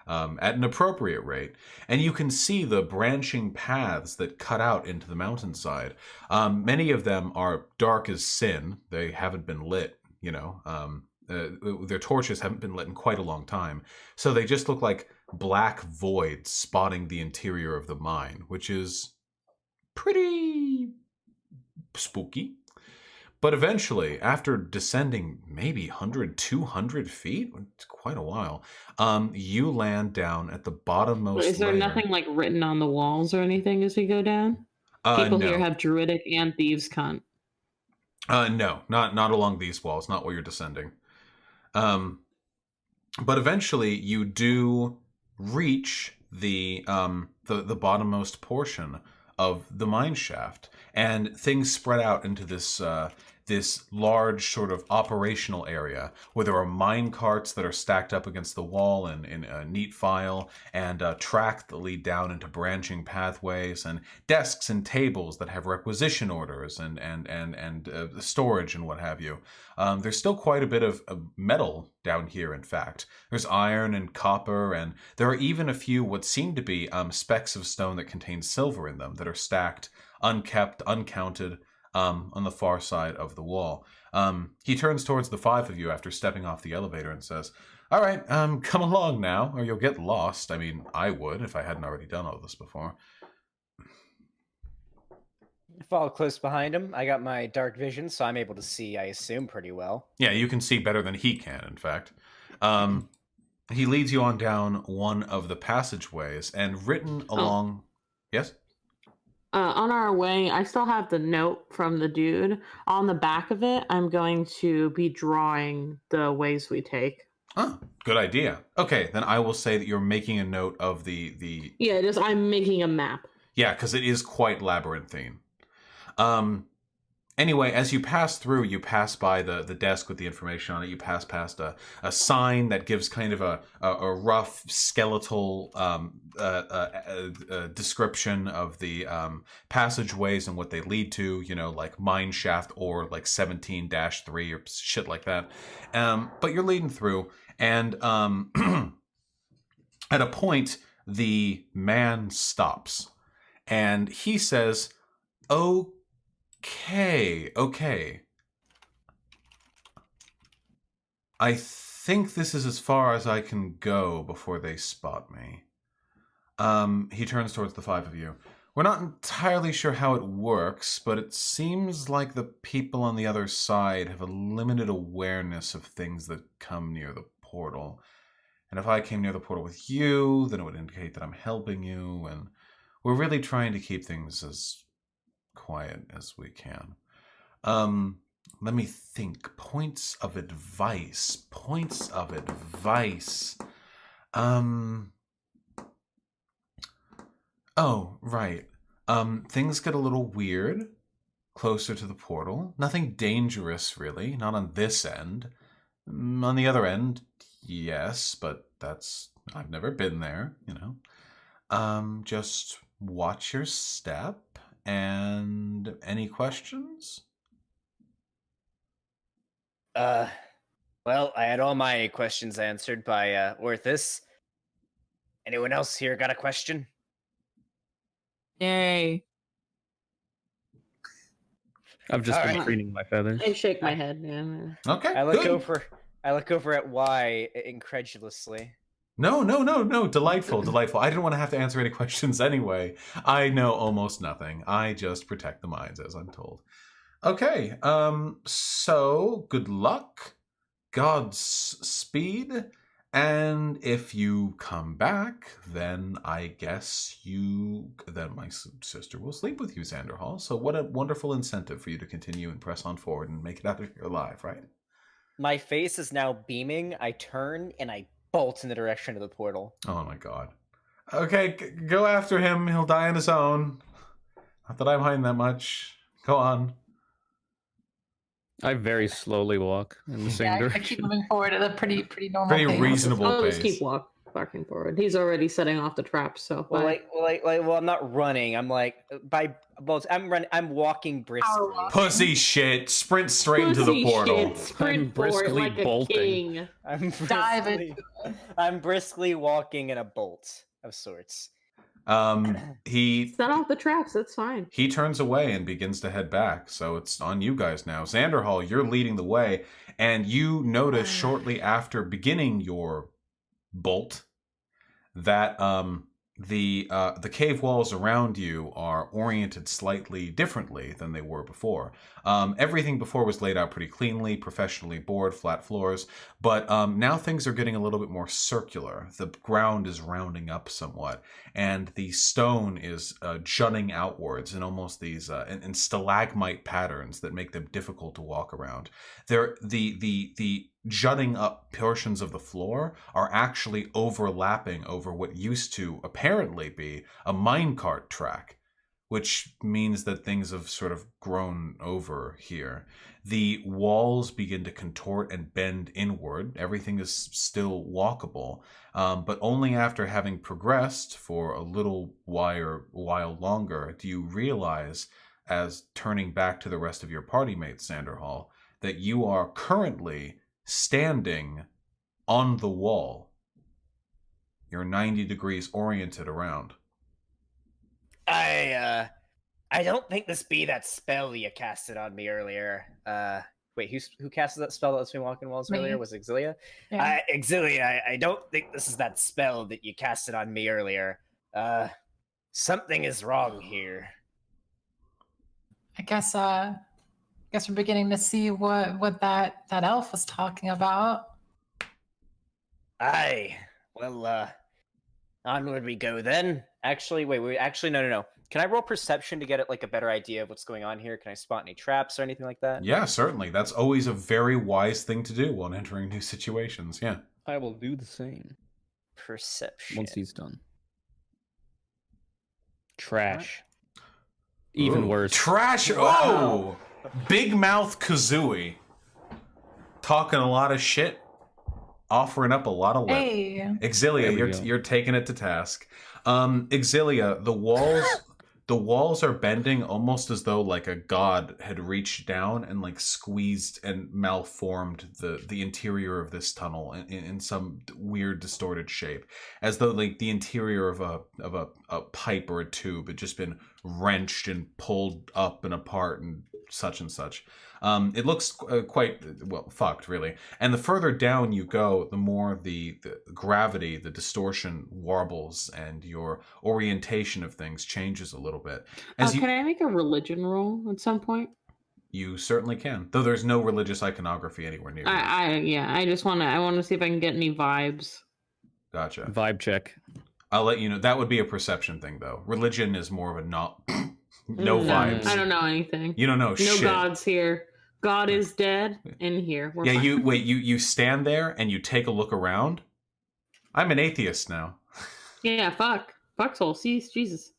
at an appropriate rate. And you can see the branching paths that cut out into the mountainside. Many of them are dark as sin. They haven't been lit, their torches haven't been lit in quite a long time. So they just look like black voids spotting the interior of the mine, which is pretty spooky. But eventually, after descending maybe 100, 200 feet, it's quite a while, you land down at the bottommost Is there layer. nothing like written on the walls or anything as we go down? People No. here have druidic and thieves' cunt. No, not along these walls, not where you're descending. But eventually, you do reach the bottommost portion of the mine shaft, and things spread out into this large sort of operational area where there are mine carts that are stacked up against the wall in a neat file, and tracks that lead down into branching pathways, and desks and tables that have requisition orders and storage and what have you. There's still quite a bit of metal down here, in fact. There's iron and copper, and there are even a few what seem to be specks of stone that contain silver in them that are stacked, unkept, uncounted, on the far side of the wall. He turns towards the five of you after stepping off the elevator and says, "All right, come along now, or you'll get lost. I mean, I would if I hadn't already done all this before." Follow close behind him. I got my dark vision, so I'm able to see, I assume, pretty well. Yeah, you can see better than he can, in fact. He leads you on down one of the passageways, and written along... Yes? On our way, I still have the note from the dude. On the back of it, I'm going to be drawing the ways we take. Oh, good idea. Okay, then I will say that you're making a note of the... Yeah, I'm making a map. Yeah, because it is quite labyrinthine. Anyway, as you pass through, you pass by the desk with the information on it. You pass past a sign that gives kind of a rough skeletal description of the passageways and what they lead to, like mine shaft or like 17-3 or shit like that. But you're leading through, and at a point, the man stops, and he says, Okay. I think this is as far as I can go before they spot me. He turns towards the 5 of you. We're not entirely sure how it works, but it seems like the people on the other side have a limited awareness of things that come near the portal. And if I came near the portal with you, then it would indicate that I'm helping you, and we're really trying to keep things as quiet as we can. Let me think. Points of advice. Points of advice. Oh, right. Things get a little weird closer to the portal. Nothing dangerous, really. Not on this end. On the other end, yes, but I've never been there, you know. Just watch your step. And any questions? Well, I had all my questions answered by Orthus. Anyone else here got a question? Yay. I've just been Alright. preening my feathers. I shake my head. Yeah. Okay, I look good. over at Y incredulously. No. Delightful. I didn't want to have to answer any questions anyway. I know almost nothing. I just protect the minds, as I'm told. Okay, so good luck, Godspeed, and if you come back, then I guess then my sister will sleep with you, Xanderhal. So what a wonderful incentive for you to continue and press on forward and make it out of here alive, right? My face is now beaming. I turn and I bolt in the direction of the portal. Oh my god. Okay, go after him. He'll die on his own. Not that I mind that much. Go on. I very slowly walk in the same Yeah, I direction. keep moving forward at a pretty normal Pretty pace. reasonable I'll pace. just keep walking forward. He's already setting off the traps, so Well, I'm not running. I'm like I'm walking briskly. Power walk. Pussy shit. Sprint straight into the Pussy portal. shit, sprint I'm for it briskly like bolting. a king. Dive briskly, I'm briskly walking in a bolt of sorts. He Set off the traps. That's fine. He turns away and begins to head back, so it's on you guys now. Xanderhal, you're leading the way, and you notice shortly after beginning your bolt that the cave walls around you are oriented slightly differently than they were before. Everything before was laid out pretty cleanly, professionally bored, flat floors, but now things are getting a little bit more circular. The ground is rounding up somewhat, and the stone is jutting outwards in almost these in stalagmite patterns that make them difficult to walk around. The jutting up portions of the floor are actually overlapping over what used to apparently be a minecart track, which means that things have sort of grown over here. The walls begin to contort and bend inward. Everything is still walkable, but only after having progressed for a little while longer do you realize, as turning back to the rest of your party mates, Xanderhal, that you are currently standing on the wall. You're 90 degrees oriented around. I don't think this be that spell you casted on me earlier. Wait, who casted that spell that lets me walk in walls Me. earlier? Was it Exilia? Yeah. Exilia, I don't think this is that spell that you casted on me earlier. Something is wrong here. I guess we're beginning to see what that elf was talking about. Aye. Well, onward we go then. Actually, no. Can I roll perception to get like a better idea of what's going on here? Can I spot any traps or anything like that? Yeah, certainly. That's always a very wise thing to do when entering new situations. Yeah. I will do the same Perception. once he's done. Trash. Even Ooh, worse. Trash. Wow. Oh! Big mouth Kazooie. Talking a lot of shit. Offering up a lot of lip. Hey, Exilia, There we go. you're taking it to task. Exilia, the walls are bending almost as though like a god had reached down and like squeezed and malformed the interior of this tunnel in some weird distorted shape, as though like the interior of a pipe or a tube had just been wrenched and pulled up and apart and such and such. It looks quite, well, fucked, really. And the further down you go, the more the gravity, the distortion warbles, and your orientation of things changes a little bit. Can I make a religion roll at some point? You certainly can, though there's no religious iconography anywhere near you. I just want to see if I can get any vibes. Gotcha. Vibe check. I'll let you know. That would be a perception thing, though. Religion is more of a no vibes. I don't know anything. You don't know shit. No gods here. God is dead in here. We're fine. You stand there and you take a look around. I'm an atheist now. Yeah, fuck soul. See, Jesus.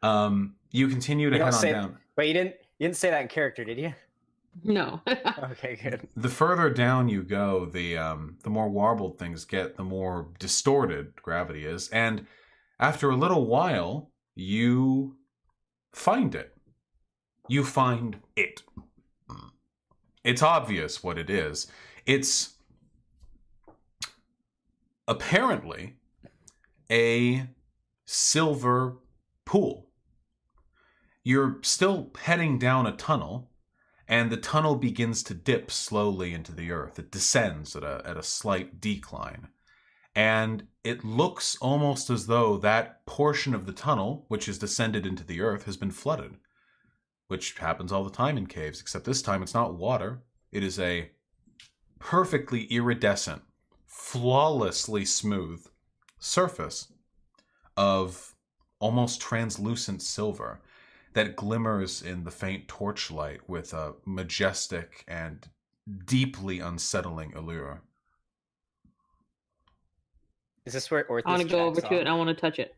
You continue to head on down. Wait, you didn't say that in character, did you? No. Okay, good. The further down you go, the more warbled things get, the more distorted gravity is, and after a little while, you find it. You find it. It's obvious what it is. It's apparently a silver pool. You're still heading down a tunnel, and the tunnel begins to dip slowly into the earth. It descends at a slight decline. And it looks almost as though that portion of the tunnel, which has descended into the earth, has been flooded. Which happens all the time in caves, except this time it's not water. It is a perfectly iridescent, flawlessly smooth surface of almost translucent silver that glimmers in the faint torchlight with a majestic and deeply unsettling allure. Is this where Orthus I want to go over jacks to it off? and I want to touch it.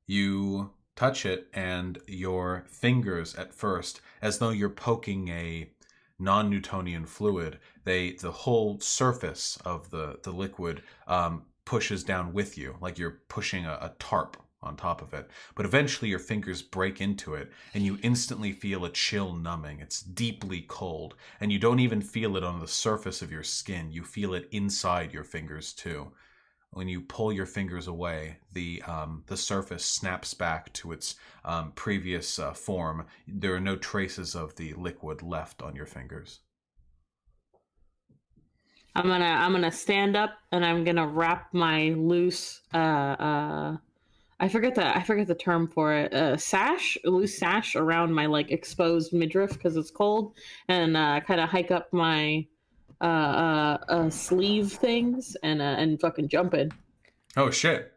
You touch it, and your fingers at first, as though you're poking a non-Newtonian fluid, the whole surface of the liquid pushes down with you, like you're pushing a tarp on top of it. But eventually your fingers break into it, and you instantly feel a chill numbing. It's deeply cold, and you don't even feel it on the surface of your skin. You feel it inside your fingers too. When you pull your fingers away, the surface snaps back to its previous form. There are no traces of the liquid left on your fingers. I'm gonna stand up and I'm gonna wrap my loose I forget the term for it. A loose sash around my like exposed midriff because it's cold, and kind of hike up my sleeve things and fucking jump in. Oh shit.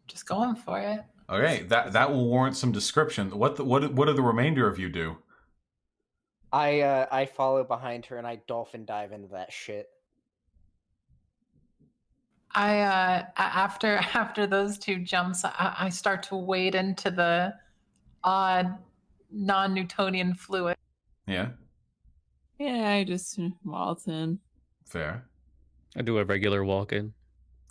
Just going for it. Okay, that will warrant some description. What do the remainder of you do? I follow behind her and I dolphin dive into that shit. After those two jumps, I start to wade into the odd non-Newtonian fluid. Yeah, Yeah, I just waltz in. fair. I do a regular walk-in.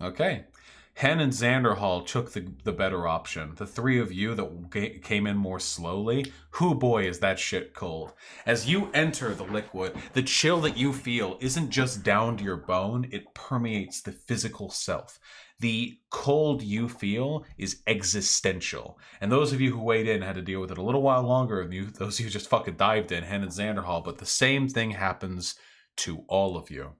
Okay. Hen and Xanderhal took the better option. The three of you that came in more slowly, hoo boy is that shit cold. As you enter the liquid, the chill that you feel isn't just down to your bone, it permeates the physical self. The cold you feel is existential. And those of you who weighed in had to deal with it a little while longer than those of you who just fucking dived in, Hen and Xanderhal, but the same thing happens to all of you.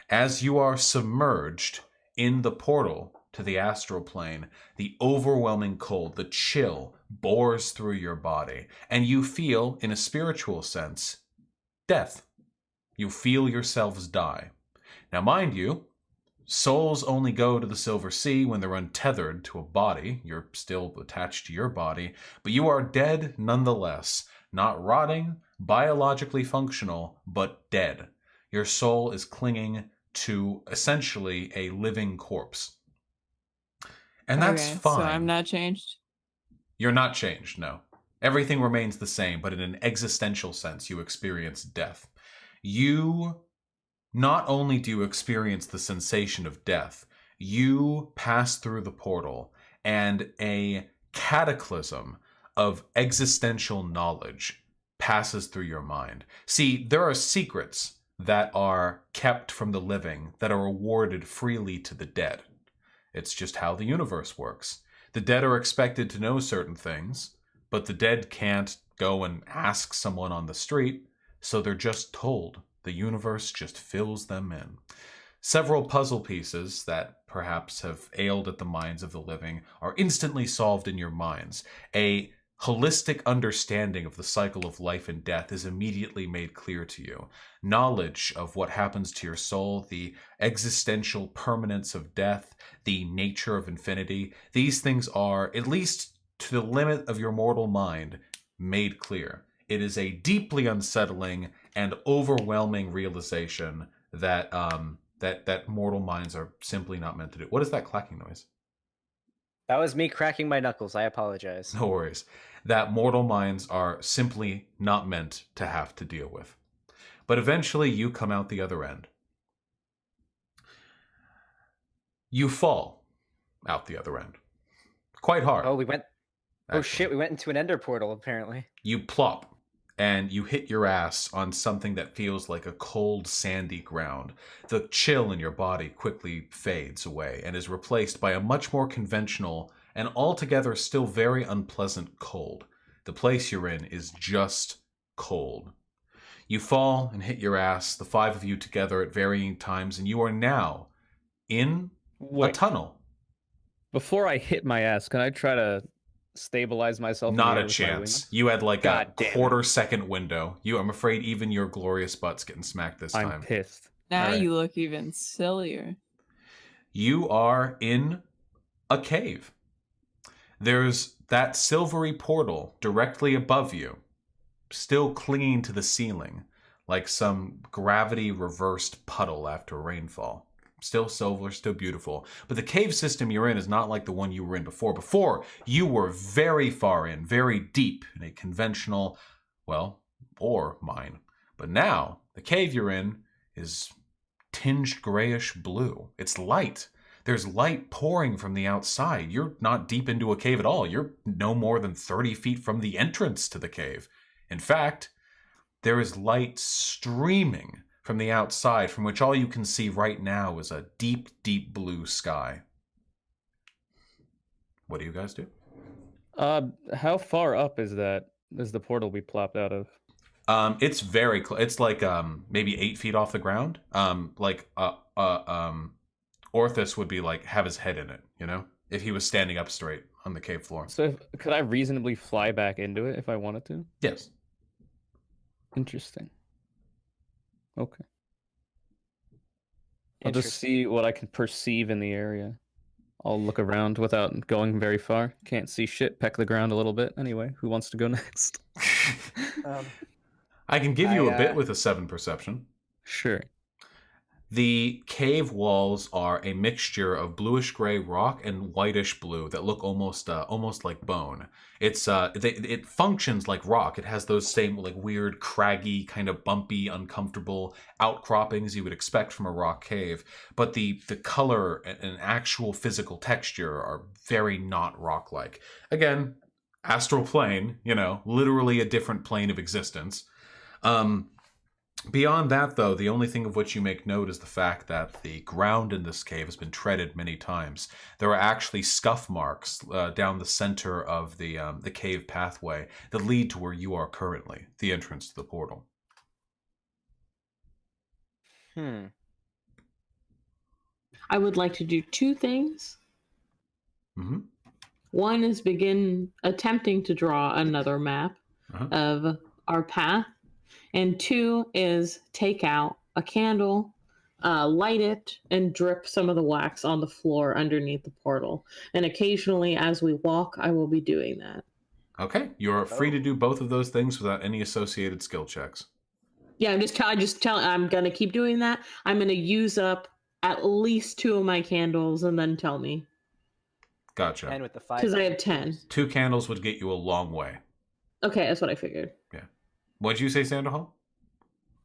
As you are submerged in the portal to the astral plane, the overwhelming cold, the chill, bores through your body, and you feel, in a spiritual sense, death. You feel yourselves die. Now, mind you, souls only go to the Silver Sea when they're untethered to a body. You're still attached to your body, but you are dead nonetheless. Not rotting, biologically functional, but dead. Your soul is clinging to essentially a living corpse. And that's Okay, fine. So I'm not changed? You're not changed, no. Everything remains the same, but in an existential sense, you experience death. You, not only do you experience the sensation of death, you pass through the portal, and a cataclysm of existential knowledge passes through your mind. See, there are secrets that are kept from the living that are awarded freely to the dead. It's just how the universe works. The dead are expected to know certain things, but the dead can't go and ask someone on the street, so they're just told. The universe just fills them in. Several puzzle pieces that perhaps have ailed at the minds of the living are instantly solved in your minds. A holistic understanding of the cycle of life and death is immediately made clear to you. Knowledge of what happens to your soul, the existential permanence of death, the nature of infinity, these things are, at least to the limit of your mortal mind, made clear. It is a deeply unsettling and overwhelming realization that that mortal minds are simply not meant to do. What is that clacking noise? That was me cracking my knuckles. I apologize. No worries. That mortal minds are simply not meant to have to deal with. But eventually you come out the other end. You fall out the other end. Quite hard. Oh, we went. Oh actually. shit, we went into an ender portal apparently. You plop and you hit your ass on something that feels like a cold, sandy ground. The chill in your body quickly fades away and is replaced by a much more conventional and altogether still very unpleasant cold. The place you're in is just cold. You fall and hit your ass, the 5 of you together at varying times, and you are now in a tunnel. Before I hit my ass, can I try to stabilize myself? Not a chance. You had like God a damn quarter-second window. I'm afraid even your glorious butt's getting smacked this time. I'm pissed. Now Alright. you look even sillier. You are in a cave. There's that silvery portal directly above you, still clinging to the ceiling, like some gravity-reversed puddle after rainfall. Still silver, still beautiful. But the cave system you're in is not like the one you were in before. Before, you were very far in, very deep in a conventional, well, ore mine. But now, the cave you're in is tinged grayish blue. It's light. There's light pouring from the outside. You're not deep into a cave at all. You're no more than 30 feet from the entrance to the cave. In fact, there is light streaming from the outside, from which all you can see right now is a deep, deep blue sky. What do you guys do? How far up is the portal we plopped out of? It's very close. It's like maybe 8 feet off the ground. Orthus would be like have his head in it, you know, if he was standing up straight on the cave floor. So could I reasonably fly back into it if I wanted to? Yes. Interesting. Okay. I'll just see what I can perceive in the area. I'll look around without going very far. Can't see shit. Peck the ground a little bit. Anyway, who wants to go next? I can give you a bit with a 7 perception. Sure. The cave walls are a mixture of bluish-gray rock and whitish blue that look almost like bone. It functions like rock. It has those same like weird, craggy, kind of bumpy, uncomfortable outcroppings you would expect from a rock cave. But the color and actual physical texture are very not rock-like. Again, astral plane, literally a different plane of existence. Beyond that, though, the only thing of which you make note is the fact that the ground in this cave has been treaded many times. There are actually scuff marks down the center of the cave pathway that lead to where you are currently, the entrance to the portal. I would like to do 2 things. Mm-hmm. One is begin attempting to draw another map of our path. And 2 is take out a candle, light it, and drip some of the wax on the floor underneath the portal. And occasionally, as we walk, I will be doing that. Okay, you're free to do both of those things without any associated skill checks. Yeah, I'm going to keep doing that. I'm going to use up at least 2 of my candles and then tell me. Gotcha. And with the 5. Because I have 10. 2 candles would get you a long way. Okay, that's what I figured. Yeah. What'd you say, Xanderhal?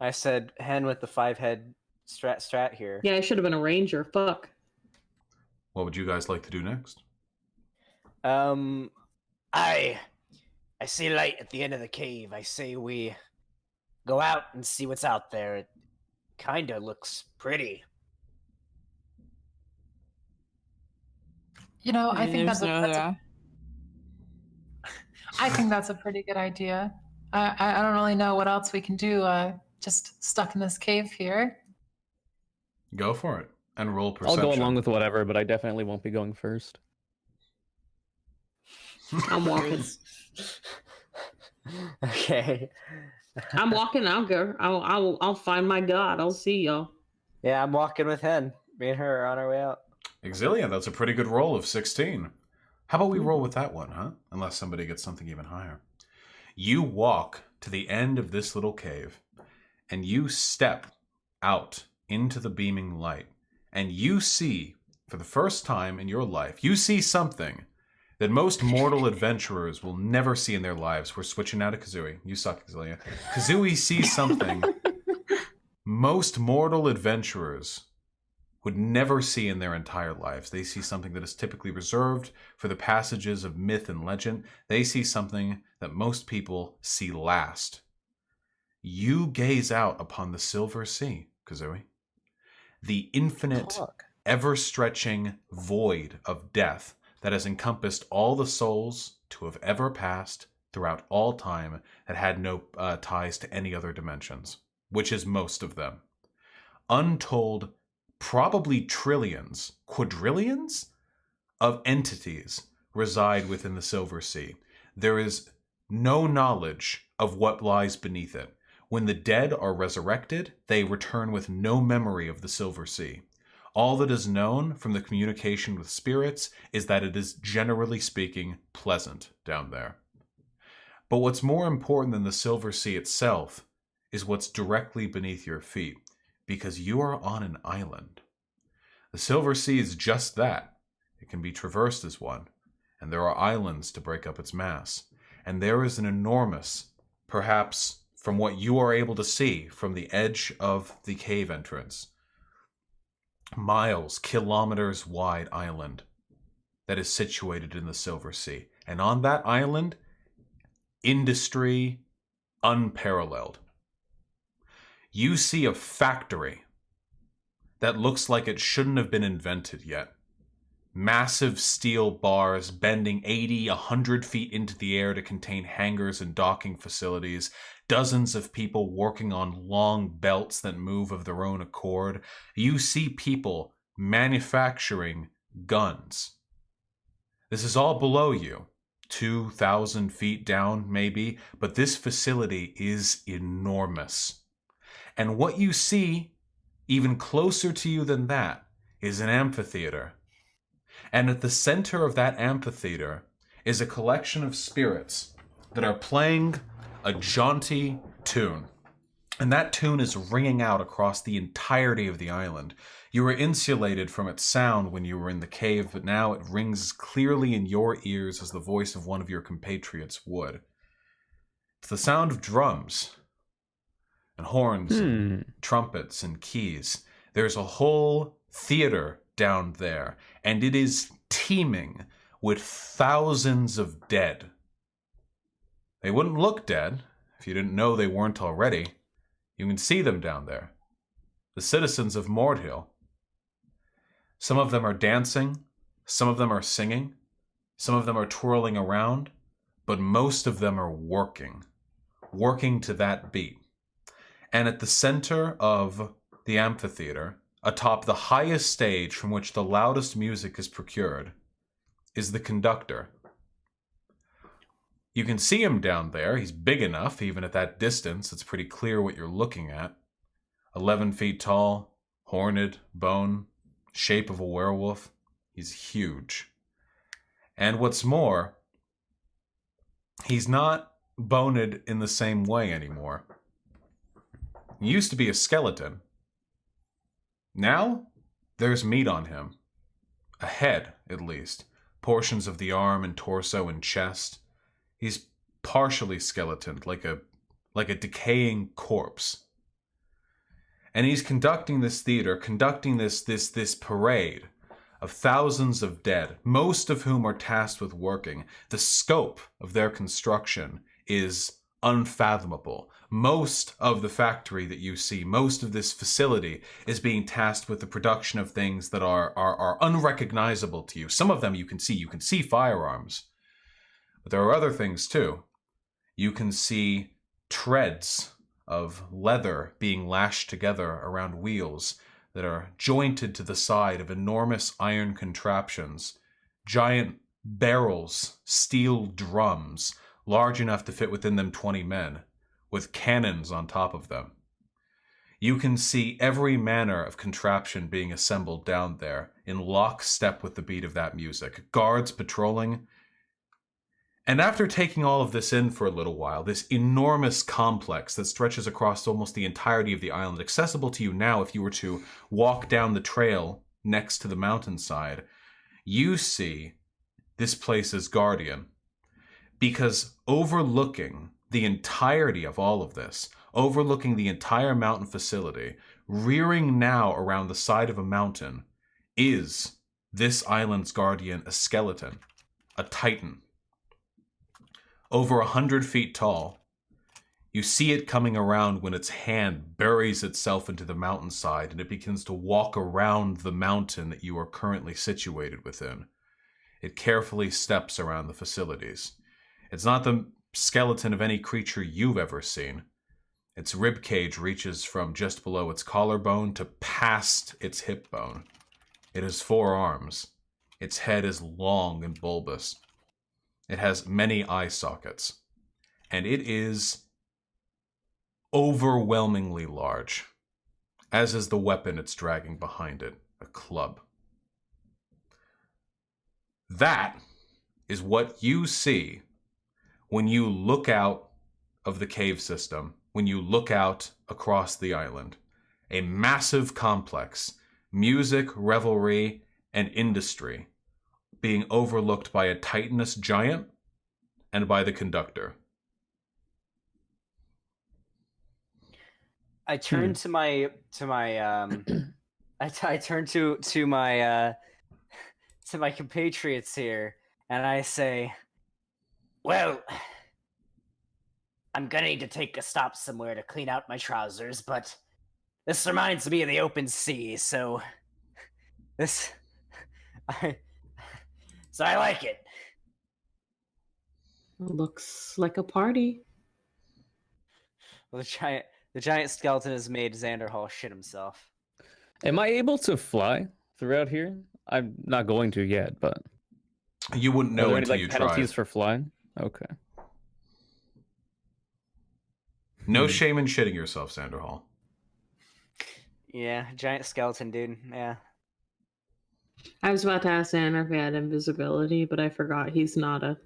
I said hen with the 5-head strat here. Yeah, I should have been a ranger. Fuck. What would you guys like to do next? I see light at the end of the cave. I say we go out and see what's out there. It kinda looks pretty. You know, I think there's I think that's a pretty good idea. I don't really know what else we can do. Just stuck in this cave here. Go for it and roll I'll perception. go along with whatever, but I definitely won't be going first. I'm walking. Okay. I'm walking. I'll go. I'll find my god. I'll see y'all. Yeah, I'm walking with Hen. Me and her are on our way out. Exilia, that's a pretty good roll of 16. How about we roll with that one, huh? Unless somebody gets something even higher. You walk to the end of this little cave, and you step out into the beaming light, and you see, for the first time in your life, you see something that most mortal adventurers will never see in their lives. We're switching now to Kazooie. You suck, Exilia. Kazooie sees something most mortal adventurers would never see in their entire lives. They see something that is typically reserved for the passages of myth and legend. They see something that most people see last. You gaze out upon the silver sea, Kazooie. The infinite, ever-stretching void of death that has encompassed all the souls to have ever passed throughout all time that had no ties to any other dimensions, which is most of them. Untold, probably trillions, quadrillions of entities reside within the Silver Sea. There is no knowledge of what lies beneath it. When the dead are resurrected, they return with no memory of the Silver Sea. All that is known from the communication with spirits is that it is, generally speaking, pleasant down there. But what's more important than the Silver Sea itself is what's directly beneath your feet, because you are on an island. The Silver Sea is just that. It can be traversed as one, and there are islands to break up its mass. And there is an enormous, perhaps from what you are able to see from the edge of the cave entrance, miles, kilometers wide island that is situated in the Silver Sea. And on that island, industry unparalleled. You see a factory that looks like it shouldn't have been invented yet. Massive steel bars bending 80, 100 feet into the air to contain hangars and docking facilities. Dozens of people working on long belts that move of their own accord. You see people manufacturing guns. This is all below you, 2,000 feet down maybe, but this facility is enormous. And what you see, even closer to you than that, is an amphitheater. And at the center of that amphitheater is a collection of spirits that are playing a jaunty tune. And that tune is ringing out across the entirety of the island. You were insulated from its sound when you were in the cave, but now it rings as clearly in your ears as the voice of one of your compatriots would. It's the sound of drums and horns and trumpets and keys. There's a whole theater down there, and it is teeming with thousands of dead. They wouldn't look dead if you didn't know they weren't already. You can see them down there. The citizens of Mordhill. Some of them are dancing, some of them are singing, some of them are twirling around, but most of them are working to that beat. And at the center of the amphitheater, atop the highest stage from which the loudest music is procured, is the conductor. You can see him down there. He's big enough, even at that distance. It's pretty clear what you're looking at. 11 feet tall, horned, bone, shape of a werewolf. He's huge. And what's more, he's not boned in the same way anymore. He used to be a skeleton. Now, there's meat on him. A head, at least. Portions of the arm and torso and chest. He's partially skeletoned, like a decaying corpse. And he's conducting this theater, conducting this parade of thousands of dead, most of whom are tasked with working. The scope of their construction is unfathomable. Most of the factory that you see, most of this facility is being tasked with the production of things that are unrecognizable to you. Some of them you can see firearms. But there are other things too. You can see treads of leather being lashed together around wheels that are jointed to the side of enormous iron contraptions, giant barrels, steel drums, large enough to fit within them 20 men, with cannons on top of them. You can see every manner of contraption being assembled down there in lockstep with the beat of that music. Guards patrolling. And after taking all of this in for a little while, this enormous complex that stretches across almost the entirety of the island, accessible to you now if you were to walk down the trail next to the mountainside, you see this place's guardian. Because overlooking the entirety of all of this, overlooking the entire mountain facility, rearing now around the side of a mountain, is this island's guardian, a skeleton, a titan. Over 100 feet tall. You see it coming around when its hand buries itself into the mountainside and it begins to walk around the mountain that you are currently situated within. It carefully steps around the facilities. It's not the skeleton of any creature you've ever seen. Its rib cage reaches from just below its collarbone to past its hip bone. It has 4 arms. Its head is long and bulbous. It has many eye sockets. And it is overwhelmingly large, as is the weapon it's dragging behind it, a club. That is what you see when you look out of the cave system, when you look out across the island. A massive complex, music, revelry, and industry being overlooked by a titanous giant and by the conductor. I turn to my I turn to my compatriots here, and I say, Well, I'm gonna need to take a stop somewhere to clean out my trousers, but this reminds me of the open sea, so I like it. Looks like a party. well, the giant skeleton has made Xanderhal shit himself. Am I able to fly throughout here? I'm not going to yet, but You wouldn't are know there any until you penalties tried. for flying? Okay. No shame in shitting yourself, Xanderhal. Yeah, giant skeleton dude. Yeah. I was about to ask Anna if he had invisibility, but I forgot he's not a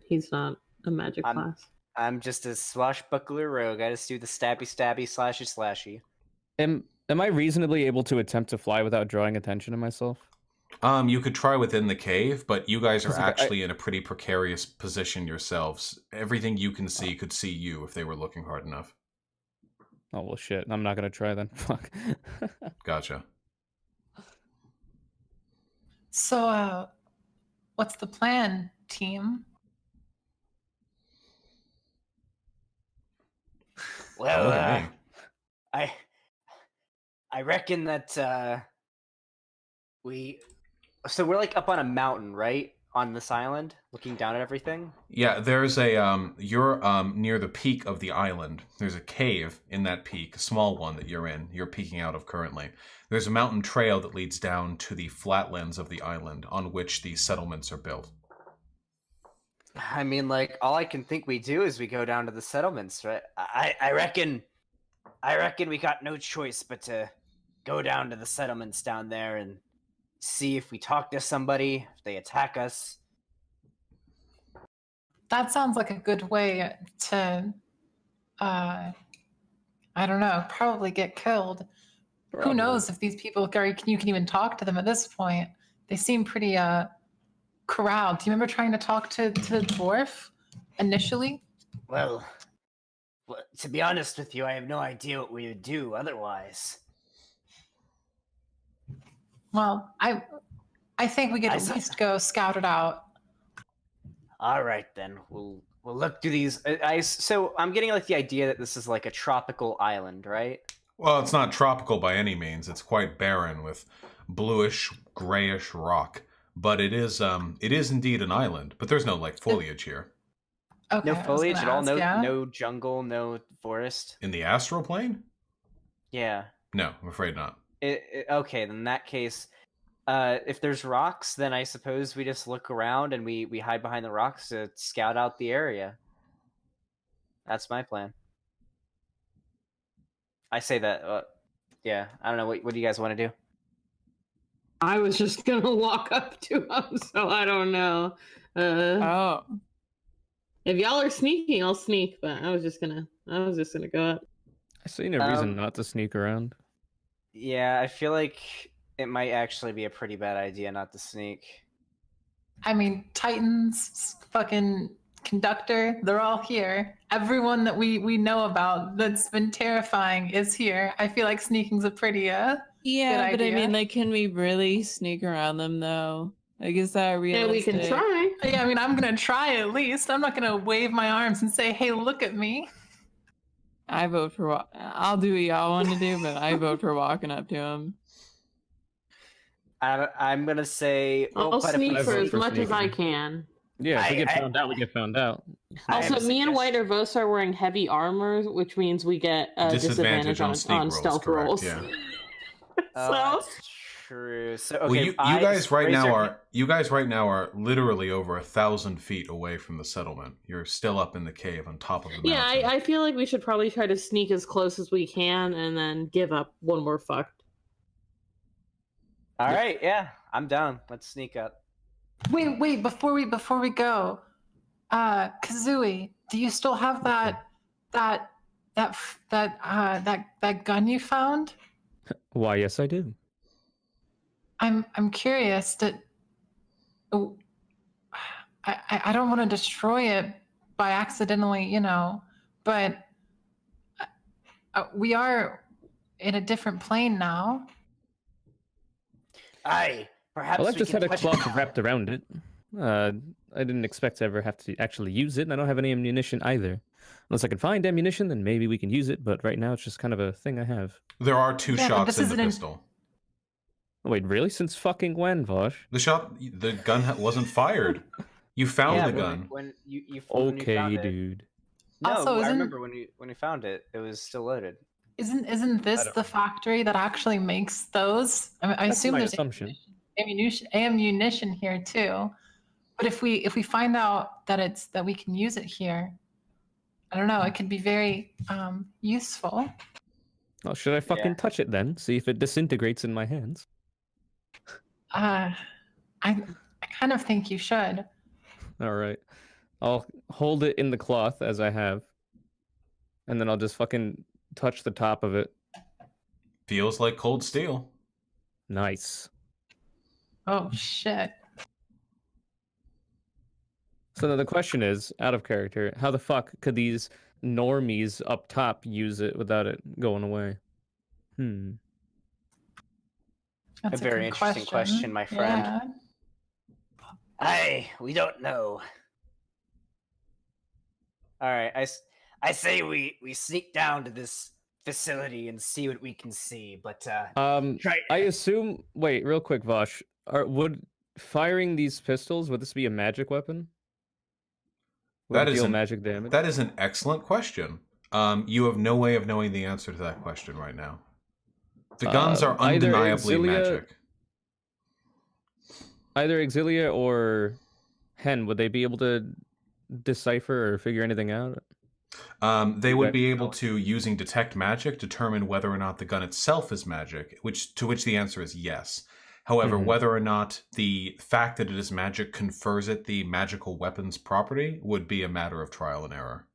magic class. I'm just a swashbuckler rogue. I just do the stabby slashy slashy. Am I reasonably able to attempt to fly without drawing attention to myself? You could try within the cave, but you guys are Because, like, actually in a pretty precarious position yourselves. Everything you can see could see you if they were looking hard enough. Oh well, shit. I'm not gonna try then. Fuck. Gotcha. So, what's the plan, team? Well, Okay. I reckon that so we're like up on a mountain, right? On this island, looking down at everything. Yeah, there's a you're near the peak of the island. There's a cave in that peak, a small one that you're peeking out of currently. There's a mountain trail that leads down to the flatlands of the island on which these settlements are built. I mean, like, all I can think we do is we go down to the settlements, right? I reckon we got no choice but to go down to the settlements down there and See if we talk to somebody, if they attack us. That sounds like a good way to, I don't know, probably get killed. Who knows if these people, Gary, you can even talk to them at this point. They seem pretty corralled. Do you remember trying to talk to the dwarf initially? well, to be honest with you, I have no idea what we would do otherwise. Well, I think we could at least go scout it out. All right then. Well, Well, look, do these. So I'm getting like the idea that this is like a tropical island, right? Well, it's not tropical by any means. It's quite barren with bluish, grayish rock. But it is indeed an island. But there's no like foliage here. Okay, No I was foliage gonna at all. ask, No, yeah? no jungle. No forest. In the astral plane? Yeah. No, I'm afraid not. Okay, then in that case, if there's rocks, then I suppose we just look around and we hide behind the rocks to scout out the area. That's my plan. I say that. Yeah, I don't know. What do you guys want to do? I was just gonna walk up to him, so I don't know. Oh. If y'all are sneaking, I'll sneak. But I was just gonna go up. I see no reason not to sneak around. Yeah, I feel like it might actually be a pretty bad idea not to sneak. I mean, Titans, fucking Conductor, they're all here. Everyone that we know about that's been terrifying is here. I feel like sneaking's a pretty Yeah, Good but I idea. mean, like, can we really sneak around them though? Like, is that Yeah, realistic? we can try. Yeah, I mean, I'm gonna try at least. I'm not gonna wave my arms and say, "Hey, look at me." I vote for. I'll do what y'all want to do, but I vote for walking up to him. I'm gonna say. I'll but if sneak we I for vote as for much as I sneaking. can. Yeah, if we get I- found out, we get found out. I have Also, a me and suggestion. WhiteNervosa are wearing heavy armor, which means we get a disadvantage on sneak rolls, stealth correct, rolls. yeah. Oh, that's true. So okay, Well, you guys right Razor- now are literally over 1,000 feet away from the settlement. You're still up in the cave on top of the Yeah, mountain. I feel like we should probably try to sneak as close as we can and then give up when we're fucked. All right, yeah, I'm down. Let's sneak up. Wait, before we go, Kazooie, do you still have that gun you found? Why, yes, I do. I'm curious that. Oh, I don't want to destroy it by accidentally, but we are in a different plane now. Aye, perhaps Well, I've we just can had a touch- cloth wrapped around it. I didn't expect to ever have to actually use it, and I don't have any ammunition either. Unless I can find ammunition, then maybe we can use it, but right now it's just kind of a thing I have. There are 2 Yeah, but shots this in the isn't in- pistol. Wait, really? Since fucking when, Vaush? The gun wasn't fired. You found Yeah, the when- gun. when you found Okay, it. dude. No, Also, I isn't- remember when we found it. It was still loaded. Isn't this the factory that actually makes those? I mean, I That's assume my there's assumption. ammunition here too. But if we find out that we can use it here, I don't know. It could be very useful. Well, should I fucking Yeah. touch it then? See if it disintegrates in my hands? I kind of think you should. All right. I'll hold it in the cloth as I have. And then I'll just fucking touch the top of it. Feels like cold steel. Nice. Oh shit. So then the question is, out of character, how the fuck could these normies up top use it without it going away? That's A very good interesting question, my friend. Yeah. Aye, we don't know. All right, I say we sneak down to this facility and see what we can see, but try. I assume. Wait, real quick, Vaush. Would firing these pistols, would this be a magic weapon? Would That it is deal an- magic damage. That is an excellent question. You have no way of knowing the answer to that question right now. The guns are either undeniably Exilia- magic. Either Exilia or Hen, would they be able to decipher or figure anything out? They would Okay. be able to, using detect magic, determine whether or not the gun itself is magic, to which the answer is yes. However, Mhm. whether or not the fact that it is magic confers it the magical weapons property would be a matter of trial and error.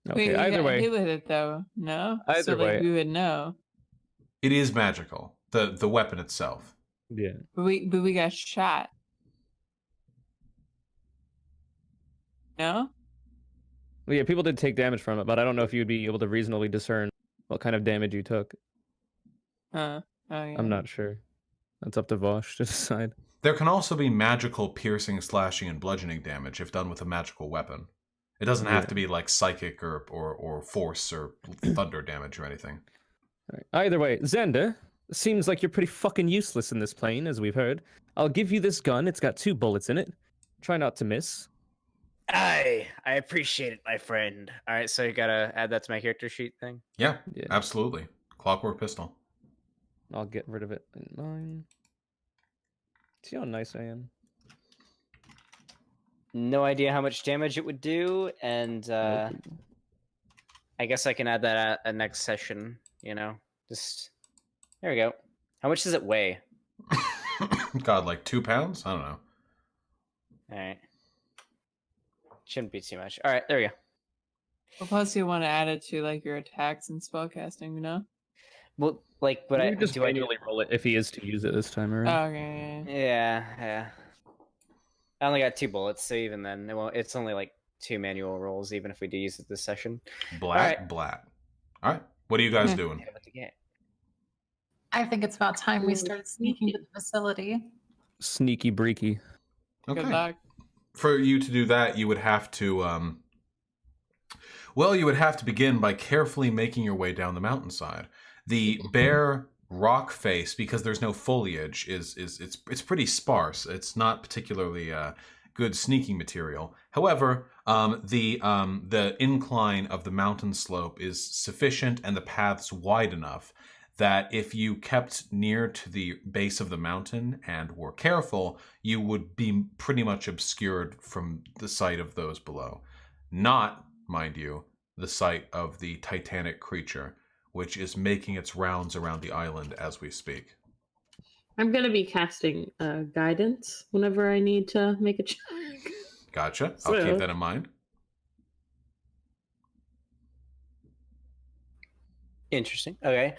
Okay, we either got way. hit with it though. No. Either so way. like we would know. It is magical, the weapon itself. Yeah. But we got shot. No? Well, yeah, people did take damage from it, but I don't know if you'd be able to reasonably discern what kind of damage you took. Oh yeah. I'm not sure. That's up to Vaush to decide. There can also be magical piercing, slashing, and bludgeoning damage if done with a magical weapon. It doesn't have to be like psychic or force or thunder damage or anything. All right. Either way, Xander, seems like you're pretty fucking useless in this plane, as we've heard. I'll give you this gun. It's got 2 bullets in it. Try not to miss. I appreciate it, my friend. All right, so you gotta add that to my character sheet thing. Yeah, Yeah. absolutely. Clockwork pistol. I'll get rid of it in mine. See how nice I am? No idea how much damage it would do, and Nope. I guess I can add that at next session. You know, just there we go. How much does it weigh? God, like 2 pounds? I don't know. All right, shouldn't be too much. All right, there we go. Well, plus you want to add it to like your attacks and spellcasting, you know? Well, like, but I You just do I need- manually roll it if he is to use it this time Oh, around. okay. Yeah. I only got 2 bullets, so even then, it's only like 2 manual rolls, even if we do use it this session. Blat. All right. What are you guys doing? Yeah, but the game. I think it's about time we started sneaking to the facility. Sneaky breaky. Good Okay. luck. For you to do that, you would have to, you would have to begin by carefully making your way down the mountainside. The bare rock face, because there's no foliage, it's pretty sparse. It's not particularly good sneaking material. However, the incline of the mountain slope is sufficient, and the paths wide enough that if you kept near to the base of the mountain and were careful, you would be pretty much obscured from the sight of those below. Not, mind you, the sight of the titanic creature, which is making its rounds around the island as we speak. I'm going to be casting guidance whenever I need to make a check. Gotcha. I'll So- keep that in mind. Interesting. Okay.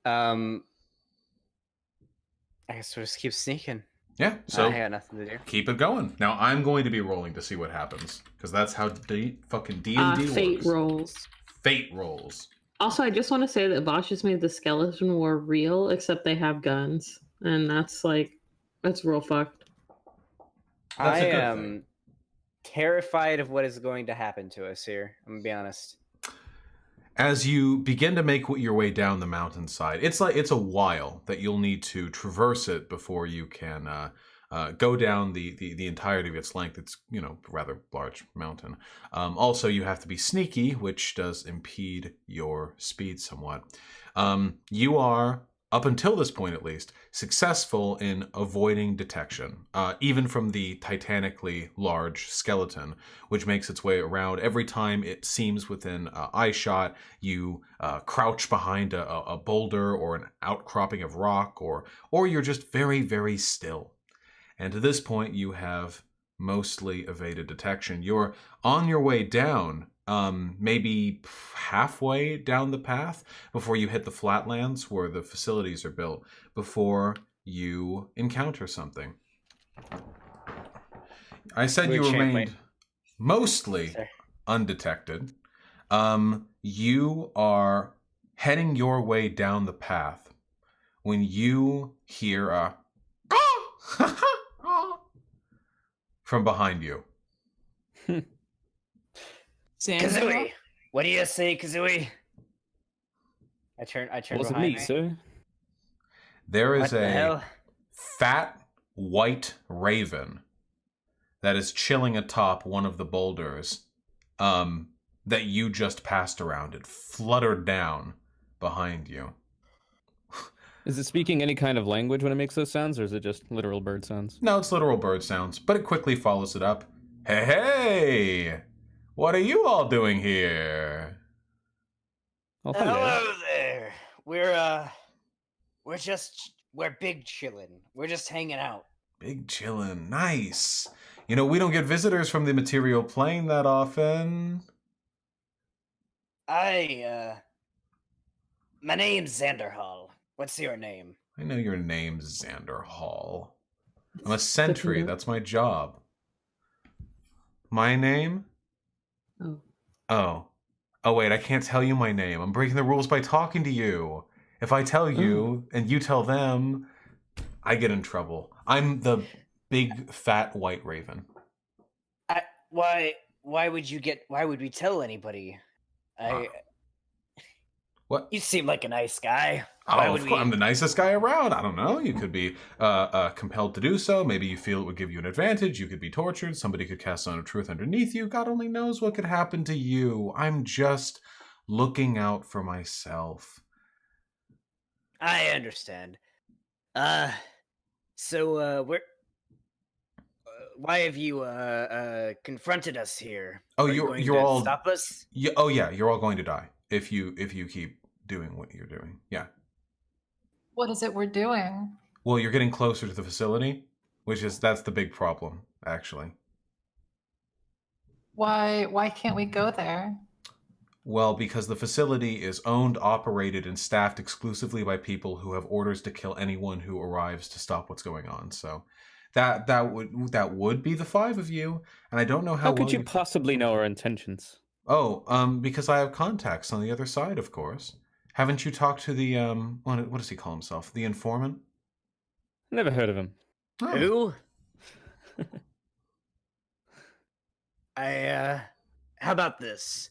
I guess we'll just keep sneaking. Yeah, so I got nothing to do. keep it going. Now I'm going to be rolling to see what happens, because that's how fucking D&D Fate works. rolls. Fate rolls. Also, I just want to say that Vaush has made the skeleton war real, except they have guns. And that's real fucked. That's a I good am thing. terrified of what is going to happen to us here. I'm gonna be honest. As you begin to make your way down the mountainside, it's a while that you'll need to traverse it before you can go down the entirety of its length. It's rather large mountain. Also, you have to be sneaky, which does impede your speed somewhat. You are, up until this point at least, successful in avoiding detection, even from the titanically large skeleton, which makes its way around. Every time it seems within eye shot, you crouch behind a boulder or an outcropping of rock, or you're just very, very still. And to this point, you have mostly evaded detection. You're on your way down, maybe halfway down the path before you hit the flatlands where the facilities are built, before you encounter something. I said you Weird remained champlain. mostly Sorry. undetected. You are heading your way down the path when you hear a from behind you. Xander? Kazooie, what do you say, Kazooie? I turn Was it behind me, sir? There What is the a hell? fat white raven that is chilling atop one of the boulders that you just passed around. It fluttered down behind you. Is it speaking any kind of language when it makes those sounds, or is it just literal bird sounds? No, it's literal bird sounds, but it quickly follows it up. Hey! What are you all doing here? Oh, hello. Hello there. We're big chillin'. We're just hanging out. Big chillin', nice. We don't get visitors from the material plane that often. My name's Xanderhal. What's your name? I know your name's Xanderhal. I'm a sentry, that's my job. My name? Oh. Oh, wait, I can't tell you my name. I'm breaking the rules by talking to you. If I tell you and you tell them, I get in trouble. I'm the big fat white raven. Why why would we tell anybody? What? You seem like a nice guy. Oh, Why of would course, we? I'm the nicest guy around. I don't know. You could be compelled to do so. Maybe you feel it would give you an advantage. You could be tortured. Somebody could cast Sign of Truth underneath you. God only knows what could happen to you. I'm just looking out for myself. I understand. Why have you confronted us here? Oh, Are you going you're to all stop us? Oh yeah, you're all going to die if you keep doing what you're doing. Yeah. What is it we're doing? Well, you're getting closer to the facility, that's the big problem, actually. Why can't we go there? Well, because the facility is owned, operated, and staffed exclusively by people who have orders to kill anyone who arrives to stop what's going on. So that would be the 5 of you, and I don't know How could well you possibly know our intentions? Oh, because I have contacts on the other side, of course. Haven't you talked to the what does he call himself? The informant? Never heard of him. Oh. Who? How about this?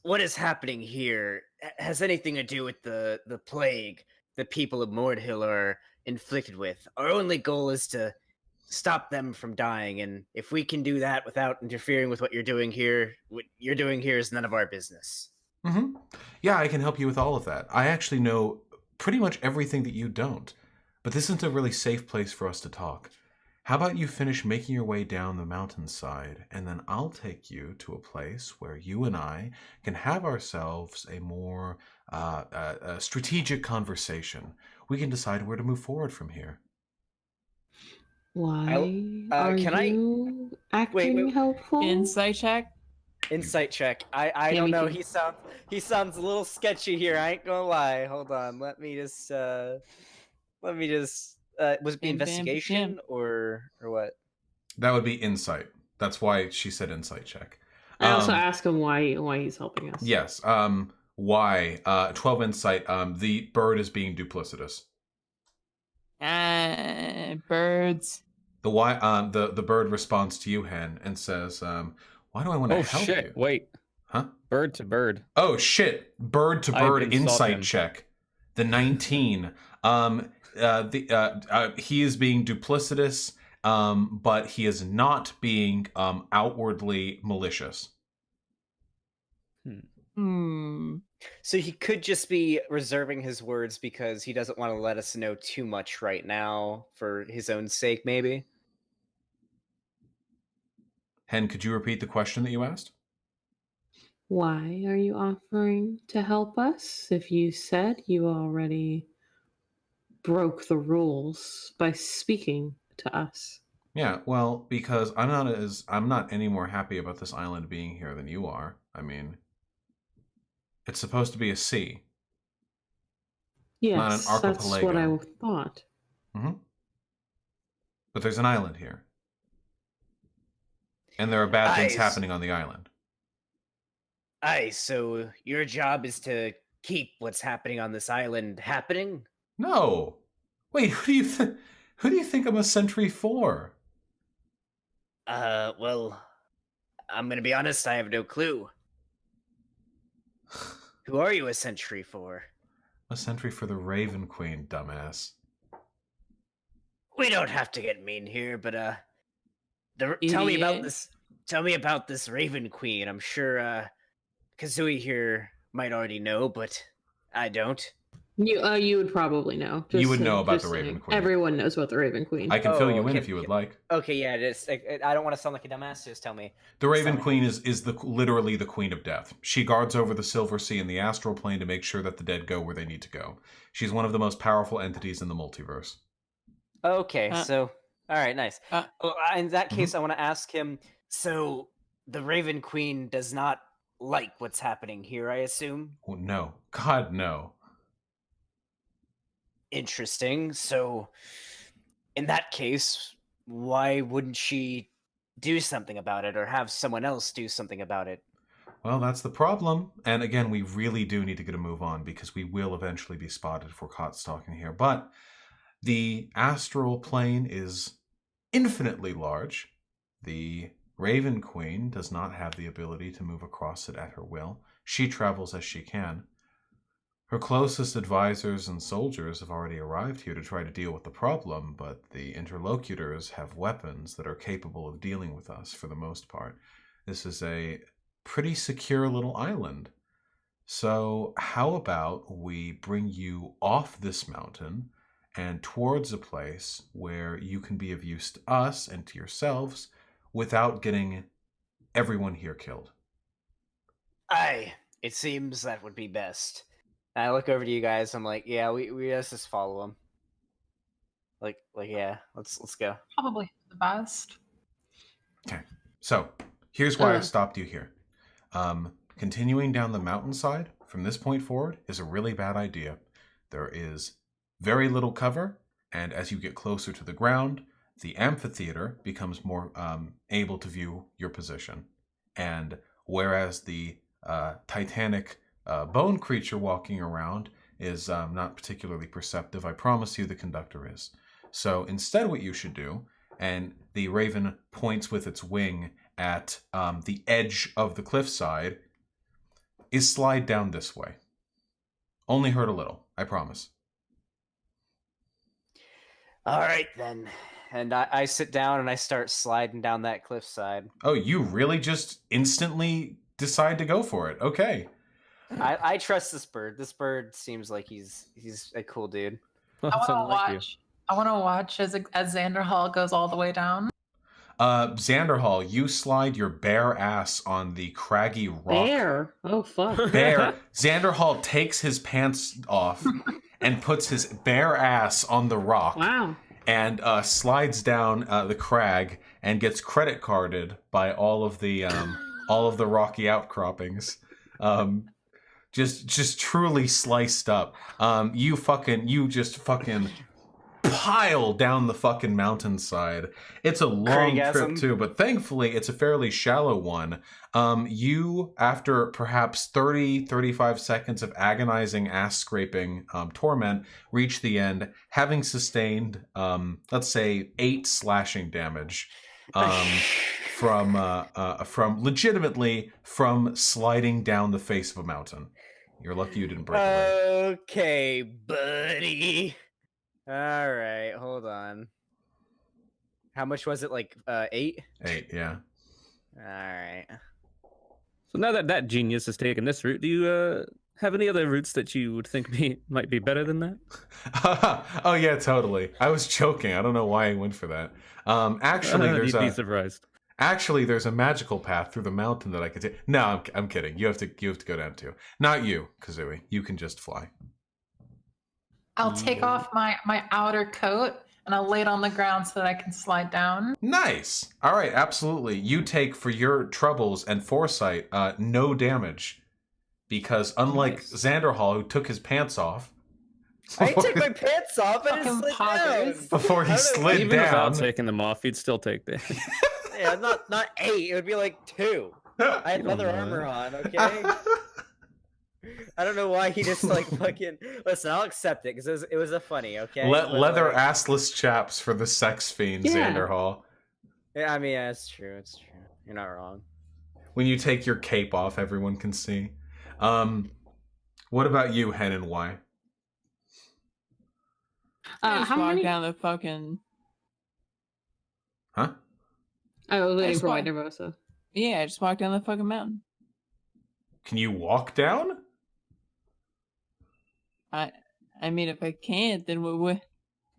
What is happening here has anything to do with the plague the people of Mordhill are inflicted with? Our only goal is to stop them from dying, and if we can do that without interfering with what you're doing here, what you're doing here is none of our business. Mm-hmm. Yeah, I can help you with all of that. I actually know pretty much everything that you don't, but this isn't a really safe place for us to talk. How about you finish making your way down the mountainside, and then I'll take you to a place where you and I can have ourselves a more strategic conversation. We can decide where to move forward from here. Why are can I- you acting helpful? Insight check. Insight check. I Yeah, don't me know. too. He sounds a little sketchy here. I ain't gonna lie. Hold on. Let me just was it the Bam, bam, investigation bam. or what? That would be insight. That's why she said insight check. I also ask him why he's helping us. Yes. Why? 12 insight. The bird is being duplicitous. Birds. The bird responds to you, Hen, and says, "Why do I want to Oh help shit! you?" Wait, Huh? bird to bird. Oh shit! Bird to I bird insult insight him. check. The 19. He is being duplicitous, but he is not being outwardly malicious. So he could just be reserving his words because he doesn't want to let us know too much right now for his own sake, maybe. Hen, could you repeat the question that you asked? Why are you offering to help us if you said you already broke the rules by speaking to us? Yeah, well, because I'm not any more happy about this island being here than you are. I mean, it's supposed to be a sea. Yes, Not an that's what I archipelago. thought. Mm-hmm. But there's an island here. And there are bad things happening on the island. Aye, so your job is to keep what's happening on this island happening? No. Wait, who do you think I'm a sentry for? Well, I'm gonna be honest, I have no clue. Who are you a sentry for? A sentry for the Raven Queen, dumbass. We don't have to get mean here, but tell me about Idiot. this. Tell me about this Raven Queen. I'm sure Kazooie here might already know, but I don't. You would probably know. You would saying- know about just the Raven saying. Queen. Everyone knows about the Raven Queen. I can fill you in okay, if you would like. Okay, yeah, I don't want to sound like a dumbass. Just tell me. The Raven Sorry. Queen is literally the Queen of Death. She guards over the Silver Sea and the astral plane to make sure that the dead go where they need to go. She's one of the most powerful entities in the multiverse. Okay, Uh, so all right, nice. Well, in that case, Mm-hmm. I want to ask him. So the Raven Queen does not like what's happening here, I assume. Oh, no. God, no. Interesting. So in that case, why wouldn't she do something about it or have someone else do something about it? Well, that's the problem. And again, we really do need to get a move on because we will eventually be spotted if we're caught stalking here. But the astral plane is infinitely large. The Raven Queen does not have the ability to move across it at her will. She travels as she can. Her closest advisors and soldiers have already arrived here to try to deal with the problem, but the interlocutors have weapons that are capable of dealing with us for the most part. This is a pretty secure little island. So how about we bring you off this mountain and towards a place where you can be of use to us and to yourselves without getting everyone here killed? Aye, it seems that would be best. And I look over to you guys. I'm like, yeah, we let's just follow him. Like yeah, let's go. Probably the best. Okay, so here's why I stopped you here. Continuing down the mountainside from this point forward is a really bad idea. There is very little cover, and as you get closer to the ground, the amphitheater becomes more able to view your position. And whereas the titanic bone creature walking around is not particularly perceptive, I promise you the conductor is. So instead what you should do, and the raven points with its wing at the edge of the cliffside, is slide down this way. Only hurt a little, I promise. All right, then. And I sit down and I start sliding down that cliffside. Oh, you really just instantly decide to go for it. Okay. I trust this bird. This bird seems like he's a cool dude. I want to watch. I want to watch as Xanderhal goes all the way down. Xanderhal, you slide your bare ass on the craggy rock. Bear? Oh, fuck. Bare. Xanderhal takes his pants off and puts his bare ass on the rock. Wow. And slides down the crag and gets credit carded by all of the rocky outcroppings. Just truly sliced up. You just fucking pile down the fucking mountainside. It's a long trip too, but thankfully it's a fairly shallow one. You, after perhaps 35 seconds of agonizing ass scraping torment, reach the end, having sustained, let's say 8 slashing damage from sliding down the face of a mountain. You're lucky you didn't break away. Okay, buddy. All right, hold on. How much was it? Like 8? 8, yeah. All right. So now that that genius has taken this route, do you have any other routes that you would think might be better than that? Oh yeah, totally. I was joking. I don't know why I went for that. Actually, You'd be surprised. Actually, there's a magical path through the mountain that I could take. No, I'm kidding. You have to go down too. Not you, Kazooie. You can just fly. I'll take off my outer coat and I'll lay it on the ground so that I can slide down. Nice. All right, absolutely. You take, for your troubles and foresight, no damage. Because unlike Xanderhal, who took his pants off... I didn't take my pants off, I just slid down. Before he slid Even down. without taking them off, you'd still take them. Yeah, not 8. It would be like 2. I had leather armor on, okay? I don't know why he just like fucking... Listen, I'll accept it because it was a funny, okay? Leather assless chaps for the sex fiend, Xanderhal. Yeah, I mean, yeah, it's true. It's true. You're not wrong. When you take your cape off, everyone can see. What about you, Hen and Y? How many down the fucking... Huh? I was waiting for my Nervosa. Yeah, I just walked down the fucking mountain. Can you walk down? I mean, if I can't, then we...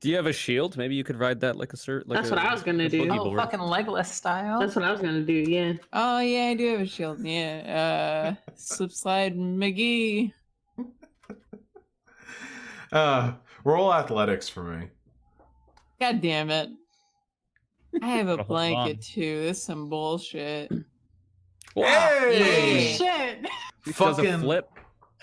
Do you have a shield? Maybe you could ride that like a cert. Like That's what I was gonna do. Oh, fucking legless style. That's what I was gonna do, yeah. Oh, yeah, I do have a shield. Yeah. Slip slide McGee. Roll athletics for me. God damn it. I have a blanket too. This is some bullshit. Hey! Shit. Fucking flip.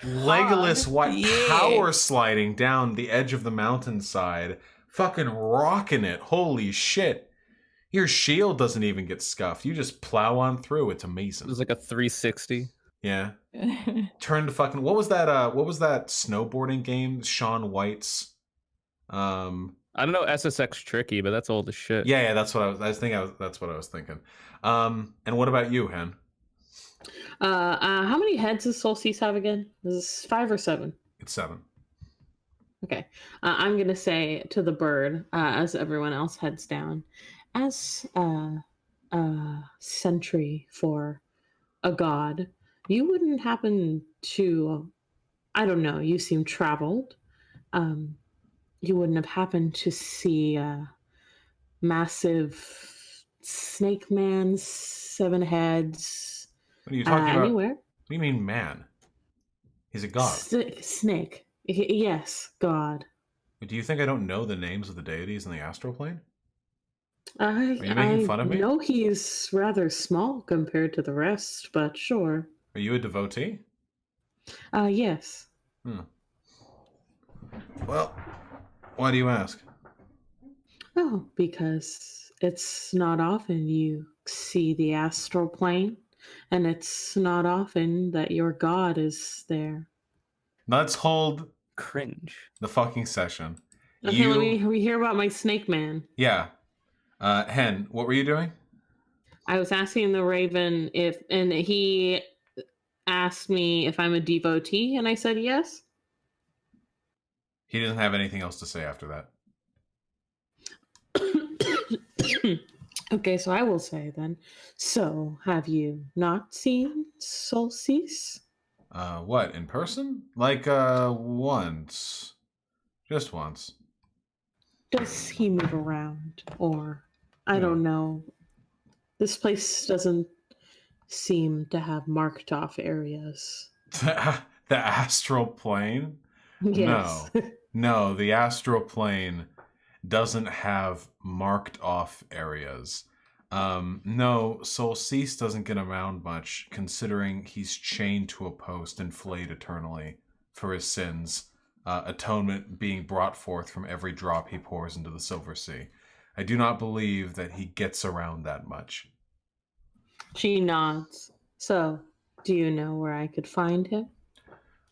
Legolas white Yeah. power sliding down the edge of the mountainside. Fucking rocking it. Holy shit. Your shield doesn't even get scuffed. You just plow on through. It's It amazing. was like a 360. Yeah. Turn to fucking... What was that snowboarding game? Shaun White's... I don't know SSX tricky, but that's old as shit. Yeah, that's what that's what I was thinking. And what about you, Hen? How many heads does Solstice have again? Is this 5 or 7? It's 7. Okay. I'm going to say to the bird, as everyone else heads down, as a sentry for a god, you wouldn't happen to, I don't know, you seem traveled. You wouldn't have happened to see a massive snake man, 7 heads. What are you talking about? Anywhere? What do you mean, man? He's a god. Snake. Yes, god. Do you think I don't know the names of the deities in the astral plane? Are you making fun of me? I know he's rather small compared to the rest, but sure. Are you a devotee? Yes. Well, why do you ask? Oh, because it's not often you see the astral plane, and it's not often that your god is there. Let's hold Cringe. the fucking session. Okay, let me hear about my snake man. Yeah. Hen, what were you doing? I was asking the raven and he asked me if I'm a devotee, and I said yes. He doesn't have anything else to say after that. Okay, so I will say then. So, have you not seen Solstice? What, in person? Like, once. Just once. Does he move around? Or, I don't know. This place doesn't seem to have marked off areas. The astral plane? Yes. No, the astral plane doesn't have marked off areas. No, Solstice doesn't get around much, considering he's chained to a post and flayed eternally for his sins, atonement being brought forth from every drop he pours into the Silver Sea. I do not believe that he gets around that much. She nods. So, do you know where I could find him?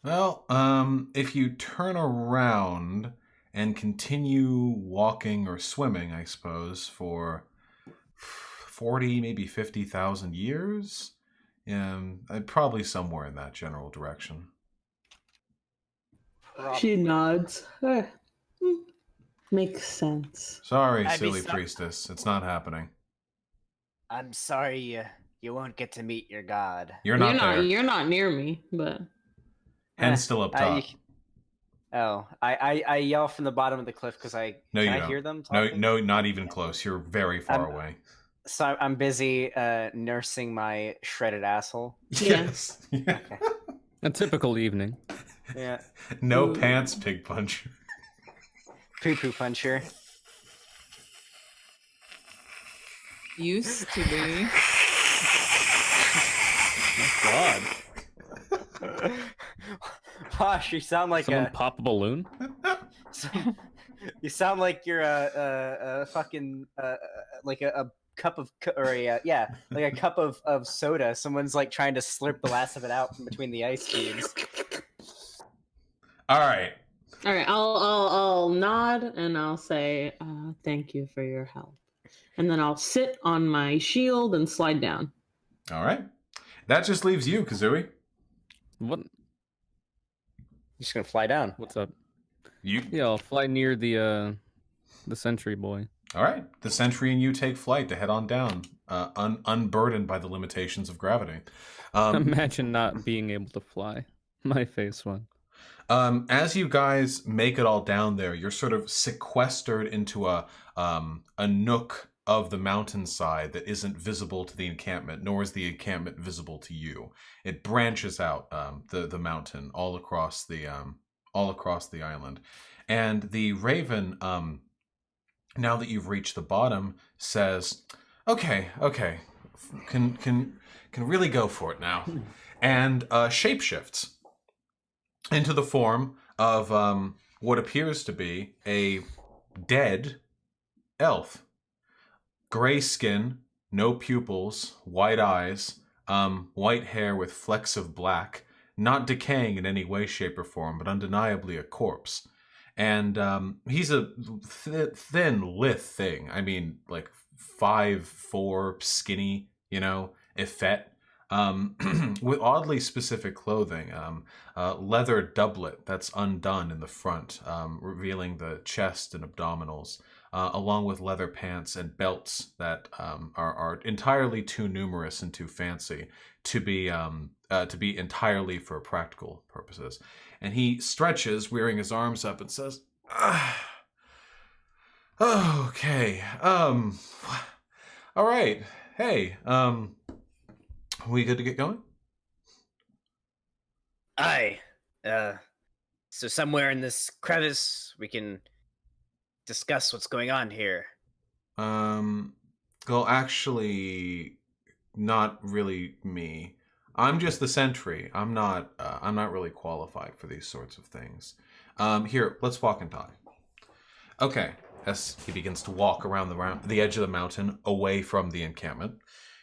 Well, if you turn around and continue walking or swimming, I suppose, for 40, maybe 50,000 years, probably somewhere in that general direction. She nods. Makes sense. Sorry, I'd be silly so- priestess. It's not happening. I'm sorry you won't get to meet your god. You're not there. You're not near me, but Hen's still up top. I yell from the bottom of the cliff because I hear them talking? No, not even close. You're very far away. So I'm busy nursing my shredded asshole. Yes. Yeah. Okay. A typical evening. Yeah. No pants, pig puncher. Poo-poo puncher. Used to be. God. Gosh, you sound like Someone pop a balloon? you sound like you're a fucking like a cup of like a cup of soda. Someone's like trying to slurp the last of it out from between the ice cubes. All right. I'll nod and I'll say thank you for your help, and then I'll sit on my shield and slide down. All right. That just leaves you, Kazooie. What? Just gonna fly down. What's up? You. Yeah, I'll fly near the sentry boy. All right. The sentry and you take flight to head on down, unburdened by the limitations of gravity. Imagine not being able to fly. My face one. As you guys make it all down there, you're sort of sequestered into a nook of the mountainside that isn't visible to the encampment, nor is the encampment visible to you. It branches out the mountain all across the island, and the raven, now that you've reached the bottom, says, "Okay, can really go for it now," and shapeshifts into the form of what appears to be a dead elf. Gray skin, no pupils, white eyes, white hair with flecks of black, not decaying in any way, shape, or form, but undeniably a corpse. And he's a thin, lithe thing. I mean, like 5'4", skinny, effete, with oddly specific clothing. Leather doublet that's undone in the front, revealing the chest and abdominals, along with leather pants and belts that are entirely too numerous and too fancy to be entirely for practical purposes. And he stretches, rearing his arms up, and says, "Okay, all right. Hey, we good to get going?" Aye. So somewhere in this crevice, we can discuss what's going on here. Well, actually, not really me. I'm just the sentry. I'm not really qualified for these sorts of things. Here, let's walk and talk. Okay. As he begins to walk around the edge of the mountain, away from the encampment,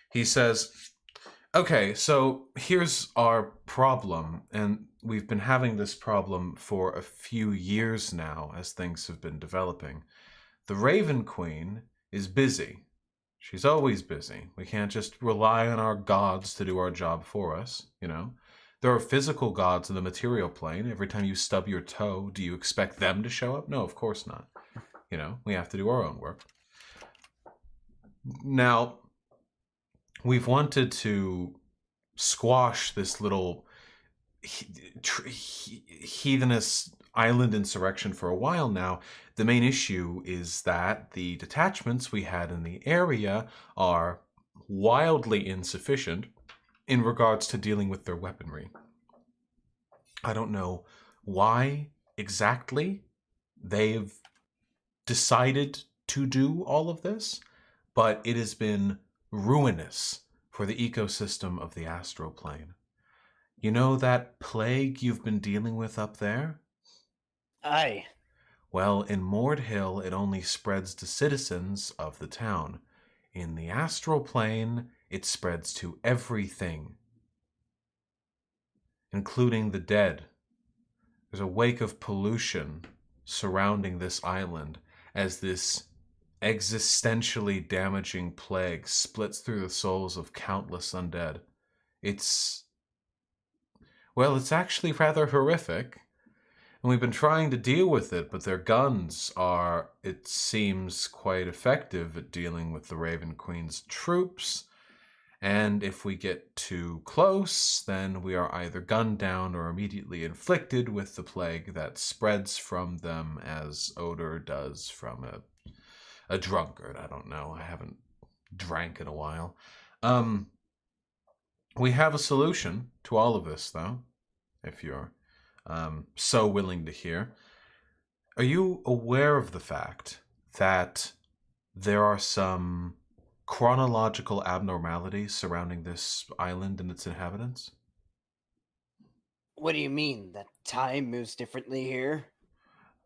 he says, "Okay, so here's our problem, and we've been having this problem for a few years now as things have been developing. The Raven Queen is busy. She's always busy. We can't just rely on our gods to do our job for us, There are physical gods in the material plane. Every time you stub your toe, do you expect them to show up? No, of course not. We have to do our own work. Now, we've wanted to squash this little heathenous island insurrection for a while now. The main issue is that the detachments we had in the area are wildly insufficient in regards to dealing with their weaponry. I don't know why exactly they've decided to do all of this, but it has been ruinous for the ecosystem of the astral plane. You know that plague you've been dealing with up there? Aye. Well, in Mordhill, it only spreads to citizens of the town. In the astral plane, it spreads to everything, including the dead. There's a wake of pollution surrounding this island as this existentially damaging plague splits through the souls of countless undead. It's actually rather horrific. And we've been trying to deal with it, but their guns are, it seems, quite effective at dealing with the Raven Queen's troops. And if we get too close, then we are either gunned down or immediately inflicted with the plague that spreads from them as odor does from a drunkard. I don't know. I haven't drank in a while. We have a solution to all of this, though, if you're so willing to hear. Are you aware of the fact that there are some chronological abnormalities surrounding this island and its inhabitants? What do you mean? That time moves differently here?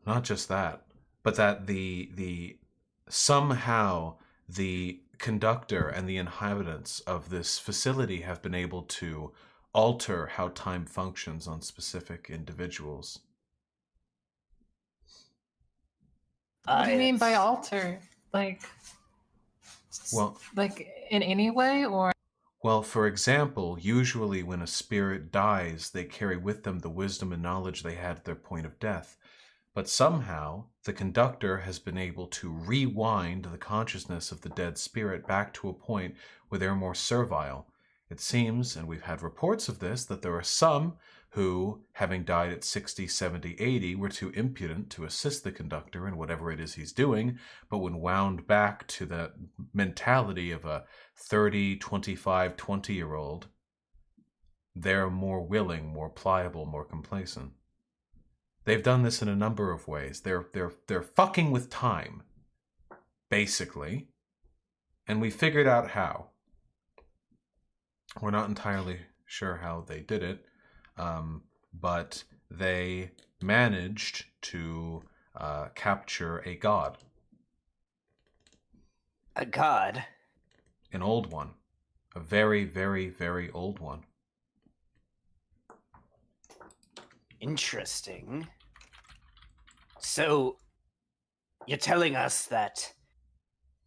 Not just that, but that the somehow the conductor and the inhabitants of this facility have been able to alter how time functions on specific individuals. What do you mean by alter? Well, in any way, or? Well, for example, usually when a spirit dies, they carry with them the wisdom and knowledge they had at their point of death. But somehow, the conductor has been able to rewind the consciousness of the dead spirit back to a point where they're more servile. It seems, and we've had reports of this, that there are some who, having died at 60, 70, 80, were too impudent to assist the conductor in whatever it is he's doing, but when wound back to the mentality of a 30, 25, 20-year-old, they're more willing, more pliable, more complacent. They've done this in a number of ways. They're fucking with time, basically, and we figured out how. We're not entirely sure how they did it, but they managed to capture a god. A god? An old one. A very, very, very old one. Interesting. So you're telling us that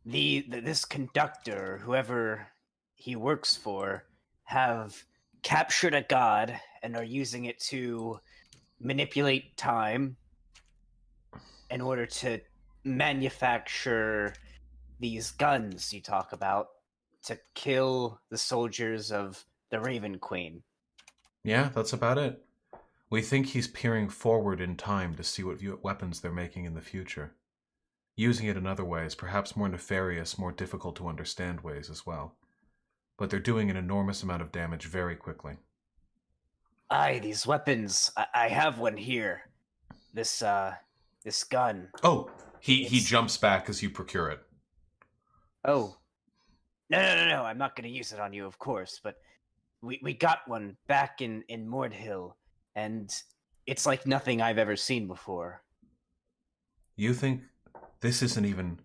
this conductor, whoever he works for, have captured a god and are using it to manipulate time in order to manufacture these guns you talk about to kill the soldiers of the Raven Queen. Yeah, that's about it. We think he's peering forward in time to see what weapons they're making in the future. Using it in other ways, perhaps more nefarious, more difficult to understand ways as well. But they're doing an enormous amount of damage very quickly. Aye, these weapons. I have one here. This gun. Oh, he jumps back as you procure it. Oh. No, I'm not going to use it on you, of course, but we got one back in Mordhill, and it's like nothing I've ever seen before. You think this isn't even...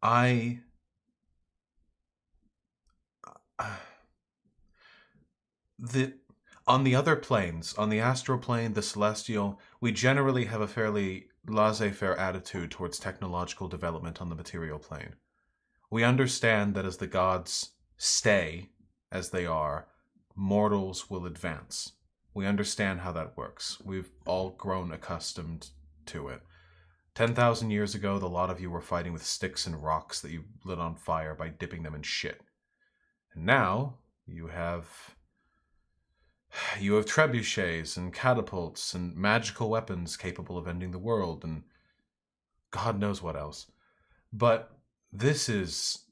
On the other planes, on the astral plane, the celestial, we generally have a fairly laissez-faire attitude towards technological development on the material plane. We understand that as the gods stay as they are, mortals will advance. We understand how that works. We've all grown accustomed to it. 10,000 years ago, the lot of you were fighting with sticks and rocks that you lit on fire by dipping them in shit. And now, you have trebuchets and catapults and magical weapons capable of ending the world and God knows what else. But this is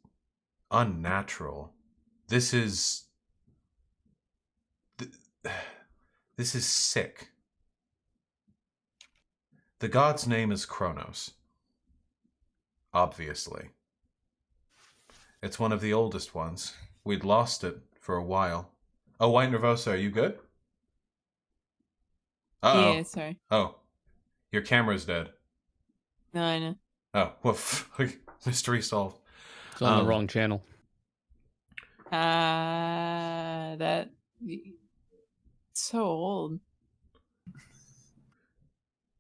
unnatural. This is sick. The god's name is Kronos. Obviously. It's one of the oldest ones. We'd lost it for a while. Oh, White Nervosa, are you good? Uh-oh. Yeah, sorry. Oh. Your camera's dead. No, I know. Oh, woof. Mystery solved. It's on the wrong channel. That so old.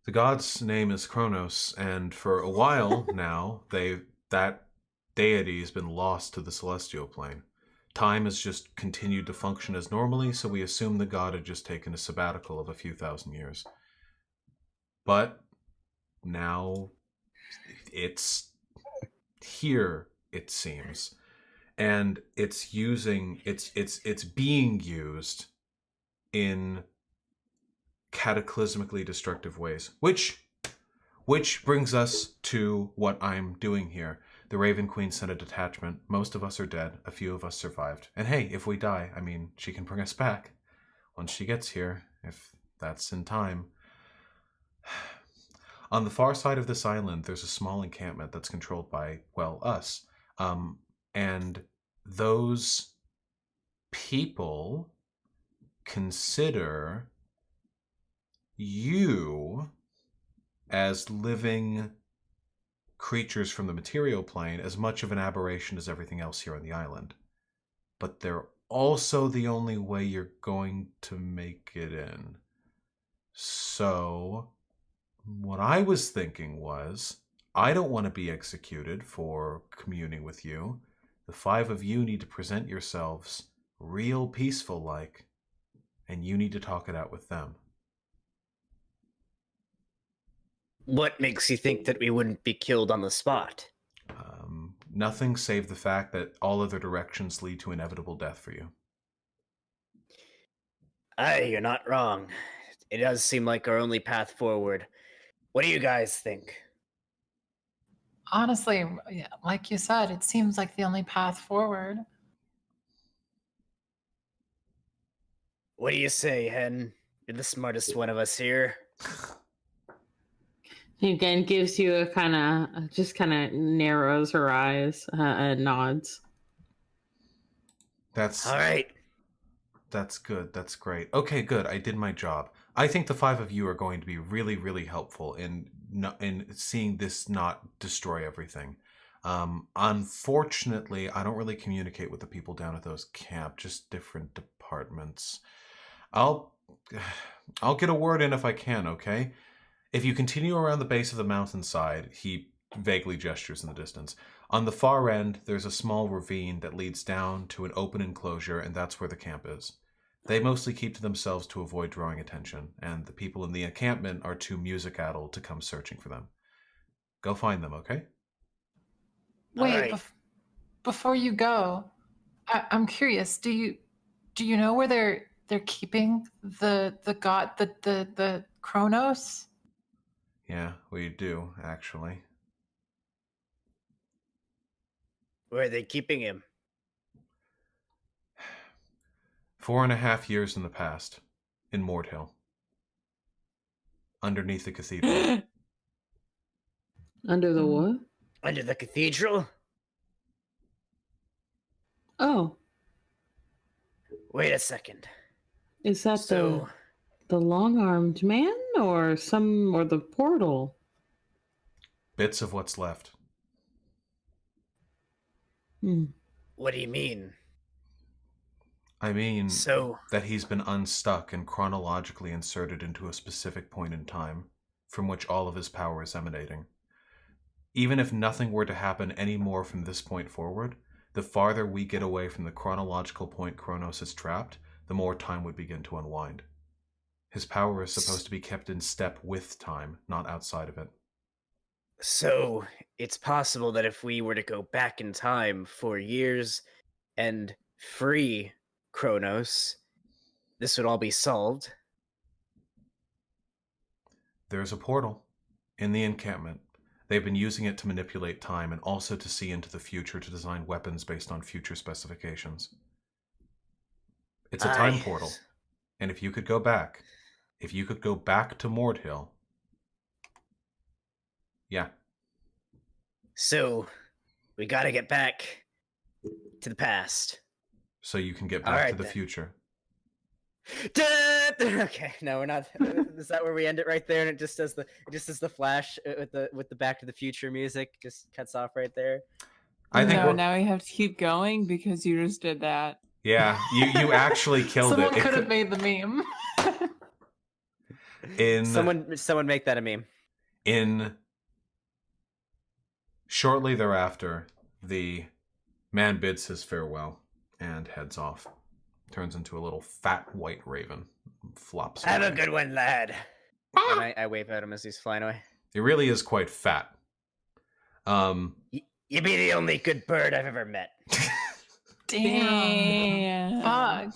The god's name is Kronos, and for a while now, that deity has been lost to the celestial plane. Time has just continued to function as normally, so we assume the god had just taken a sabbatical of a few thousand years. But now it's here, it seems. And it's being used in cataclysmically destructive ways. Which brings us to what I'm doing here. The Raven Queen sent a detachment. Most of us are dead. A few of us survived. And hey, if we die, I mean, she can bring us back once she gets here, if that's in time. On the far side of this island, there's a small encampment that's controlled by, well, us. And those people consider you as living creatures from the material plane as much of an aberration as everything else here on the island. But they're also the only way you're going to make it in. So, what I was thinking was, I don't want to be executed for communing with you. The 5 of you need to present yourselves real peaceful-like, and you need to talk it out with them. What makes you think that we wouldn't be killed on the spot? Nothing save the fact that all other directions lead to inevitable death for you. Aye, you're not wrong. It does seem like our only path forward. What do you guys think? Honestly, like you said, it seems like the only path forward. What do you say, Hen? You're the smartest one of us here. He again gives you a kind of narrows her eyes and nods. That's all right. That's good. That's great. Okay, good. I did my job. I think the 5 of you are going to be really, really helpful in seeing this not destroy everything. Unfortunately, I don't really communicate with the people down at those camp, just different departments. I'll I'll get a word in if I can, okay? If you continue around the base of the mountainside, he vaguely gestures in the distance. On the far end, there's a small ravine that leads down to an open enclosure, and that's where the camp is. They mostly keep to themselves to avoid drawing attention, and the people in the encampment are too music-addled to come searching for them. Go find them, okay? Wait, Alright. Before you go, I'm curious. Do you know where they're keeping the god the Kronos? Yeah, we do, actually. Where are they keeping him? 4.5 years in the past, in Mordhill. Underneath the cathedral. Under the what? Under the cathedral? Oh, Wait a second. is that So, the long-armed man or the portal? Bits of what's left. Hmm. what do you mean? I mean, So, that he's been unstuck and chronologically inserted into a specific point in time, from which all of his power is emanating. Even if nothing were to happen any more from this point forward, the farther we get away from the chronological point Kronos is trapped, the more time would begin to unwind. His power is supposed to be kept in step with time, not outside of it. so it's possible that if we were to go back in time 4 years and free Kronos, this would all be solved. There's a portal in the encampment. They've been using it to manipulate time and also to see into the future to design weapons based on future specifications. It's a time portal. And if you could go back to Mordhill, yeah. So, we gotta get back to the past. So you can get back Alright, to the then. future. Okay, no, we're not. Is that where we end it right there? And it just does the flash with the Back to the Future music. Just cuts off right there. I think. No, now we have to keep going because you just did that. Yeah, you actually killed Someone it. could have made the meme. Someone make that a meme. Shortly thereafter, the man bids his farewell and heads off. Turns into a little fat white raven. Flops Have a away. good one, lad. And I wave at him as he's flying away. It really is quite fat. You be the only good bird I've ever met. Damn. Fuck.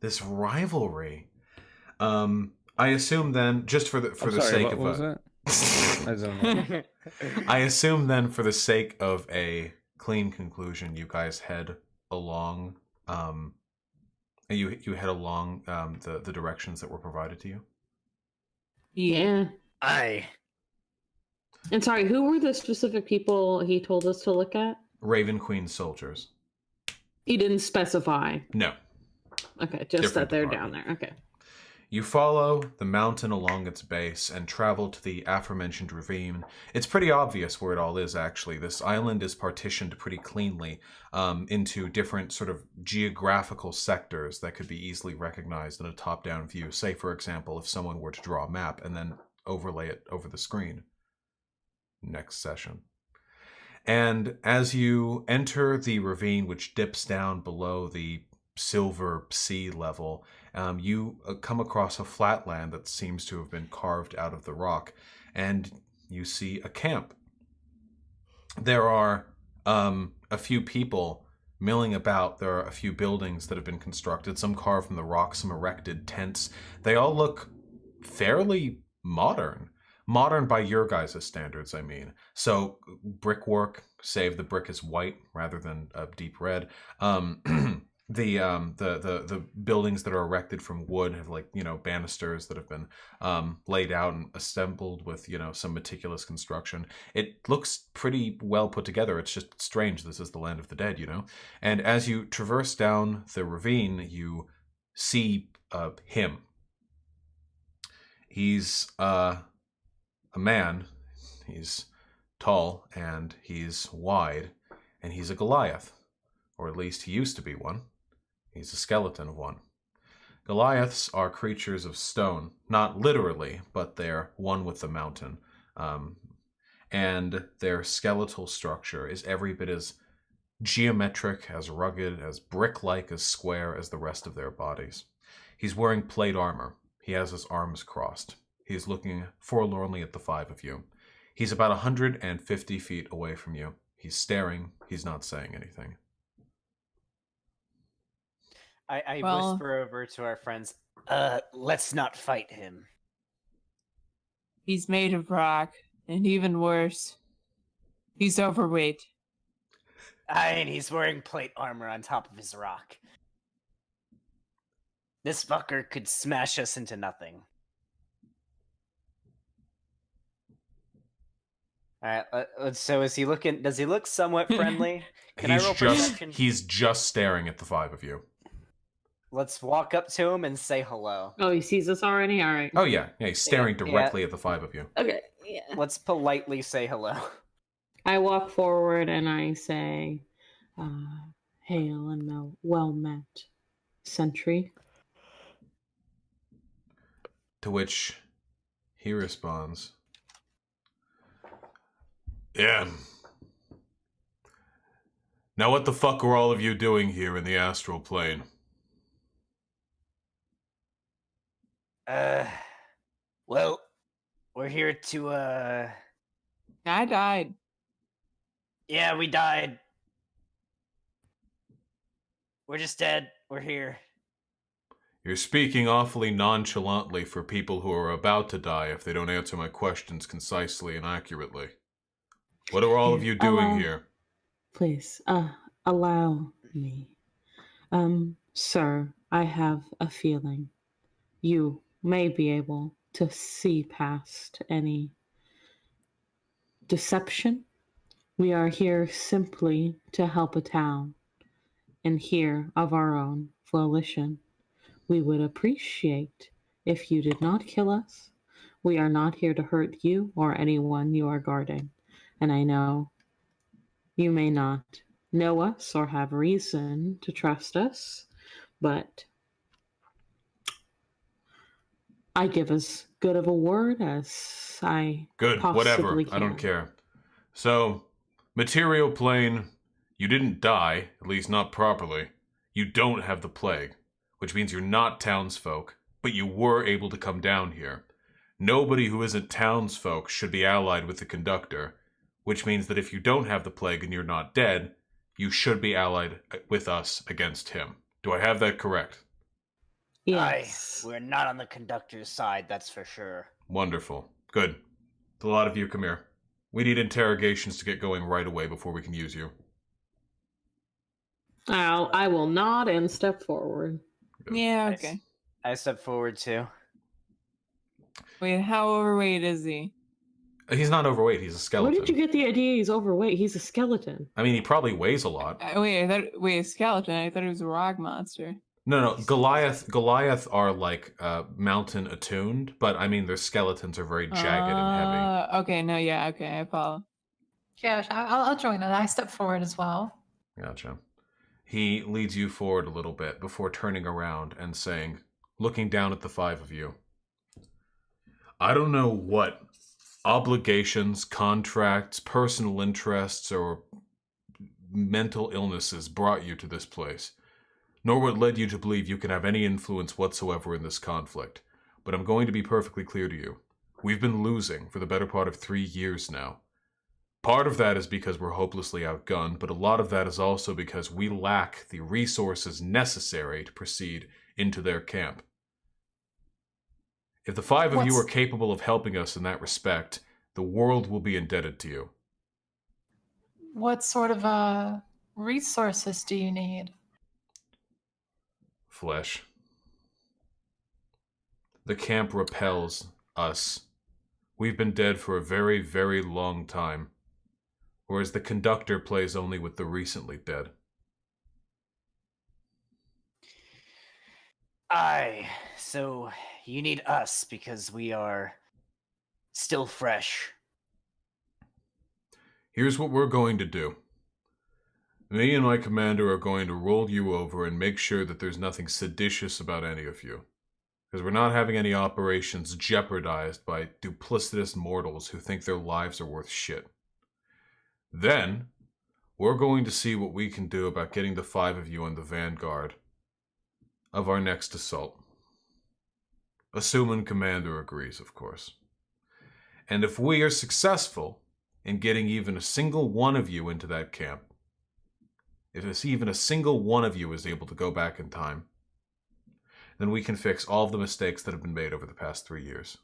This rivalry. I assume then, just for the sake of what was that? I don't know. I assume then, for the sake of a clean conclusion, you guys head along. You head along the directions that were provided to you. Yeah. Aye. And sorry, who were the specific people he told us to look at? Raven Queen soldiers. He didn't specify. No. Okay, just Different that they're department. down there. Okay. You follow the mountain along its base and travel to the aforementioned ravine. It's pretty obvious where it all is, actually. This island is partitioned pretty cleanly into different sort of geographical sectors that could be easily recognized in a top-down view. Say, for example, if someone were to draw a map and then overlay it over the screen. Next session. And as you enter the ravine, which dips down below the silver sea level, you come across a flatland that seems to have been carved out of the rock, and you see a camp. There are a few people milling about. There are a few buildings that have been constructed, some carved from the rock, some erected tents. They all look fairly modern. Modern by your guys' standards, I mean. So, brickwork, save the brick is white rather than deep red. The buildings that are erected from wood have, like, banisters that have been laid out and assembled with, some meticulous construction. It looks pretty well put together. It's just strange. This is the land of the dead, And as you traverse down the ravine, you see him. He's a man. He's tall and he's wide, and he's a Goliath, or at least he used to be one. He's a skeleton of one. Goliaths are creatures of stone, not literally, but they're one with the mountain. And their skeletal structure is every bit as geometric, as rugged, as brick-like, as square as the rest of their bodies. He's wearing plate armor. He has his arms crossed. He is looking forlornly at the five of you. He's about 150 feet away from you. He's staring. He's not saying anything. I Well- whisper over to our friends, let's not fight him. He's made of rock, and even worse, he's overweight. And he's wearing plate armor on top of his rock. This fucker could smash us into nothing. Alright, so is he looking, does he look somewhat friendly? Can I roll perception? He's just staring at the five of you. Let's walk up to him and say hello. Oh, he sees us already? All right. Oh yeah, he's staring Yeah. directly at the five of you. Okay. Yeah. Let's politely say hello. I walk forward and I say, hail and well met, sentry. To which he responds, yeah. Now what the fuck are all of you doing here in the astral plane? Well, we're here to, I died. yeah, we died. We're just dead. We're here. You're speaking awfully nonchalantly for people who are about to die if they don't answer my questions concisely and accurately. What are all of you doing here? Please, allow me. Sir, I have a feeling you may be able to see past any deception. We are here simply to help a town, and here of our own volition. We would appreciate if you did not kill us. We are not here to hurt you or anyone you are guarding, and I know you may not know us or have reason to trust us, but I give as good of a word as I Good, possibly whatever. can. I don't care. So, material plane, you didn't die, at least not properly. You don't have the plague, which means you're not townsfolk, but you were able to come down here. Nobody who isn't townsfolk should be allied with the conductor, which means that if you don't have the plague and you're not dead, you should be allied with us against him. Do I have that correct? Yes. We're not on the conductor's side, that's for sure. Wonderful. Good. A lot of you come here. We need interrogations to get going right away before we can use you. I will nod and step forward. Yeah, Nice. okay. I step forward too. Wait, how overweight is he? He's not overweight, he's a skeleton. Where did you get the idea he's overweight? He's a skeleton. I mean, he probably weighs a lot. Wait, a skeleton? I thought it was a rock monster. No, Goliath are like mountain attuned, but I mean their skeletons are very jagged and Okay, no, yeah, okay, I follow. Yeah, I'll join it. I step forward as well. heavy. Gotcha. He leads you forward a little bit before turning around and saying, looking down at the five of you, I don't know what obligations, contracts, personal interests, or mental illnesses brought you to this place, nor what led you to believe you can have any influence whatsoever in this conflict. But I'm going to be perfectly clear to you. We've been losing for the better part of 3 years now. Part of that is because we're hopelessly outgunned, but a lot of that is also because we lack the resources necessary to proceed into their camp. If the five of you are capable of helping us in that respect, the world will be indebted to you. What sort of resources do you need? Flesh. The camp repels us. We've been dead for a very, very long time, whereas the conductor plays only with the recently dead. So you need us because we are still fresh. Here's what we're going to do. Me and my commander are going to roll you over and make sure that there's nothing seditious about any of you. Because we're not having any operations jeopardized by duplicitous mortals who think their lives are worth shit. Then, we're going to see what we can do about getting the 5 of you on the vanguard of our next assault. Assuming Commander agrees, of course. And if we are successful in getting even a single one of you into that camp, if even a single one of you is able to go back in time, then we can fix all of the mistakes that have been made over the past 3 years.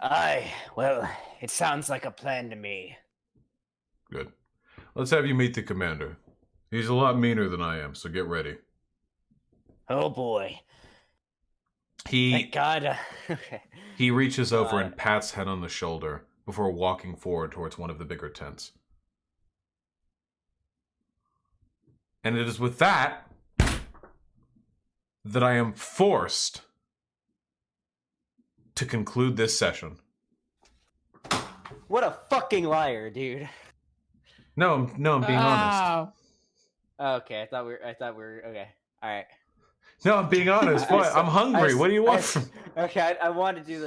Aye, well, it sounds like a plan to me. Good. Let's have you meet the commander. He's a lot meaner than I am, so get ready. Oh boy. He Thank God. Okay. He reaches over and pats Head on the shoulder before walking forward towards one of the bigger tents. And it is with that that I am forced to conclude this session. What a fucking liar, dude. No, I'm being honest. Okay, I thought we were okay. All right. No, I'm being honest. What? I'm hungry. What do you want from? Okay, I want to do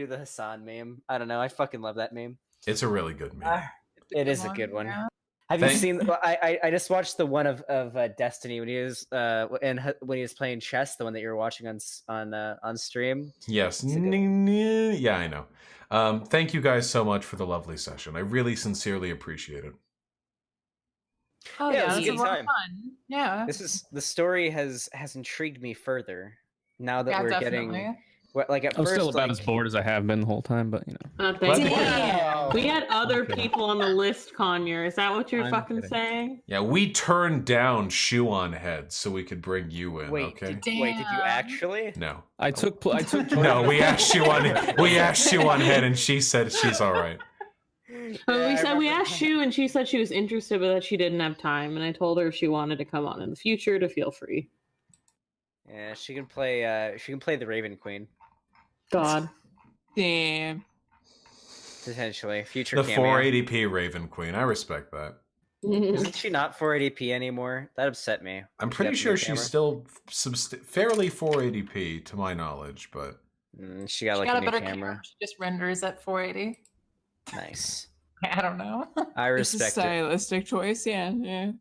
the Hassan meme. I don't know. I fucking love that meme. It's a really good meme. It is a good one. Yeah. Have you seen? I just watched the one of Destiny when he was when he was playing chess. The one that you were watching on stream. Yes. Yeah, I know. Thank you guys so much for the lovely session. I really sincerely appreciate it. Oh Yeah, it yeah, was a this good is a lot of time. fun. Yeah. The story has intrigued me further now that Yeah, we're definitely. getting like at I'm first still about like, as bored as I have been the whole time, but you know. Thank you. Damn. We had other Okay. people on the list, Conure. Is that what you're I'm fucking kidding. saying? Yeah, we turned down Shoe on Head so we could bring you in. Wait, Okay. did you Damn. actually? No. I took No, we asked you on Head, and she said she's all right. But Yeah, I we remember. asked Shu, and she said she was interested, but that she didn't have time. And I told her if she wanted to come on in the future, to feel free. Yeah, she can play the Raven Queen God. Damn. potentially future The cameo. 480p Raven Queen. I respect that. Isn't she not 480p anymore? That upset me. I'm She pretty got the sure new she's camera. still fairly 480p to my knowledge, but She got She like got a a new better camera. camera. She just renders at 480. Nice. I don't know. I It's a respect it. stylistic choice, yeah.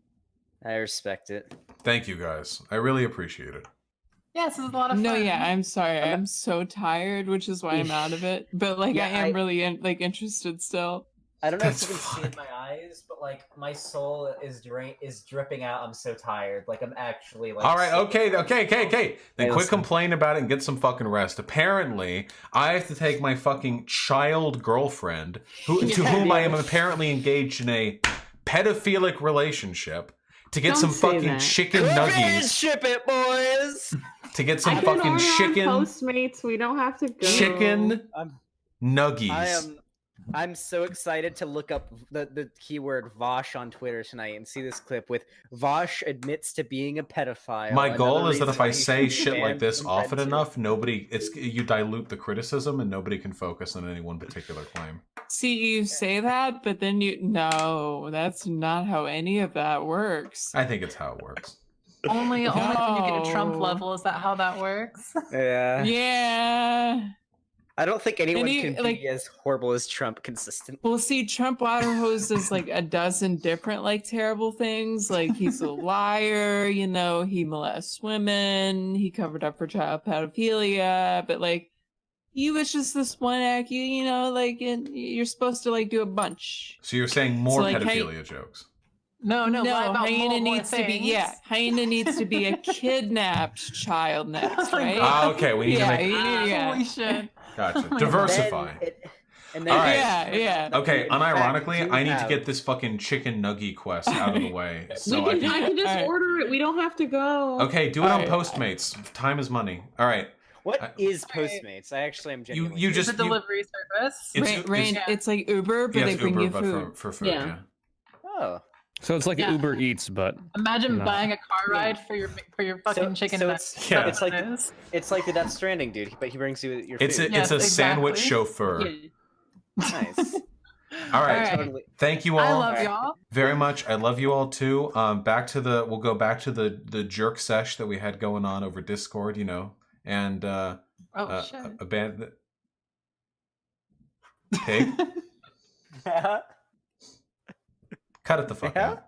I respect it. thank you guys. I really appreciate it. Yeah, this is a lot of fun. No, yeah, I'm sorry. I'm- I'm so tired, which is why I'm out of it. But like, Yeah, I am really interested still. I don't know That's if you can see fine. in my eyes, but like my soul is dripping out. I'm so tired. Like I'm actually like. All right, sick. okay. Then Hey, quit listen. complaining about it and get some fucking rest. Apparently, I have to take my fucking child girlfriend, to whom I am apparently engaged in a pedophilic relationship, to get Don't some say fucking that. chicken Go ahead, nuggies. ship it, boys. To get some I can fucking order chicken on Postmates. We don't have to go. chicken nuggies. I'm so excited to look up the keyword Vaush on Twitter tonight and see this clip with Vaush admits to being a pedophile. My goal Another is that reason if I why he say should be shit like banned this from often Red enough, you dilute the criticism and nobody can focus on any one particular claim. See, you say that, but then no, that's not how any of that works. I think it's how it works. Only when you get a Trump No. level. Is that how that works? Yeah. Yeah. I don't think anyone Any- can like- be as horrible as Trump consistent. Well, see, Trump water hoses like a dozen different like terrible things. Like he's a liar, he molests women, he covered up for child pedophilia, but like he was just this one act. You're supposed to like do a bunch. So you're saying more like, hey- pedophilia jokes. No, lie about hyena more needs to be things. hyena needs to be a kidnapped child next, right? Ah, okay, we need to make... Holy shit. Gotcha. my Diversify. And then All right. Yeah. Okay, in fact, unironically, do I need to have- get this fucking chicken nuggie quest out of the way. So I can just Alright. order it. We don't have to go. Okay, do it on Alright. Postmates. Time is money. All right. What is Postmates? I actually am genuinely. you It's just a delivery service. It's- It's like Uber, but Yeah, they it's bring Uber, you but food. for food. Yeah. Yeah. Oh. So it's like Yeah. Uber Eats, but Imagine No. buying a car ride for your fucking chicken. so nuggets. it's- Yeah. it's like That is. It's like the Death Stranding dude, but he brings you your food. It's a Yes, sandwich exactly. chauffeur. Yeah. Nice. All right. Totally. Thank you all I love y'all. very much. I love you all too. We'll go back to the jerk sesh that we had going on over Discord, you know, and Shit. abandon Pig. Cut it the fuck out.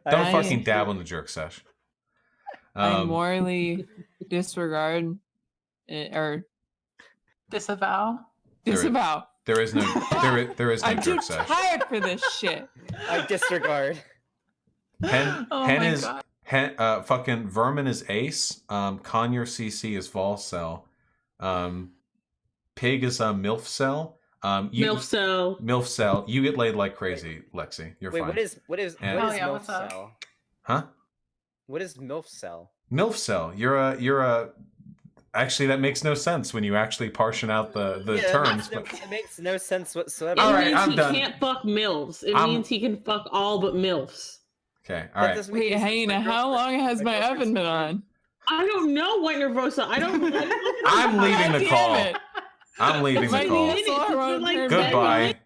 Don't fucking dabble in the jerk sesh. I morally disregard or Disavow. disavow. There is no I'm too jerk sesh. tired for this shit. I disregard. Hen Oh Hen my is God. fucking Vermin is Ace. Conure CC is Vaush Cell. Pig is MILF Cell. MILF Cell. You get laid like crazy, Lexi. You're Wait, fine. what is And- Oh, yeah, MILF what's up? cell? Huh? What is MILF cell? MILF Cell. You're a. Actually, that makes no sense when you actually portion out the Yeah, terms. it makes no sense whatsoever. It All right, means I'm he done. can't fuck MILFs. It I'm- means he can fuck all but MILFs. Okay. All That right. doesn't make Wait, any sense. Hannah, My how girlfriend- long has my girlfriend's oven been on? I don't know, White Nervosa. I don't. I'm leaving the God call. damn it. I'm leaving My the call. DSLR won't Like, turn Goodbye. back on.